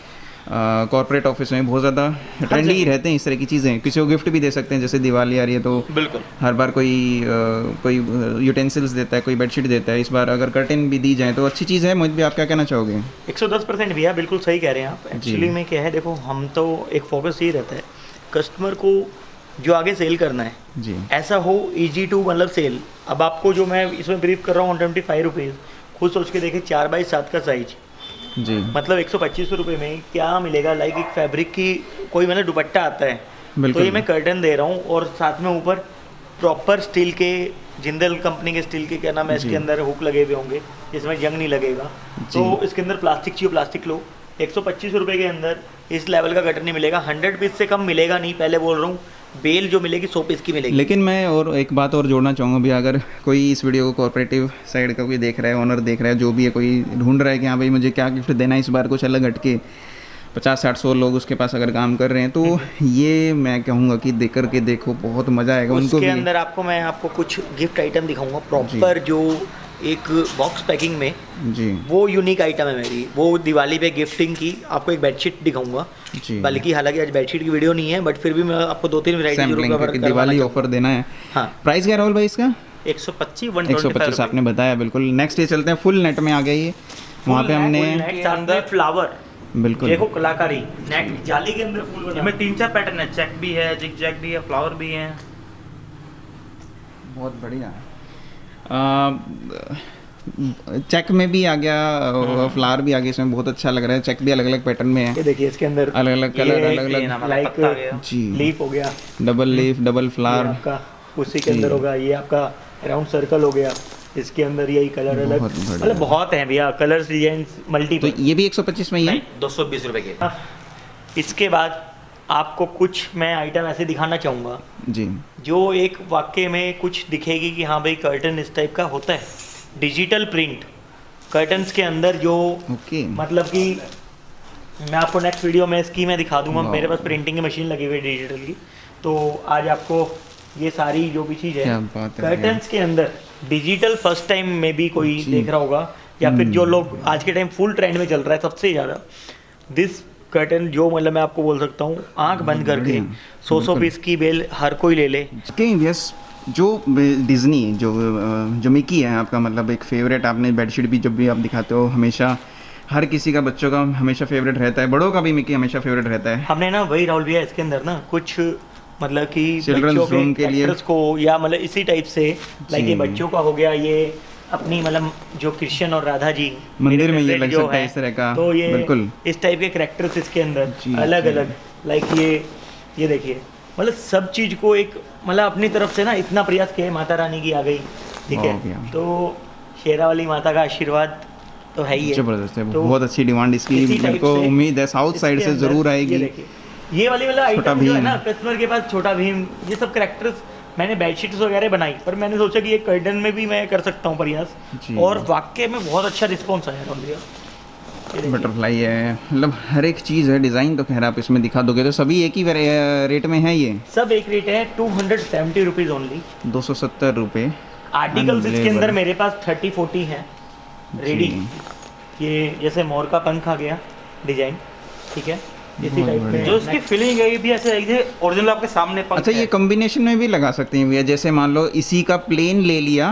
कॉर्पोरेट ऑफिस में बहुत ज़्यादा ट्रेंडी रहते हैं इस तरह की चीज़ें। किसी को गिफ्ट भी दे सकते हैं, जैसे दिवाली आ रही है तो बिल्कुल हर बार कोई यूटेंसिल्स देता है, कोई बेडशीट देता है, इस बार अगर कर्टेन भी दी जाए तो अच्छी चीज़ है। मोहित भी आप क्या कहना चाहोगे? 110% भैया, बिल्कुल सही कह रहे हैं आप। एक्चुअली में क्या है, देखो हम तो एक फोकस ये रहता है कस्टमर को जो आगे सेल करना है जी, ऐसा हो ईजी टू मतलब सेल। अब आपको जो मैं इसमें ब्रीफ कर रहा हूँ 125 रुपीज़, खुद सोच के देखें 4x7 का साइज, जी मतलब 125 रुपये में क्या मिलेगा। लाइक एक फैब्रिक की कोई मतलब दुपट्टा आता है, तो बिल्कुल। ये मैं कर्टन दे रहा हूँ और साथ में ऊपर प्रॉपर स्टील के, जिंदल कंपनी के स्टील के क्या नाम है, इसके अंदर हुक लगे हुए होंगे जिसमें जंग नहीं लगेगा। तो इसके अंदर प्लास्टिक चाहिए, प्लास्टिक लो। 125 रुपये के अंदर इस लेवल का कर्टन नहीं मिलेगा, 100 पीस से कम मिलेगा नहीं। पहले बोल रहा हूँ, बेल जो मिलेगी 100 पीस की मिलेगी। लेकिन मैं और एक बात और जोड़ना चाहूँगा भैया, अगर कोई इस वीडियो को कॉर्पोरेटिव साइड का कोई देख रहा है, ओनर देख रहा है, जो भी है, कोई ढूंढ रहा है कि हाँ भाई मुझे क्या गिफ्ट देना है इस बार, कुछ अलग हटके 50-60-100 लोग उसके पास अगर काम कर रहे हैं, तो ये मैं कहूँगा कि देख करके देखो, बहुत मज़ा आएगा उनको उसके भी। अंदर आपको कुछ गिफ्ट आइटम दिखाऊंगा प्रॉपर, जो एक बॉक्स पैकिंग में जी वो यूनिक आइटम है मेरी। वो दिवाली पे गिफ्टिंग की आपको एक बेडशीट दिखाऊंगा। जी, बल्कि हालांकि आज बेडशीट की वीडियो नहीं है, बट फिर भी मैं आपको 2-3 वैरायटी जरूर सैम्पलिंग कवर करके करवाना दिवाली चाहूंगा। ऑफर देना है। हाँ, प्राइस क्या राहुल भाई इसका? 125 125 आपने बताया, बिल्कुल। नेक्स्ट ये चलते हैं, फुल नेट में आ गया ये। वहाँ पे हमने नेट साथ में फ्लावर, बिल्कुल देखो कलाकारी, नेट जाली के अंदर फूल बना। इसमें 3-4 पैटर्न है, चेक भी है, जिग जैग भी है, फ्लावर भी है। बहुत बढ़िया। चेक में भी आ गया, फ्लावर भी आ गया, इसमें बहुत अच्छा लग रहा है। चेक भी अलग अलग पैटर्न में है, ये देखिए इसके अंदर अलग अलग कलर, ये अलग अलग लाइक पत्ता आ गया। जी, लीफ हो गया, डबल लीफ, डबल ये फ्लावर, आपका उसी के अंदर होगा। ये आपका राउंड सर्कल हो गया, इसके अंदर यही कलर अलग, बहुत बढ़िया। मतलब बहुत हैं भैया कलर्स, डिजाइन तो मल्टीपल। ये भी 125 में ही है। 220 रुपये के। इसके बाद आपको कुछ मैं आइटम ऐसे दिखाना चाहूँगा जी, जो एक वाक्य में कुछ दिखेगी कि हाँ भाई कर्टन इस टाइप का होता है। डिजिटल प्रिंट कर्टन्स के अंदर जो ओके, मतलब कि मैं आपको नेक्स्ट वीडियो में इसकी मैं दिखा दूंगा। वाह। मेरे पास प्रिंटिंग की मशीन लगी हुई है डिजिटल की, तो आज आपको ये सारी जो भी चीज़ क्या है बात है कर्टन्स के अंदर डिजिटल फर्स्ट टाइम में भी कोई देख रहा होगा, या फिर जो लोग आज के टाइम फुल ट्रेंड में चल रहा है सबसे ज़्यादा दिस कर्टन, जो मतलब मैं आपको बोल सकता हूँ आंख बंद करके 100 पीस की बेल हर कोई ले ले। कहीं यस, जो डिज्नी जो मिकी है आपका, मतलब एक फेवरेट, आपने बेडशीट भी जब भी आप दिखाते हो हमेशा हर किसी का, बच्चों का हमेशा फेवरेट रहता है, बड़ों का भी मिकी हमेशा फेवरेट रहता है। हमने ना वही राहुल भैया इसके अंदर ना कुछ मतलब कि Children's बच्चों room के लिए characters को, या मतलब इसी टाइप से, लाइक ये जी। बच्चों का हो गया, ये अपनी मतलब जो कृष्ण और राधा जी मंदिर में ये favorite लग जो सकता है हैं, इस तरह का, तो ये बिल्कुल। इस टाइप के कैरेक्टर्स इसके अंदर जी, अलग जी। अलग, लाइक ये देखिए, मतलब सब चीज को एक मतलब अपनी तरफ से ना इतना प्रयास किया है। माता रानी की आ गई, ठीक वाह है, भैया। तो शेरावाली माता का आशीर्वाद तो है ही है। जबरदस्त है, तो बहुत अच्छी डिमांड इसकी, इसी मेरे टाइप को से उम्मीद है साउथ इसके साइड से अंदर ज़रूर ये आएगी। देखिए, ये वाली वाला छोटा आइटम जो है भीम। ना कस्टमर के पास, छोटा भीम, ये सब कैरेक्टर्स मैंने बेडशीट्स वगैरह बनाई, पर मैंने सोचा कि ये कर्टन में भी मैं कर सकता हूँ प्रयास, जी। और वाकई में बहुत अच्छा रिस्पॉन्स आया राहुल भैया। ये देखिए। बटरफ्लाई है, मतलब हर एक चीज़ है। डिज़ाइन तो खैर आप इसमें दिखा दोगे तो सभी एक ही रेट में है। ये सब एक रेट है, 270 रुपीज़ ओनली। 270 रुपये। आर्टिकल्स इसके अंदर Unbelievable। मेरे पास 30-40 हैं रेडी। ये जैसे मोर का पंख आ गया डिजाइन, ठीक है, इसी बहुत टाइप बढ़िया। में जो इसकी फीलिंग है ये भी ऐसे है ओरिजिनल आपके सामने पंख अच्छा, ये है। कॉम्बिनेशन में भी लगा सकते हैं भैया, जैसे मान लो इसी का प्लेन ले लिया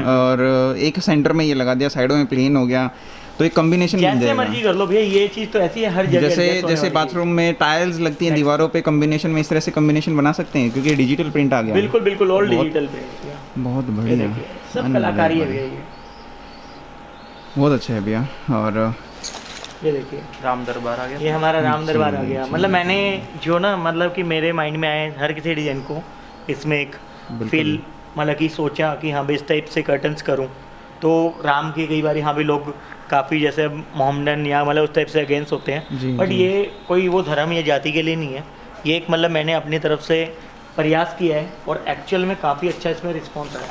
और एक सेंटर में ये लगा दिया, साइडों में प्लेन हो गया, तो एक कॉम्बिनेशन बन जैसे जाएगा। मर्जी कर लो भैया, ये चीज़ तो ऐसी है हर जगह जैसे adjust होने जैसे वाली बाथरूम में टाइल्स लगती हैं दीवारों पे, कॉम्बिनेशन में इस तरह से कॉम्बिनेशन बना सकते हैं, क्योंकि डिजिटल प्रिंट आ चीज़। गया। बिल्कुल बिल्कुल, ऑल बहुत- डिजिटल पे। बहुत ये बढ़िया, देखिए, सब कलाकारी है भैया ये। बहुत अच्छा है भैया। और ये देखिए राम दरबार आ गया। ये हमारा राम दरबार आ गया। मतलब मैंने जो ना मतलब कि मेरे माइंड में आए हर किसी डिज़ाइन को इसमें एक फील मतलब कि सोचा कि हाँ भाई इस टाइप से कर्टन्स करूँ। तो राम की कई बार यहाँ भी लोग काफ़ी जैसे मोहम्मदन या मतलब उस टाइप से अगेंस्ट होते हैं, बट ये कोई वो धर्म या जाति के लिए नहीं है। ये एक मतलब मैंने अपनी तरफ से प्रयास किया है और एक्चुअल में काफ़ी अच्छा इसमें रिस्पॉन्स आया।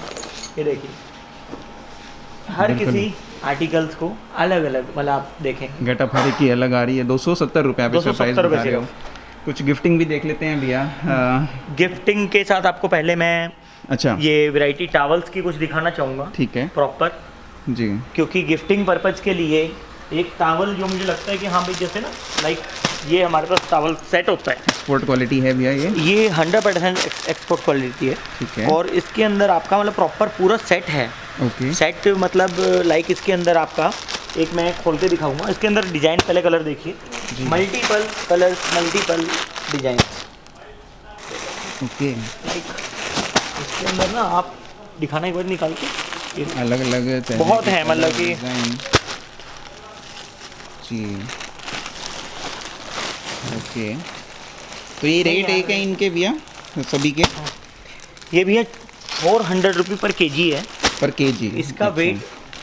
ये देखिए हर किसी आर्टिकल्स को अलग अलग मतलब आप देखें गेटअप हर एक की अलग आ रही है। 270 रुपये आप इसका प्राइस 270 बता रहे हो। रुपये। कुछ गिफ्टिंग भी देख लेते हैं भैया। गिफ्टिंग के साथ आपको पहले मैं अच्छा ये वैरायटी टॉवल्स की कुछ दिखाना चाहूँगा, ठीक है प्रॉपर, जी। क्योंकि गिफ्टिंग पर्पज़ के लिए एक टॉवल जो मुझे लगता है कि हाँ भाई जैसे ना लाइक ये हमारे पास टॉवल सेट होता है, एक्सपोर्ट क्वालिटी है भैया ये 100% एक्सपोर्ट क्वालिटी है। ठीक है। और इसके अंदर आपका मतलब प्रॉपर पूरा सेट है। ओके सेट मतलब लाइक इसके अंदर आपका एक मैं खोल के दिखाऊंगा। इसके अंदर डिज़ाइन पहले कलर देखिए, multiple colours, multiple design. Okay इसके अंदर ना आप दिखाना एक बार निकाल के, अलग अलग बहुत है मतलब कि डिज़ाइन जी। ओके तो ये रेट एक है इनके भैया सभी के? ये भी है 400 रुपये पर केजी है। पर केजी इसका वेट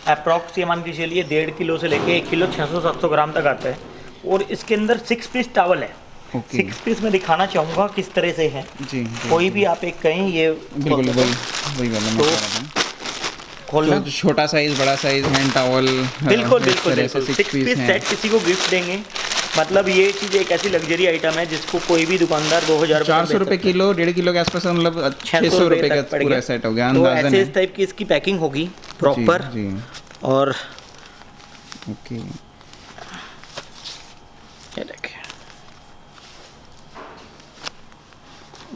अप्रॉक्स ये मान के चलिए 1.5 किलो से लेके 1 किलो 600-700 ग्राम तक आता है। और इसके अंदर 6 पीस टॉवल है। ओके 6 पीस में दिखाना चाहूँगा किस तरह से है। जी कोई भी आप एक कहें ये बिल्कुल वही वाला मैं तो बता रहा था। खोलना तो छोटा साइज बड़ा साइज हैंड टॉवल बिल्कुल इस बिल्कुल तरह से बिल्कुल 6 6 पीस हैं। सेट किसी को गिफ्ट देंगे। मतलब ये चीज़ एक ऐसी लग्जरी आइटम है जिसको कोई भी दुकानदार 2000 400 रुपये किलो, 1.5 किलो के आसपास, मतलब 600 रुपये का पड़ पूरा गया। सेट हो गया तो अंदाजन ऐसे है। इस टाइप की इसकी पैकिंग होगी प्रॉपर। जी और ओके ये देखिए,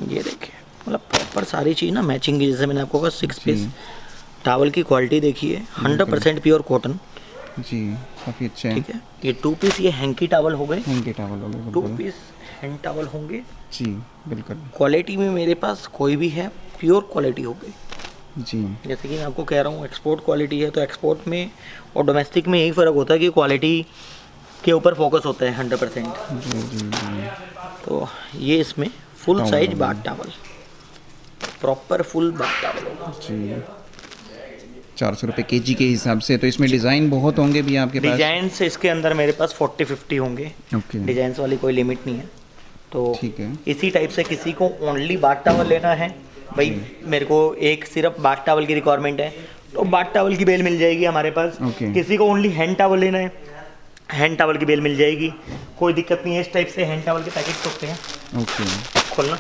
ये देखिए मतलब प्रॉपर सारी चीज़ ना मैचिंग की। जैसे मैंने आपको कहा 6 पीस टॉवल की क्वालिटी देखिए 100% प्योर कॉटन। जी काफ़ी अच्छा है। ठीक है, ये 2 पीस ये हैंकी टॉवल हो गए, हैंड के टॉवल हो गए 2 बिल्कुल। पीस हैंड टॉवल होंगे। जी बिल्कुल क्वालिटी में मेरे पास कोई भी है प्योर क्वालिटी हो गई। जी जैसे कि मैं आपको कह रहा हूँ एक्सपोर्ट क्वालिटी है, तो एक्सपोर्ट में और डोमेस्टिक में यही फ़र्क होता है कि क्वालिटी के ऊपर फोकस होता है 100%। जी जी जी तो ये इसमें फुल टॉवल साइज होगा। बाट टॉवल, प्रॉपर फुल बाट टॉवल होगा। जी 400 रुपये केजी के हिसाब से। तो इसमें डिज़ाइन बहुत होंगे भी आपके पास? डिजाइन से इसके अंदर मेरे पास 40-50 होंगे। ओके डिजाइन वाली कोई लिमिट नहीं है। तो ठीक है। इसी टाइप से किसी को ओनली बाट टॉवल लेना है भाई, मेरे को एक सिर्फ बाट टॉवल की रिक्वायरमेंट है, तो बाट टॉवल की बेल मिल जाएगी हमारे पास। ओके। किसी को ओनली हैंड टॉवल लेना है, हैंड टॉवल की बेल मिल जाएगी, कोई दिक्कत नहीं है। इस टाइप से हैंड टॉवल के पैकेट होते हैं। ओके खोलना,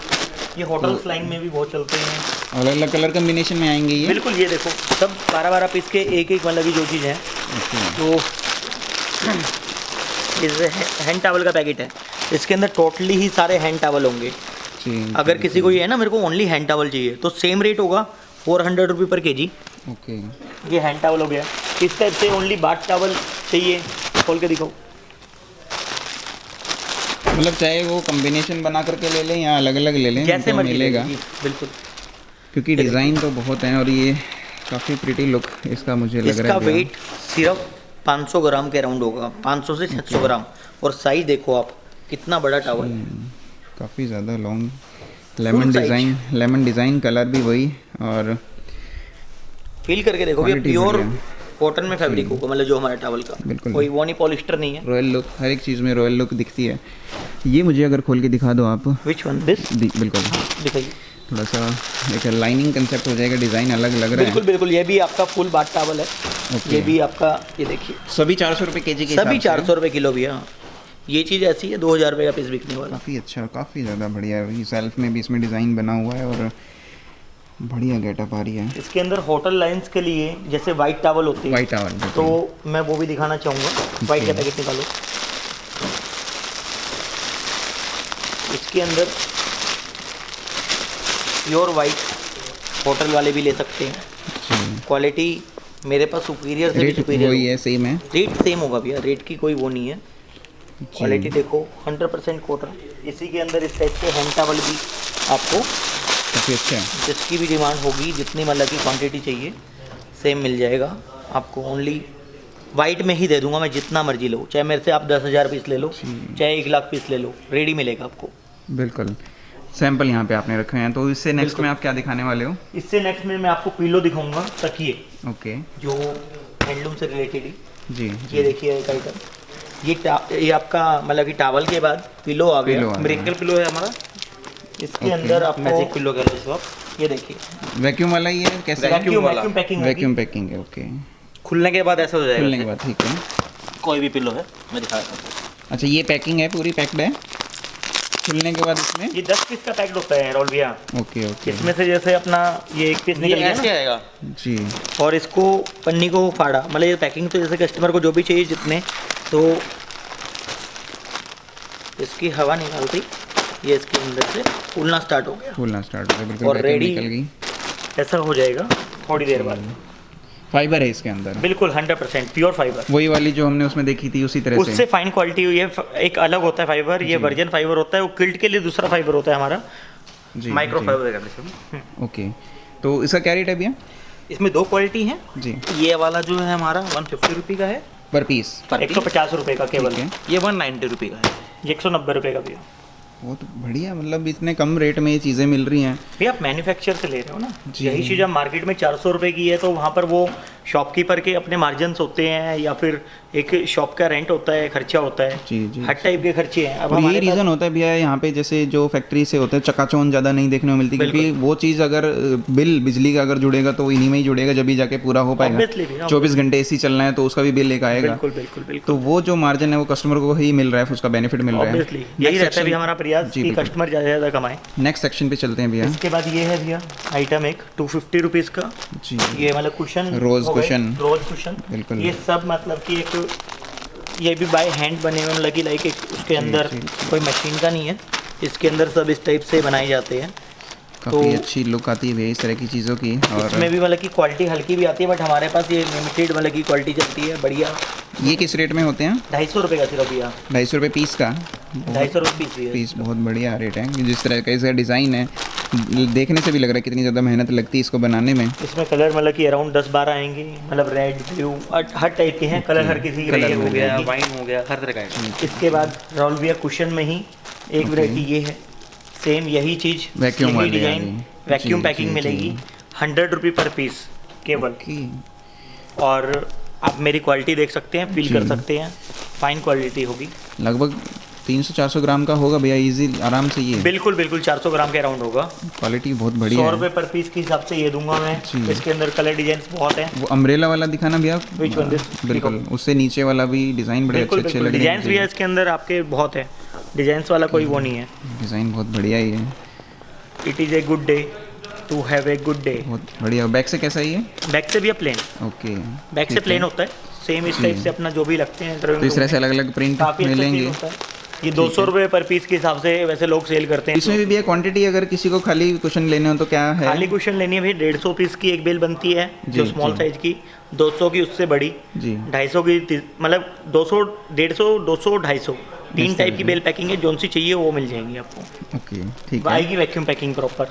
ये होटल लाइन में भी बहुत चलते हैं। अलग अलग कलर कम्बिनेशन में आएंगे ये? बिल्कुल, ये देखो सब 12-12 पीस के एक मतलब की जो चीज़ है। ओके तो इस हैंड टॉवल का पैकेट है, इसके अंदर टोटली ही सारे हैंड टॉवल होंगे। जी अगर किसी को ये है ना मेरे को ओनली हैंड टॉवल चाहिए, तो सेम रेट होगा 400 रुपये पर केजी। ओके ये हैंड टॉवल हो गया। इस टाइप से ओनली बाट टॉवल चाहिए, खोल के दिखाओ। मतलब चाहे वो कॉम्बिनेशन बना करके ले लें या अलग अलग ले लें, जैसे तो मर्जी मिलेगा। जी, बिल्कुल। क्योंकि डिज़ाइन तो बहुत हैं और ये काफ़ी प्रिटी लुक इसका मुझे लग रहा इसका है भैया। वेट सिर्फ 500 ग्राम के अराउंड होगा, 500 से 600 ग्राम। और साइज देखो आप, कितना बड़ा टॉवल। काफ़ी ज़्यादा long, lemon size। Design colour भी वही, और फील करके देखो कि Quality प्योर बढ़िया। कॉटन में फैब्रिक होगा, मतलब जो हमारा टॉवल का बिल्कुल। कोई वो नहीं, पॉलिस्टर नहीं है। रॉयल लुक, हर एक चीज़ में रॉयल लुक दिखती है। ये मुझे अगर खोल के दिखा दो आप। Which one this? बिल्कुल दिखाइए। थोड़ा सा एक लाइनिंग कंसेप्ट हो जाएगा, डिज़ाइन अलग लग रहा बिल्कुल है। बिल्कुल, ये भी आपका फुल बाट टॉवल है। ओके। ये भी आपका, ये देखिए सभी 400 रुपये केजी के सभी हिसाब से? 400 रुपये किलो भैया। ये चीज़ ऐसी है 2000 रुपये का पीस बिकने वाला। काफ़ी अच्छा, काफ़ी ज़्यादा बढ़िया है। ये सेल्फ में भी इसमें डिज़ाइन बना हुआ है और बढ़िया गेटअप आ रही है। इसके अंदर होटल लाइंस के लिए जैसे वाइट टॉवल होती है, वाइट टावल तो मैं वो भी दिखाना चाहूँगा। वाइट का पैकेट निकालो। इसके अंदर प्योर वाइट होटल वाले भी ले सकते हैं। क्वालिटी मेरे पास सुपीरियर से भी रेट सुपीरियर वही है, सेम है? रेट सेम होगा भैया, रेट की कोई वो नहीं है। क्वालिटी देखो 100% कॉटन। इसी के अंदर इस टाइप के हैंड टॉवल भी आपको, काफ़ी अच्छा है। जिसकी भी डिमांड होगी, जितनी मतलब की क्वांटिटी चाहिए, सेम मिल जाएगा आपको। ओनली वाइट में ही दे दूंगा मैं, जितना मर्जी लो, चाहे मेरे से आप 10,000 पीस ले लो, चाहे 1,00,000 पीस ले लो, रेडी मिलेगा आपको। बिल्कुल। सैंपल यहाँ पे आपने रखे हैं, तो इससे नेक्स्ट में आप क्या दिखाने वाले हो? इससे नेक्स्ट में मैं आपको पिलो दिखाऊंगा, तकिए, ओके, जो हैंडलूम से रिलेटेड ही। जी ये देखिए एक आइटम, ये आपका मतलब कि टावल के बाद पिलो आ पिलो गया, आ ब्रिंकल पिलो है हमारा। इसके अंदर आपको मैजिक पिलो कह लो इसको आप। ये देखिए वैक्यूम वाला ही है कैसे? वैक्यूम पैकिंग होगी। वैक्यूम पैकिंग है, ओके। खुलने के बाद ऐसा हो जाएगा। खुलने के बाद ठीक है। कोई भी पिलो है, मैं दिखा देता हूँ। अच्छा, ये पैकिंग है, पूरी पैक्ड है। खुलने के बाद इसमें ये 10 पीस का पैक्ड होता है रोल भैया। ओके ओके, इसमें से जैसे अपना ये एक पीस ये निकल गया ऐसे ना, आएगा। जी। और इसको पन्नी को फाड़ा, मतलब ये पैकिंग तो जैसे कस्टमर को जो भी चाहिए जितने, तो इसकी हवा निकालती ये इसके अंदर से फूलना स्टार्ट हो गया खुलना स्टार्ट हो गया, बिल्कुल। और वैक्यूम ready निकल गई। ऐसा हो जाएगा थोड़ी देर बाद। फाइबर है इसके अंदर, बिल्कुल 100% प्योर फाइबर। वही वाली जो हमने उसमें देखी थी उसी तरह उससे से। फाइन क्वालिटी हुई है, एक अलग होता है फाइबर, ये वर्जन फाइबर होता है, वो किल्ट के लिए दूसरा फाइबर होता है हमारा। जी माइक्रो जी, फाइबर का इसमें। ओके। तो इसका क्या रेट है भैया? इसमें 2 क्वालिटी है। जी, ये वाला जो है हमारा 150 रुपये का है पर पीस। पर piece। 150 रुपये का केवल, ठीक है। ये 190 रुपये का है। ये 190 रुपये का भी है। वो तो बढ़िया, मतलब इतने कम रेट में ये चीज़ें मिल रही हैं। भैया आप मैन्युफैक्चर से ले रहे हो ना, जी। यही चीज़ आप मार्केट में 400 रुपये की है, तो वहाँ पर वो शॉपकीपर के अपने मार्जिन्स होते हैं, या फिर एक शॉप का रेंट होता है, खर्चा होता है, जी जी। हर टाइप के खर्चे हैं। अब और ये हमारे रीज़न होता है भैया यहाँ पे, जैसे जो फैक्ट्री से होते हैं चकाचौंध ज़्यादा नहीं देखने को मिलती, क्योंकि वो चीज़ अगर बिल बिजली का अगर जुड़ेगा तो इन्हीं में ही जुड़ेगा, जब भी जाके पूरा हो पाएगा। Obviously भैया, 24 घंटे एसी चलना है तो उसका भी बिल एक आएगा। बिल्कुल बिल्कुल बिल्कुल, तो वो जो मार्जिन है वो कस्टमर को ही मिल रहा है, उसका बेनिफिट मिल रहा है। ऑब्वियसली यही रहता है भी हमारा प्रयास जी, कि बिल्कुल। कस्टमर ज़्यादा से ज़्यादा कमाए। नेक्स्ट सेक्शन पे चलते हैं भैया। इसके बाद ये है भैया आइटम एक 250 रुपीज़ का, जी, ये मतलब कुशन, रोज कुशन। रोज कुशन, बिल्कुल। ये सब मतलब कि एक, ये भी बाय हैंड बने हुए, मतलब कि लाइक एक उसके अंदर जी, जी। कोई मशीन का नहीं है, इसके अंदर सब इस टाइप से बनाए जाते हैं। काफ़ी तो अच्छी लुक आती है भैया इस तरह की चीज़ों की। और इसमें भी मतलब कि क्वालिटी हल्की भी आती है, बट हमारे पास ये लिमिटेड मतलब की क्वालिटी चलती है बढ़िया। ये किस रेट में होते हैं? 250 रुपये का सिर्फ भैया, 250 रुपये पीस का। 250 रुपये पीस भी है। पीस बहुत बढ़िया रेट है। जिस तरह का इसका डिज़ाइन है, देखने से भी लग रहा है कितनी ज़्यादा मेहनत लगती है इसको बनाने में। इसमें कलर मतलब कि अराउंड 10-12 आएंगे, मतलब रेड, ब्लू, हर टाइप के हैं कलर, हर किसी की कलर variety हो होगी। गया, वाइन हो गया, हर तरह का है। इसके बाद राउलविया कुशन में ही एक वैरायटी ये है, सेम यही चीज़, वैक्यूम यही वाली डिजाइन, वाली। वैक्यूम जी, पैकिंग जी, मिलेगी, जी। 100 रुपये पर पीस केवल। ओके। और आप मेरी क्वालिटी देख सकते हैं, फील कर जी। सकते हैं, फाइन क्वालिटी होगी। लगभग 300-400 ग्राम का होगा भैया, इजी आराम से। ये बिल्कुल बिल्कुल 400 ग्राम के अराउंड होगा। क्वालिटी बहुत बढ़िया 100 है। रुपये पर पीस के हिसाब से ये दूंगा मैं। जी। इसके अंदर कलर डिजाइन बहुत हैं। वो अम्ब्रेला वाला दिखाना भैया। Which one this? बिल्कुल, उससे नीचे वाला भी डिज़ाइन बड़े बिल्कुल अच्छे अच्छे बिल्कुल लग रहे डिजाइन भी है हैं। इसके अंदर आपके बहुत है, डिजाइन वाला कोई वो नहीं है। डिज़ाइन बहुत बढ़िया ही है, it is a good day to have a good day. बहुत बढ़िया। बैक से कैसा ही है? बैक से भी है प्लेन, ओके। बैक से ठीक प्लेन है। होता है, सेम इस जी। टाइप से अपना जो भी लगते हैं तो इस तरह से अलग अलग प्रिंट काफ़ी अच्छा मिलेंगे। फील होता है। ये 200 रुपये पर पीस के हिसाब से वैसे लोग सेल करते हैं। इसमें भी भैया क्वांटिटी, अगर किसी को खाली कुशन लेने हो तो क्या है? खाली कुशन लेनी है भाई, 150 पीस की एक बेल बनती है जो जी, स्मॉल जी। साइज की, 200 की उससे बड़ी, जी 250 की, मतलब 200, 150, 200, 250 तीन इस टाइप तरह की से। बेल पैकिंग है, जोन सी चाहिए वो मिल जाएंगी आपको। ओके, ठीक है आएगी वैक्यूम पैकिंग प्रॉपर।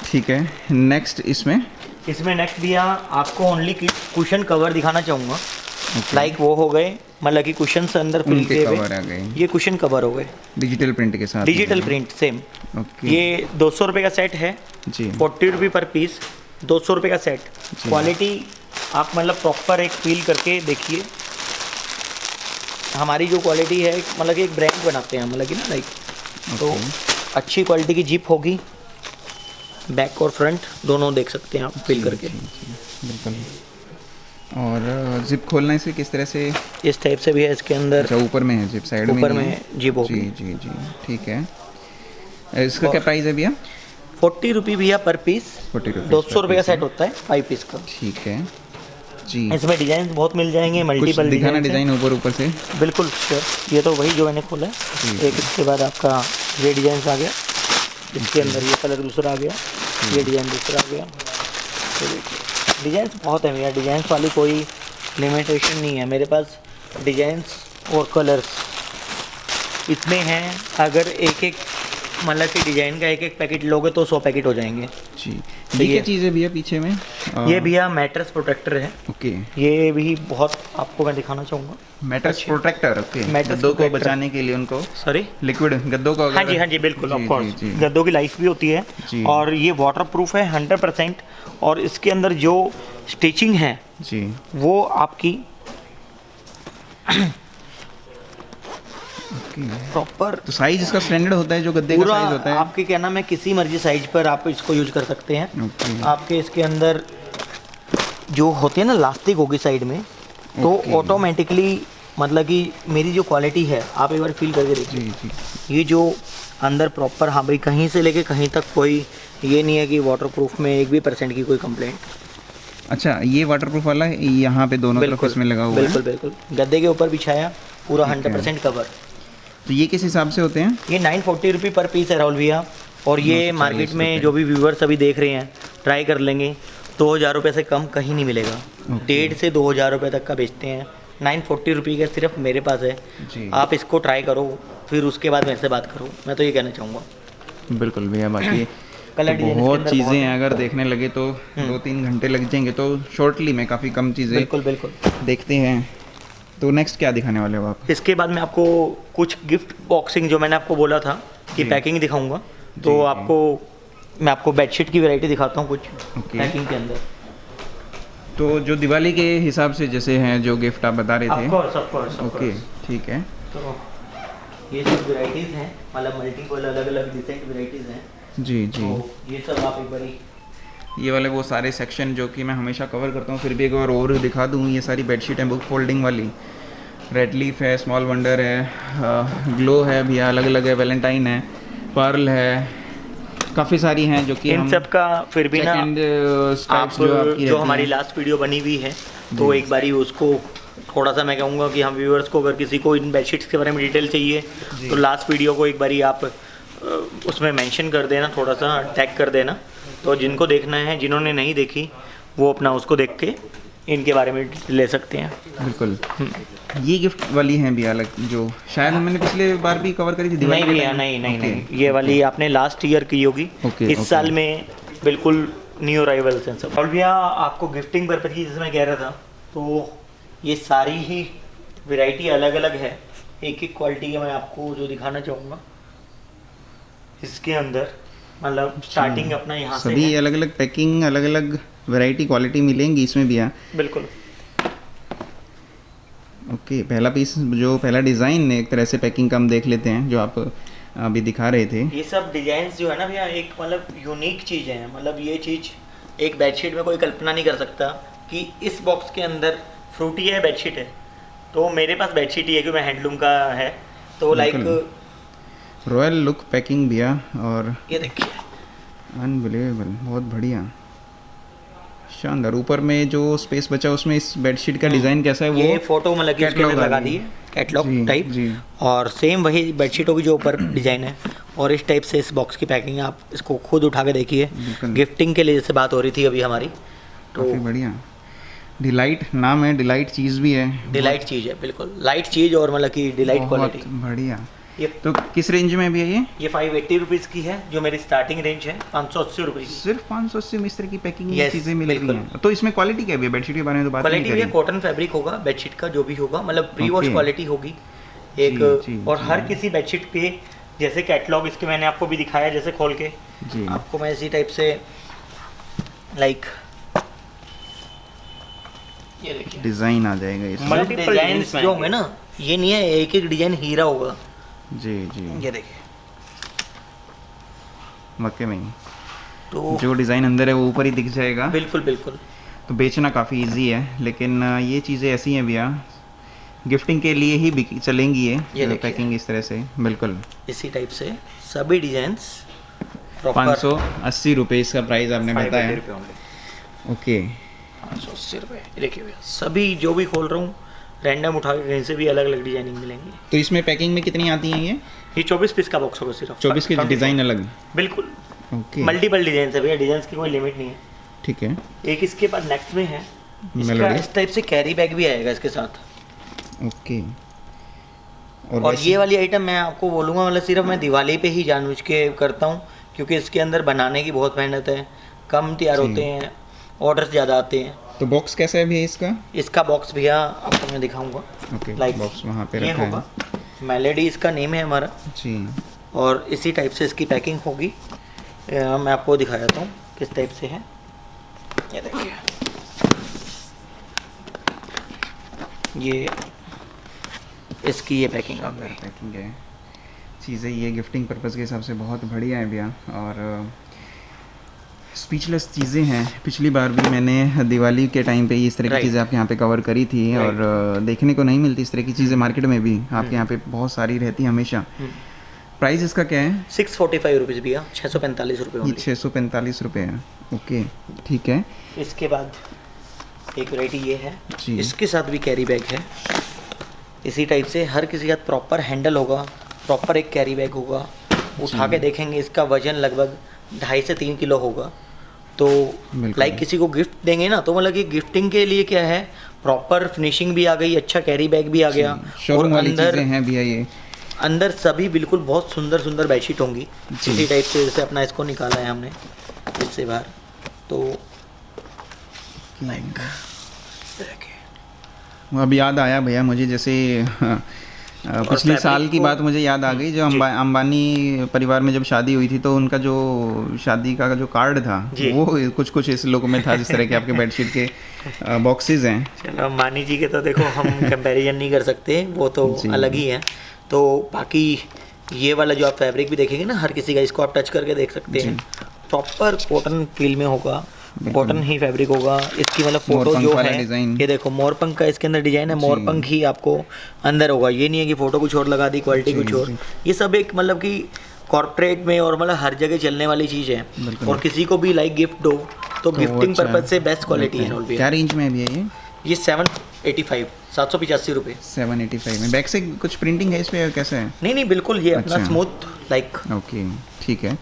ठीक है। नेक्स्ट इसमें नेक्स्ट भैया आपको ओनली कुशन कवर दिखाना चाहूँगा। ओके। लाइक वो हो गए, मतलब कि कुशन से अंदर फिल उनके किए कवर आ हुए, गए ये कुशन कवर हो गए डिजिटल प्रिंट के साथ। Digital print same. ओके। ये 200 रुपये का सेट है, जी 40 रुपये पर पीस, 200 रुपये का सेट। जी। क्वालिटी आप मतलब प्रॉपर एक फील करके देखिए, हमारी जो क्वालिटी है मतलब कि एक ब्रांड बनाते हैं, मतलब कि ना लाइक, तो ओके। अच्छी क्वालिटी की जिप होगी, बैक और फ्रंट दोनों देख सकते हैं आप फील करके। बिल्कुल। और जिप खोलना इसे किस तरह से? इस टाइप से भी है इसके अंदर, अच्छा, ऊपर में है जिप, साइड में ऊपर नहीं में है? जिप होगी। जी जी जी, ठीक है। इसका क्या प्राइस है भैया? 40 रुपये भैया पर पीस, 40 रुपीज़ 200 रुपये का per piece सेट होता है 5 पीस का। ठीक है जी। इसमें डिजाइन बहुत मिल जाएंगे, कुछ मल्टीपल दिखाना डिजाइन। डिज़ाइन ऊपर से। बिल्कुल श्योर, ये तो वही जो मैंने खोला है। जी। एक इसके बाद आपका ये डिजाइन आ गया, इसके अंदर ये कलर दूसरा आ गया, ये डिज़ाइन दूसरा आ गया। तो देखिए डिजाइन बहुत है भैया, डिजाइन वाली कोई लिमिटेशन नहीं है मेरे पास। डिजाइंस और कलर्स इतने हैं, अगर एक एक मतलब कि डिज़ाइन का एक एक पैकेट लोगे तो 100 पैकेट हो जाएंगे। जी। सही ये क्या है। चीज़ है भैया पीछे में? ये भैया मैट्रेस प्रोटेक्टर है। ओके, ये भी बहुत आपको मैं दिखाना चाहूँगा। Mattress protector. ओके, मैट्रेस गद्दों को प्रोटेक्टर। बचाने के लिए उनको सॉरी, लिक्विड गद्दों को हाँ जी बिल्कुल, जी, ऑफ कोर्स जी, जी। गद्दों की लाइफ भी होती है। जी। और ये वाटर प्रूफ है 100%। और इसके अंदर जो स्टिचिंग है जी, वो आपकी प्रॉपर तो साइज इसका स्टैंडर्ड होता है जो गद्दे का पूरा साइज होता है? आपके क्या नाम है, किसी मर्जी साइज पर आप इसको यूज कर सकते हैं। ओके, आपके इसके अंदर जो होती है ना लास्टिक होगी साइड में, तो ओके। ऑटोमेटिकली मतलब कि मेरी जो क्वालिटी है आप एक बार फील करके देखिए। जी जी, ये जो अंदर प्रॉपर, हाँ भाई, कहीं से लेके कहीं तक कोई ये नहीं है कि वाटरप्रूफ में 1% की कोई कंप्लेंट। अच्छा, ये वाटरप्रूफ वाला है, यहाँ पे दोनों तरफ इसमें लगा हुआ बिल्कुल है। बिल्कुल गद्दे के ऊपर बिछाया पूरा ठीक है। 100% कवर। तो ये किस हिसाब से होते हैं? ये 940 रुपये पर पीस है राहुल भैया। और ये 940 मार्केट में रुपये। जो भी व्यूवर्स अभी देख रहे हैं ट्राई कर लेंगे, 2000 रुपये से कम कहीं नहीं मिलेगा। ओके। 1.5 से 2000 रुपये तक का बेचते हैं। 940 रुपये का सिर्फ मेरे पास है। जी, आप इसको ट्राई करो, फिर उसके बाद मेरे से बात करो। मैं तो ये कहना चाहूँगा। बिल्कुल भैया। बाकी कलर तो डिजाइन बहुत चीज़ें हैं, अगर देखने लगे तो 2-3 घंटे लग जाएंगे। तो शॉर्टली में काफ़ी कम चीज़ें बिल्कुल बिल्कुल। देखते हैं। तो नेक्स्ट क्या दिखाने वाले हो आप? इसके बाद मैं आपको कुछ गिफ्ट बॉक्सिंग, जो मैंने आपको बोला था कि जी। पैकिंग दिखाऊंगा, जी, तो जी। आपको मैं आपको बेडशीट की वैरायटी दिखाता हूँ कुछ ओके। पैकिंग के अंदर। तो जो दिवाली के हिसाब से जैसे हैं जो गिफ्ट आप बता रहे थे। ऑफ कोर्स ओके, ठीक है। तो ये सब वैरायटीज़ हैं, मतलब मल्टीपल अलग अलग डिसेंट वैरायटीज़ हैं। जी जी, तो ये सब आप एक बारी, ये वाले वो सारे सेक्शन जो कि मैं हमेशा कवर करता हूँ, फिर भी एक बार और दिखा दूँ। ये सारी बेडशीट है बुक फोल्डिंग वाली। रेड लीफ है, स्मॉल वंडर है, ग्लो है भैया, अलग अलग है, वैलेंटाइन है, पर्ल है, काफ़ी सारी हैं जो कि इन हम सब का फिर भी ना second, आप stripes जो आपकी जो रहती हमारी हैं। लास्ट वीडियो बनी हुई है, तो एक बारी उसको थोड़ा सा मैं कहूँगा कि हम व्यूअर्स को अगर किसी को इन बेडशीट्स के बारे में डिटेल चाहिए तो लास्ट वीडियो को एक बारी आप उसमें मेंशन कर देना, थोड़ा सा टैग कर देना। तो जिनको देखना है, जिन्होंने नहीं देखी, वो अपना उसको देख के इनके बारे में ले सकते हैं। बिल्कुल। ये गिफ्ट वाली हैं भी अलग, जो शायद मैंने पिछले बार भी कवर करी थी दिवाली नहीं के भैया, time। नहीं नहीं ओके, नहीं, ये वाली आपने लास्ट ईयर की होगी। ओके, इस ओके। साल में बिल्कुल न्यू अराइवल्स हैं सब। और भैया आपको गिफ्टिंग पर्पज की जैसे मैं कह रहा था, तो ये सारी ही वैरायटी अलग अलग है। एक एक क्वालिटी के मैं आपको जो दिखाना चाहूँगा इसके अंदर, मतलब स्टार्टिंग अपना यहाँ से सभी है। अलग अलग पैकिंग, अलग अलग वैरायटी क्वालिटी मिलेंगी इसमें भी। बिल्कुल ओके, पहला पीस जो पहला डिज़ाइन एक तरह से पैकिंग का हम देख लेते हैं जो आप अभी दिखा रहे थे। ये सब डिजाइन जो है ना भैया, एक मतलब यूनिक चीज़ है। मतलब ये चीज़ एक बेडशीट में कोई कल्पना नहीं कर सकता कि इस बॉक्स के अंदर फ्रूटी है, बेडशीट है। तो मेरे पास बेडशीट ही है क्योंकि मैं हैंडलूम का है, तो लाइक रॉयल लुक पैकिंग भैया, और ये देखिए अनबिलीवेबल, बहुत बढ़िया, शानदार। ऊपर में जो स्पेस बचा उसमें इस बेडशीट का डिज़ाइन कैसा है वो ये फोटो मतलब कि उसके कैटलॉग अंदर लगा वाली। दी है, कैटलॉग जी, टाइप। जी। और सेम वही बेडशीट होगी जो ऊपर डिजाइन है। और इस टाइप से इस बॉक्स की पैकिंग, आप इसको खुद उठा के देखिए। बिल्कुल। गिफ्टिंग के लिए जैसे बात हो रही थी अभी हमारी, तो काफ़ी बढ़िया। डिलाइट नाम है, डिलाइट चीज़ भी है। डिलाइट चीज़ है, बिल्कुल लाइट चीज़, और मतलब कि डिलाइट बहुत क्वालिटी। बढ़िया। ये तो किस रेंज में भी है ये? ये 580 रुपीज़ की है, जो मेरी स्टार्टिंग रेंज है 580 रुपये की। सिर्फ 580 में इस तरह की पैकिंग Yes, चीज़ें मिल रही बिल्कुल। हैं। तो इसमें क्वालिटी क्या है? बेडशीट के बारे में तो बात क्वालिटी नहीं भी करी। कॉटन फैब्रिक होगा, बेडशीट का जो भी होगा, मतलब प्री वॉश Okay. क्वालिटी होगी एक। जी, और जी। हर किसी बेडशीट पे जैसे कैटलॉग इसके मैंने आपको भी दिखाया, जैसे खोल के जी, आपको मैं इसी टाइप से लाइक ये देखिए डिज़ाइन आ जाएगा इसमें। Multiple डिजाइन designs जो होंगे ना, ये नहीं है एक एक डिजाइन हीरा होगा। जी जी, ये देखिए, मक्के में ही तो जो डिज़ाइन अंदर है वो ऊपर ही दिख जाएगा। बिल्कुल बिल्कुल। तो बेचना काफ़ी इजी है, लेकिन ये चीज़ें ऐसी हैं भैया, गिफ्टिंग के लिए ही चलेंगी ये ये देखिए। पैकिंग इस तरह से। बिल्कुल। इसी टाइप से सभी डिजाइंस प्रॉपर 580 रुपये इसका प्राइस आपने बताया। ओके, 580 रुपये। देखिए भैया, सभी जो भी खोल रहा हूँ रैंडम उठा के कहीं से भी अलग अलग डिजाइनिंग मिलेंगी। तो इसमें पैकिंग में कितनी आती हैं ये 24 पीस का बॉक्स होगा सिर्फ। 24 के डिज़ाइन अलग? बिल्कुल ओके, मल्टीपल डिजाइन है भैया, डिजाइन की कोई लिमिट नहीं है। ठीक है। एक इसके बाद नेक्स्ट में है, इसका मेलोडी। इस टाइप से कैरी बैग भी आएगा इसके साथ। ओके। और वैसे- ये वाली आइटम मैं आपको बोलूँगा, मतलब सिर्फ मैं दिवाली पे ही जानबूझ के करता हूँ, क्योंकि इसके अंदर बनाने की बहुत मेहनत है, कम तैयार जी। होते हैं। ऑर्डर्स ज़्यादा आते हैं। तो बॉक्स कैसा है भैया इसका? इसका बॉक्स भैया आपको मैं दिखाऊंगा। ओके, लाइक बॉक्स वहाँ पे ये रखा होगा, है मेलेडी इसका नेम है हमारा, जी। और इसी टाइप से इसकी पैकिंग होगी। मैं आपको दिखा देता हूँ किस टाइप से है। ये देखिए, ये इसकी ये पैकिंग आ गई। पैकिंग है चीज़ें, ये गिफ्टिंग पर्पज़ के हिसाब से बहुत बढ़िया है भैया, और स्पीचलेस चीज़ें हैं। पिछली बार भी मैंने दिवाली के टाइम पे इस तरह की Right. चीज़ें आपके यहाँ पे कवर करी थी, Right. और देखने को नहीं मिलती इस तरह की चीज़ें मार्केट में भी। आपके यहाँ पे बहुत सारी रहती है हमेशा। प्राइस इसका क्या है? 645 रुपीज़ भैया, 645 रुपये ये only। 645 रुपये है। ओके, ठीक है इसके बाद एक वैरायटी ये है, जी। इसके साथ भी कैरी बैग है। इसी टाइप से हर किसी का प्रॉपर हैंडल होगा, प्रॉपर एक कैरी बैग होगा। उठा के देखेंगे इसका वजन लगभग 2.5 से 3 किलो होगा। तो बिल्कुल। लाइक किसी को गिफ्ट देंगे ना, तो मतलब कि गिफ्टिंग के लिए क्या है, प्रॉपर फिनिशिंग भी आ गई, अच्छा कैरी बैग भी आ गया, और शोरूम वाली अंदर चीज़ें हैं भैया ये। अंदर सभी बिल्कुल बहुत सुंदर सुंदर बेडशीट होंगी। इसी टाइप से जैसे अपना इसको निकाला है हमने इससे बाहर, तो लाइक अब याद आया भैया मुझे, जैसे पिछले fabric साल की को- बात मुझे याद आ गई, जो अंबानी परिवार में जब शादी हुई थी, तो उनका जो शादी का जो कार्ड था जी। वो कुछ कुछ इस लोगों में था, जिस तरह के आपके बेडशीट के बॉक्सेस हैं। चलो मानी जी के तो देखो हम कंपैरिजन नहीं कर सकते, वो तो जी। अलग ही है। तो बाकी ये वाला जो आप फैब्रिक भी देखेंगे ना, हर किसी का, इसको आप टच करके देख सकते हैं, प्रॉपर कॉटन फील में होगा, कॉटन ही फैब्रिक होगा। इसकी मतलब फोटो मोरपंख जो वाला है, डिज़ाइन। ये देखो मोरपंख का इसके अंदर डिजाइन है, मोरपंख ही आपको अंदर होगा। ये नहीं है कि फोटो कुछ और लगा दी, क्वालिटी कुछ और। ये सब एक मतलब कि कॉर्पोरेट में और मतलब हर जगह चलने वाली चीज़ है, और किसी को भी लाइक गिफ्ट दो तो गिफ्टिंग अच्छा पर्पज से बेस्ट क्वालिटी है। रोल क्या रेंज में है भैया ये 785 785 रुपये। 785 में? बैक से कुछ प्रिंटिंग है इस पे, कैसे है? नहीं नहीं, बिल्कुल ये अपना अच्छा। Smooth like. ओके, ठीक है।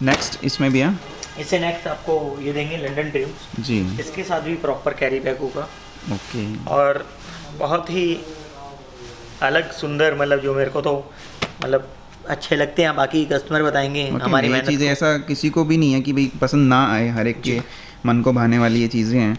नेक्स्ट इसमें भैया इससे नेक्स्ट आपको ये देंगे लंदन ड्रीम्स। जी। इसके साथ भी प्रॉपर कैरी बैग होगा, ओके, और बहुत ही अलग सुंदर, मतलब जो मेरे को तो मतलब अच्छे लगते हैं। बाकी कस्टमर बताएंगे हमारी ये मेहनत चीज़ें को। ऐसा किसी को भी नहीं है कि भाई पसंद ना आए, हर एक के मन को भाने वाली ये चीज़ें हैं।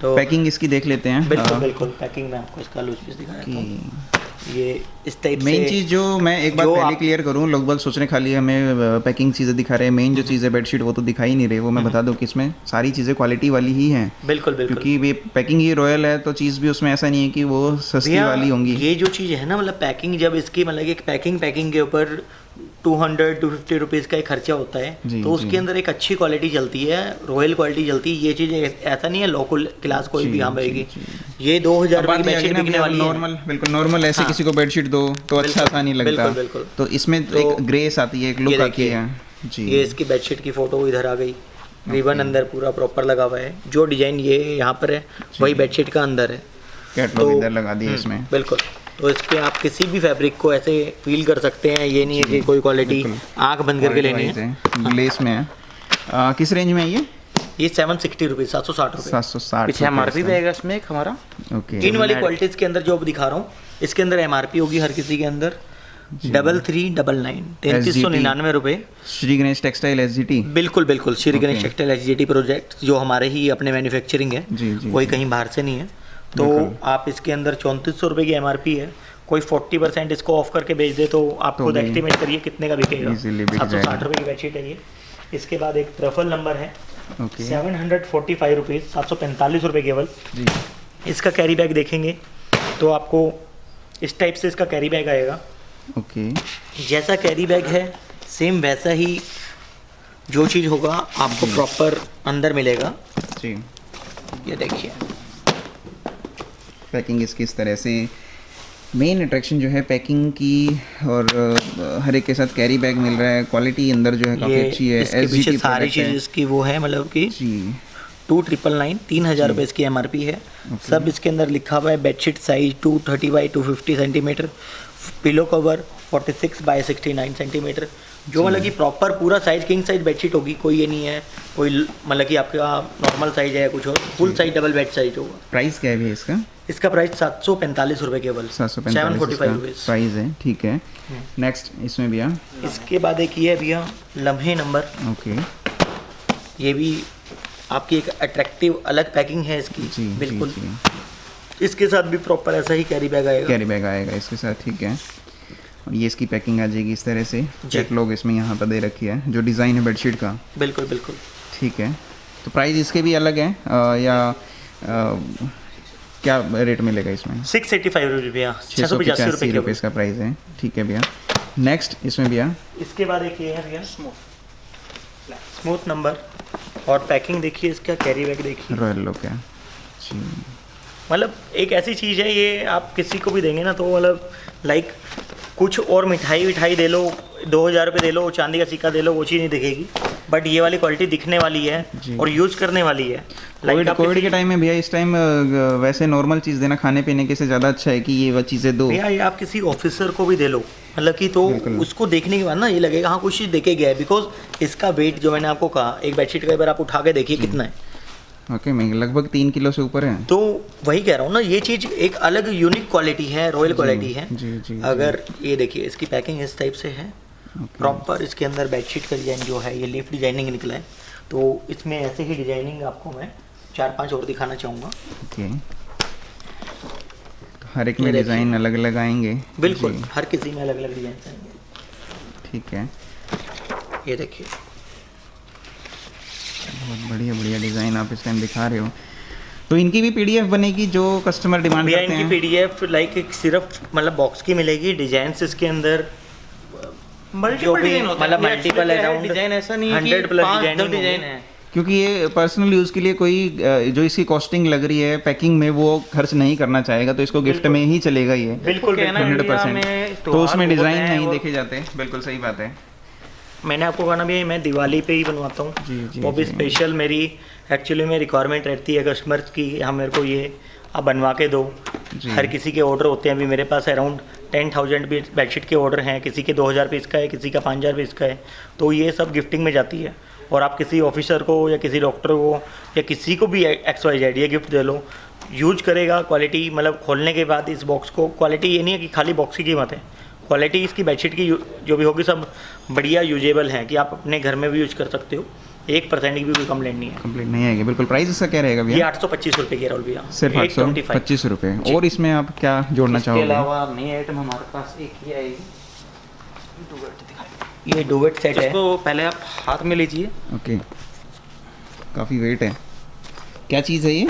तो पैकिंग इसकी देख लेते हैं। बिल्कुल बिल्कुल, पैकिंग में आपको इसका लूज पीस दिखाया था। ये इस टाइप से मेन चीज़ जो मैं एक बार जो पहले आप- क्लियर करूँ, लोग बाग सोच रहे खाली हमें पैकिंग चीज़ें दिखा रहे हैं, मेन जो चीज़ है बेडशीट वो तो दिखा ही नहीं रहे। वो मैं बता दूं कि इसमें सारी चीज़ें क्वालिटी वाली ही हैं, बिल्कुल बिल्कुल क्योंकि ये पैकिंग ही रॉयल है, तो चीज़ भी उसमें ऐसा नहीं है कि वो सस्ती भैया, वाली होंगी। ये जो चीज़ है ना, मतलब पैकिंग, जब इसकी मतलब एक पैकिंग के ऊपर 200-250 रुपीज़ का एक खर्चा होता है, जी, तो उसके जी। अंदर एक अच्छी क्वालिटी चलती है, रॉयल क्वालिटी चलती है। ये चीज़ ऐसा नहीं है लोकल क्लास कोई भी यहाँ रहेगी। ये 2000 अब रुपये बात की ये आ गई बेडशीट ना बिकने भैया, वाली है। नॉर्मल, बिल्कुल नॉर्मल ऐसे हाँ। किसी को बेडशीट दो तो अच्छा बिल्कुल, सा नहीं लगता। बिल्कुल, बिल्कुल। तो इसमें तो एक ग्रेस आती है, एक लुक ये आती देखिए, है जी। ये इसकी बेडशीट की फ़ोटो इधर आ गई, रिबन अंदर पूरा प्रॉपर लगा हुआ है। जो डिज़ाइन ये यहाँ पर है वही बेडशीट का अंदर है। कैटलॉग तो- इधर लगा दिए इसमें। बिल्कुल, तो इसके आप किसी भी फैब्रिक को ऐसे फील कर सकते हैं। ये नहीं है कि कोई क्वालिटी बिल्कुल। आँख बंद करके लेनी है। ग्लेस में है। किस रेंज में है ये? ये 760 रुपीज़, 760 रुपये। 760 पीछे एमआरपी भी आएगा इसमें एक हमारा। ओके, इन वाली क्वालिटीज़ के अंदर जो अब दिखा रहा हूँ, इसके अंदर MRP होगी हर किसी के अंदर 3399 3399 रुपये। Shri Ganesh textile SGT। बिल्कुल बिल्कुल, Shri Ganesh Okay. Textile SGT project जो हमारे ही अपने मैन्युफैक्चरिंग है, जी, जी, कोई जी। कहीं बाहर से नहीं है। तो आप इसके अंदर 3400 रुपये की MRP है। कोई 40% इसको ऑफ करके बेच दे तो आप तो खुद भी एस्टिमेट करिए कितने का बिकेगा। Easily बिक 760 जाएगा। रुपये की बेडशीट है ये। इसके बाद एक ट्रफल नंबर है ओके 745 रुपीज़, 745 रुपये केवल। जी। इसका कैरी बैग देखेंगे तो आपको इस टाइप से इसका कैरी बैग आएगा। ओके, जैसा कैरी बैग है सेम वैसा ही जो चीज़ होगा आपको प्रॉपर अंदर मिलेगा। जी। ये देखिए, पैकिंग इसकी इस तरह से, मेन अट्रैक्शन जो है पैकिंग की, और हर एक के साथ कैरी बैग मिल रहा है। क्वालिटी अंदर जो है काफ़ी ये अच्छी है। इसके पीछे SGT सारी प्रोडक्ट है। चीज़ इसकी वो है, मतलब कि जी। 2999 3000 रुपये इसकी MRP है। सब इसके अंदर लिखा हुआ है। Bedsheet size 230 by 250 centimetre, pillow cover 46 by 69 centimetre, जो मतलब कि प्रॉपर पूरा साइज किंग साइज बेडशीट होगी। कोई ये नहीं है कोई मतलब कि आपका नॉर्मल साइज है या कुछ और, full size double bed size होगा। प्राइस क्या है भैया इसका? इसका प्राइस 745 रुपये केवल, 745 रुपीज़। प्राइस है, ठीक है। नेक्स्ट इसमें भैया, इसके बाद एक ये है भैया लम्हे नंबर। ओके, ये भी आपकी एक अट्रैक्टिव अलग पैकिंग है इसकी। जी बिल्कुल। जी, इसके साथ भी प्रॉपर ऐसा ही कैरी बैग आएगा। कैरी बैग आएगा इसके साथ, ठीक है। और ये इसकी पैकिंग आ जाएगी इस तरह से। कैटलॉग इसमें यहाँ पर दे रखी है, जो डिज़ाइन है बेडशीट का। बिल्कुल बिल्कुल। ठीक है, तो प्राइस इसके भी अलग है या क्या रेट मिलेगा इसमें? 685 रुपये भैया, 685 रुपये रुपये इसका प्राइस है। ठीक है भैया। नेक्स्ट इसमें भैया इसके बाद एक ये है भैया स्मूथ नंबर, और पैकिंग देखिए इसका, कैरी बैग देखिए, रॉयल लुक है जी। मतलब एक ऐसी चीज़ है ये, आप किसी को भी देंगे ना तो मतलब लाइक कुछ और मिठाई विठाई दे लो, 2000 रुपये दे लो, चांदी का सिक्का दे लो, वो चीज़ नहीं दिखेगी, बट ये वाली क्वालिटी दिखने वाली है जी। और यूज़ करने वाली है। कोविड के टाइम में भैया, इस टाइम वैसे नॉर्मल चीज़ देना खाने पीने के से ज़्यादा अच्छा है कि ये वो चीज़ें दो। भैया ये आप किसी ऑफिसर को भी दे लो, मतलब कि तो उसको देखने के बाद ना ये लगेगा हाँ कुछ चीज़ देखे गया है, बिकॉज इसका वेट जो मैंने आपको कहा, एक बेडशीट का एक बार आप उठा के देखिए कितना है। ओके, मैं लगभग 3 किलो से ऊपर है। तो वही कह रहा हूँ ना, ये चीज़ एक अलग यूनिक क्वालिटी है, रॉयल क्वालिटी है। जी जी। अगर ये देखिए इसकी पैकिंग इस टाइप से है प्रॉपर, इसके अंदर बेडशीट का डिज़ाइन जो है ये लीफ डिजाइनिंग निकला है, तो इसमें ऐसे ही डिजाइनिंग आपको मैं 4-5 और दिखाना चाहूँगा। ओके, हर एक में डिज़ाइन अलग अलग आएंगे। बिल्कुल, जी, हर किसी में अलग अलग डिजाइन आएंगे। ठीक है। ये देखिए बहुत बढ़िया बढ़िया डिज़ाइन आप इस टाइम दिखा रहे हो। तो इनकी भी पीडीएफ बनेगी जो कस्टमर डिमांड भैया, करते इनकी हैं? पीडीएफ लाइक एक सिर्फ मतलब बॉक्स की मिलेगी, डिजाइन्स इसके अंदर जो भी मतलब मल्टीपल अराउंड डिजाइन, ऐसा नहीं है 100 प्लस 5-10 डिजाइन है। क्योंकि ये पर्सनल यूज़ के लिए कोई जो इसकी कॉस्टिंग लग रही है पैकिंग में वो खर्च नहीं करना चाहेगा, तो इसको गिफ्ट में ही चलेगा ये। बिल्कुल कहना है 100%। तो उसमें डिज़ाइन नहीं देखे जाते। बिल्कुल सही बात है। मैंने आपको कहा ना भैया, मैं दिवाली पे ही बनवाता हूँ, जी जी। वो भी जी। स्पेशल मेरी एक्चुअली में रिक्वायरमेंट रहती है कस्टमर्स की, हाँ मेरे को ये आप बनवा के दो। जी। हर किसी के ऑर्डर होते हैं, अभी मेरे पास अराउंड 10,000 भी बेडशीट के ऑर्डर हैं, किसी के 2000 पीस का है, किसी का 5000 पीस का है, तो ये सब गिफ्टिंग में जाती है। और आप किसी ऑफिसर को या किसी डॉक्टर को या किसी को भी XYZ ये गिफ्ट दे लो, यूज करेगा। क्वालिटी मतलब खोलने के बाद इस बॉक्स को, क्वालिटी ये नहीं है कि खाली बॉक्स की कीमत है, क्वालिटी इसकी बेडशीट की जो भी होगी सब बढ़िया यूजेबल है कि आप अपने घर में भी यूज कर सकते हो, 1% की भी कोई कंप्लेंट नहीं है। कंप्लीट नहीं आएगी। बिल्कुल। प्राइस इसका क्या रहेगा ये भैया? 825 रुपये की राहुल भैया, सिर्फ 825 रुपये। और इसमें आप क्या जोड़ना इसके चाहोगे? अलावा नई आइटम हमारे पास एक ही आएगी, ये डुवेट सेट है। इसको पहले आप हाथ में लीजिए। ओके, काफ़ी वेट है। क्या चीज़ है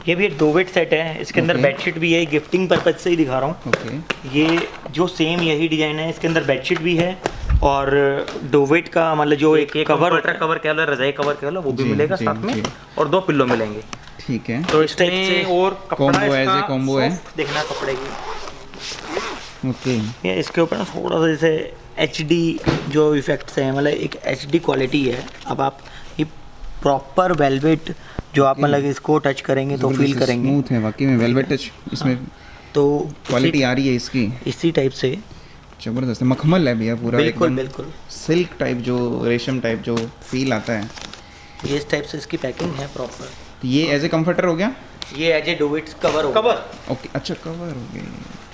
ये भी एक डुवेट सेट है, इसके अंदर Okay. बेडशीट भी है, गिफ्टिंग पर्पज से ही दिखा रहा हूँ। ओके। ये जो सेम यही डिजाइन है, इसके अंदर बेडशीट भी है और डोवेट का मतलब जो एक कवर कवर कह लो, रजाई कवर कह लो, वो भी जी, मिलेगा जी, साथ में, जी। और 2 पिल्लो मिलेंगे। ठीक है। तो इस टाइप से और कपड़ा कॉम्बो एज इसका ए कॉम्बो है। soft देखना कपड़े की। ओके। ये इसके ऊपर ना थोड़ा सा जैसे HD जो इफेक्ट्स हैं, मतलब एक HD क्वालिटी है। अब आप ये प्रॉपर वेलवेट जो आप मतलब इसको टच करेंगे तो फील करेंगे, स्मूथ है वाकई में, वेलवेट टच इसमें तो क्वालिटी आ रही है इसकी। इसी टाइप से जबरदस्त है, मखमल है भैया पूरा, बिल्कुल एकदम बिल्कुल सिल्क टाइप, जो रेशम टाइप जो फील आता है। ये इस टाइप से इसकी पैकिंग है प्रॉपर। तो ये एज ए कंफर्टर हो गया। ये एज ए डोवेट कवर होगा। ओके, अच्छा कवर हो गया,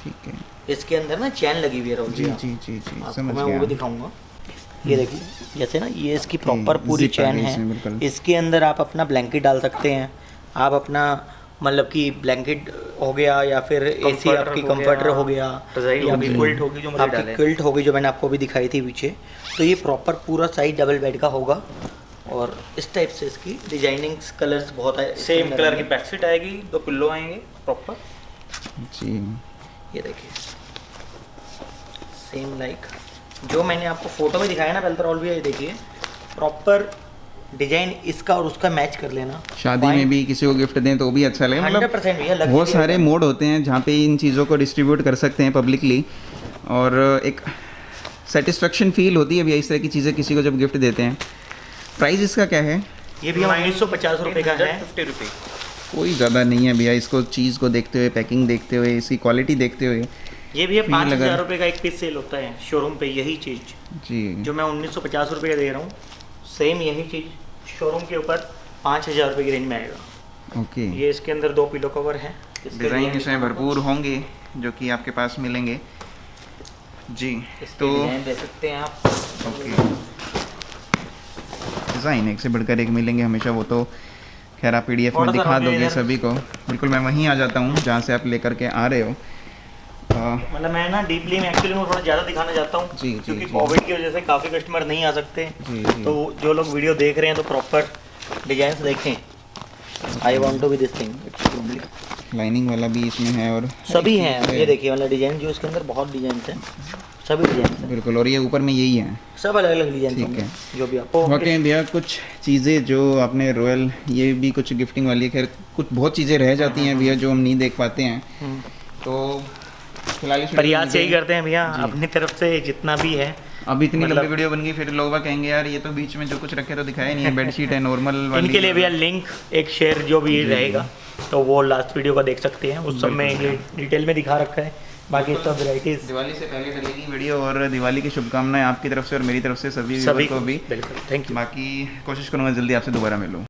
ठीक है। इसके अंदर ना चैन लगी हुई है राहुल जी जी, जी जी जी, आपको समझ मैं वो भी गया। दिखाऊंगा। ये देखिए जैसे ना ये इसकी प्रॉपर पूरी zip आ चैन गई इसमें, है, बिल्कुल। इसके अंदर आप अपना ब्लैंकेट डाल सकते हैं, आप अपना मतलब कि ब्लैंकेट हो गया या फिर AC Comforter आपकी हो कंफर्टर गया, हो गया, रज़ाई या होगी, फिर क्विल्ट होगी, जो मर्जी आपकी डालें। क्विल्ट होगी जो मैंने आपको भी दिखाई थी पीछे। तो ये प्रॉपर पूरा साइड डबल बेड का होगा और इस टाइप से इसकी डिजाइनिंग कलर्स बहुत है। सेम कलर की बेडशीट आएगी, 2 पिल्लो आएंगे प्रॉपर। जी। ये देखिए सेम लाइक जो मैंने आपको फोटो में दिखाया ना पहले तो राहुल भैया, ये देखिए प्रॉपर डिजाइन इसका और उसका मैच कर लेना। शादी में भी किसी को गिफ्ट दें तो भी अच्छा लगेगा। 100% भैया, luxury बहुत सारे item। मोड होते हैं जहाँ पे इन चीज़ों को डिस्ट्रीब्यूट कर सकते हैं पब्लिकली, और एक सेटिस्फेक्शन फील होती है भैया इस तरह की चीज़ें किसी को जब गिफ्ट देते हैं। प्राइस इसका क्या है? ये भी 1950 रुपये का है। 50 रुपये। कोई ज़्यादा नहीं है भैया, इसको चीज़ को देखते हुए, पैकिंग देखते हुए, इसकी क्वालिटी देखते हुए। ये भी 5000 लगा। रुपये का एक पीस सेल होता है शोरूम पे, यही चीज़ जी। जो मैं 1950 रुपये का दे रहा हूँ, सेम यही चीज़ शोरूम के ऊपर 5000 रुपये की रेंज में आएगा। ओके। ये इसके अंदर 2 पिलो कवर हैं, डिज़ाइन इसमें भरपूर होंगे जो कि आपके पास मिलेंगे जी। तो डिजाइन दे सकते हैं आप। ओके, डिज़ाइन एक से बढ़कर एक मिलेंगे हमेशा, वो तो खैर आप PDF में थोड़ा सा दिखा रोकिए दोगे इधर। सभी को। बिल्कुल मैं वहीं आ जाता हूँ जहाँ से आप लेकर के आ रहे हो। मतलब मैं ना डीपली में एक्चुअली मैं थोड़ा ज़्यादा दिखाना चाहता हूँ जी, जी, क्योंकि जी। कोविड की वजह से काफ़ी कस्टमर नहीं आ सकते। जी, जी। तो जो लोग वीडियो देख रहे हैं तो प्रॉपर डिजाइन देखें। I want to be this thing. Lining वाला भी इसमें है और सभी हैं, ये देखिए मतलब डिजाइन जो इसके अंदर बहुत डिजाइन हैं, सभी डिजाइन हैं, बिल्कुल। और ये ऊपर में यही है। सब अलग अलग डिजाइन ठीक होंगे है। जो भी आपको वाकई भैया कुछ चीज़ें जो आपने रॉयल, ये भी कुछ गिफ्टिंग वाली है। खैर कुछ बहुत चीज़ें रह जाती हैं भैया जो हम नहीं देख पाते हैं। तो फिलहाल इस प्रयास वीडियो यही में करते हैं भैया अपनी तरफ से जितना भी है। अब इतनी मतलब- लंबी वीडियो बन गई, फिर लोग कहेंगे यार ये तो बीच में जो कुछ रखे तो दिखाया नहीं है, बेडशीट है नॉर्मल वाली। इनके लिए भैया लिंक एक शेयर जो भी रहेगा तो वो लास्ट वीडियो का देख सकते हैं, उस सब में ये डिटेल में दिखा रखा है। बाकी सब वेराइटीज दिवाली से पहले डलेगी वीडियो, और दिवाली की शुभकामनाएं आपकी तरफ से और मेरी तरफ से सभी सभी को भी। बिल्कुल, थैंक यू। बाकी कोशिश करूँगा जल्दी आपसे दोबारा मिलूँ।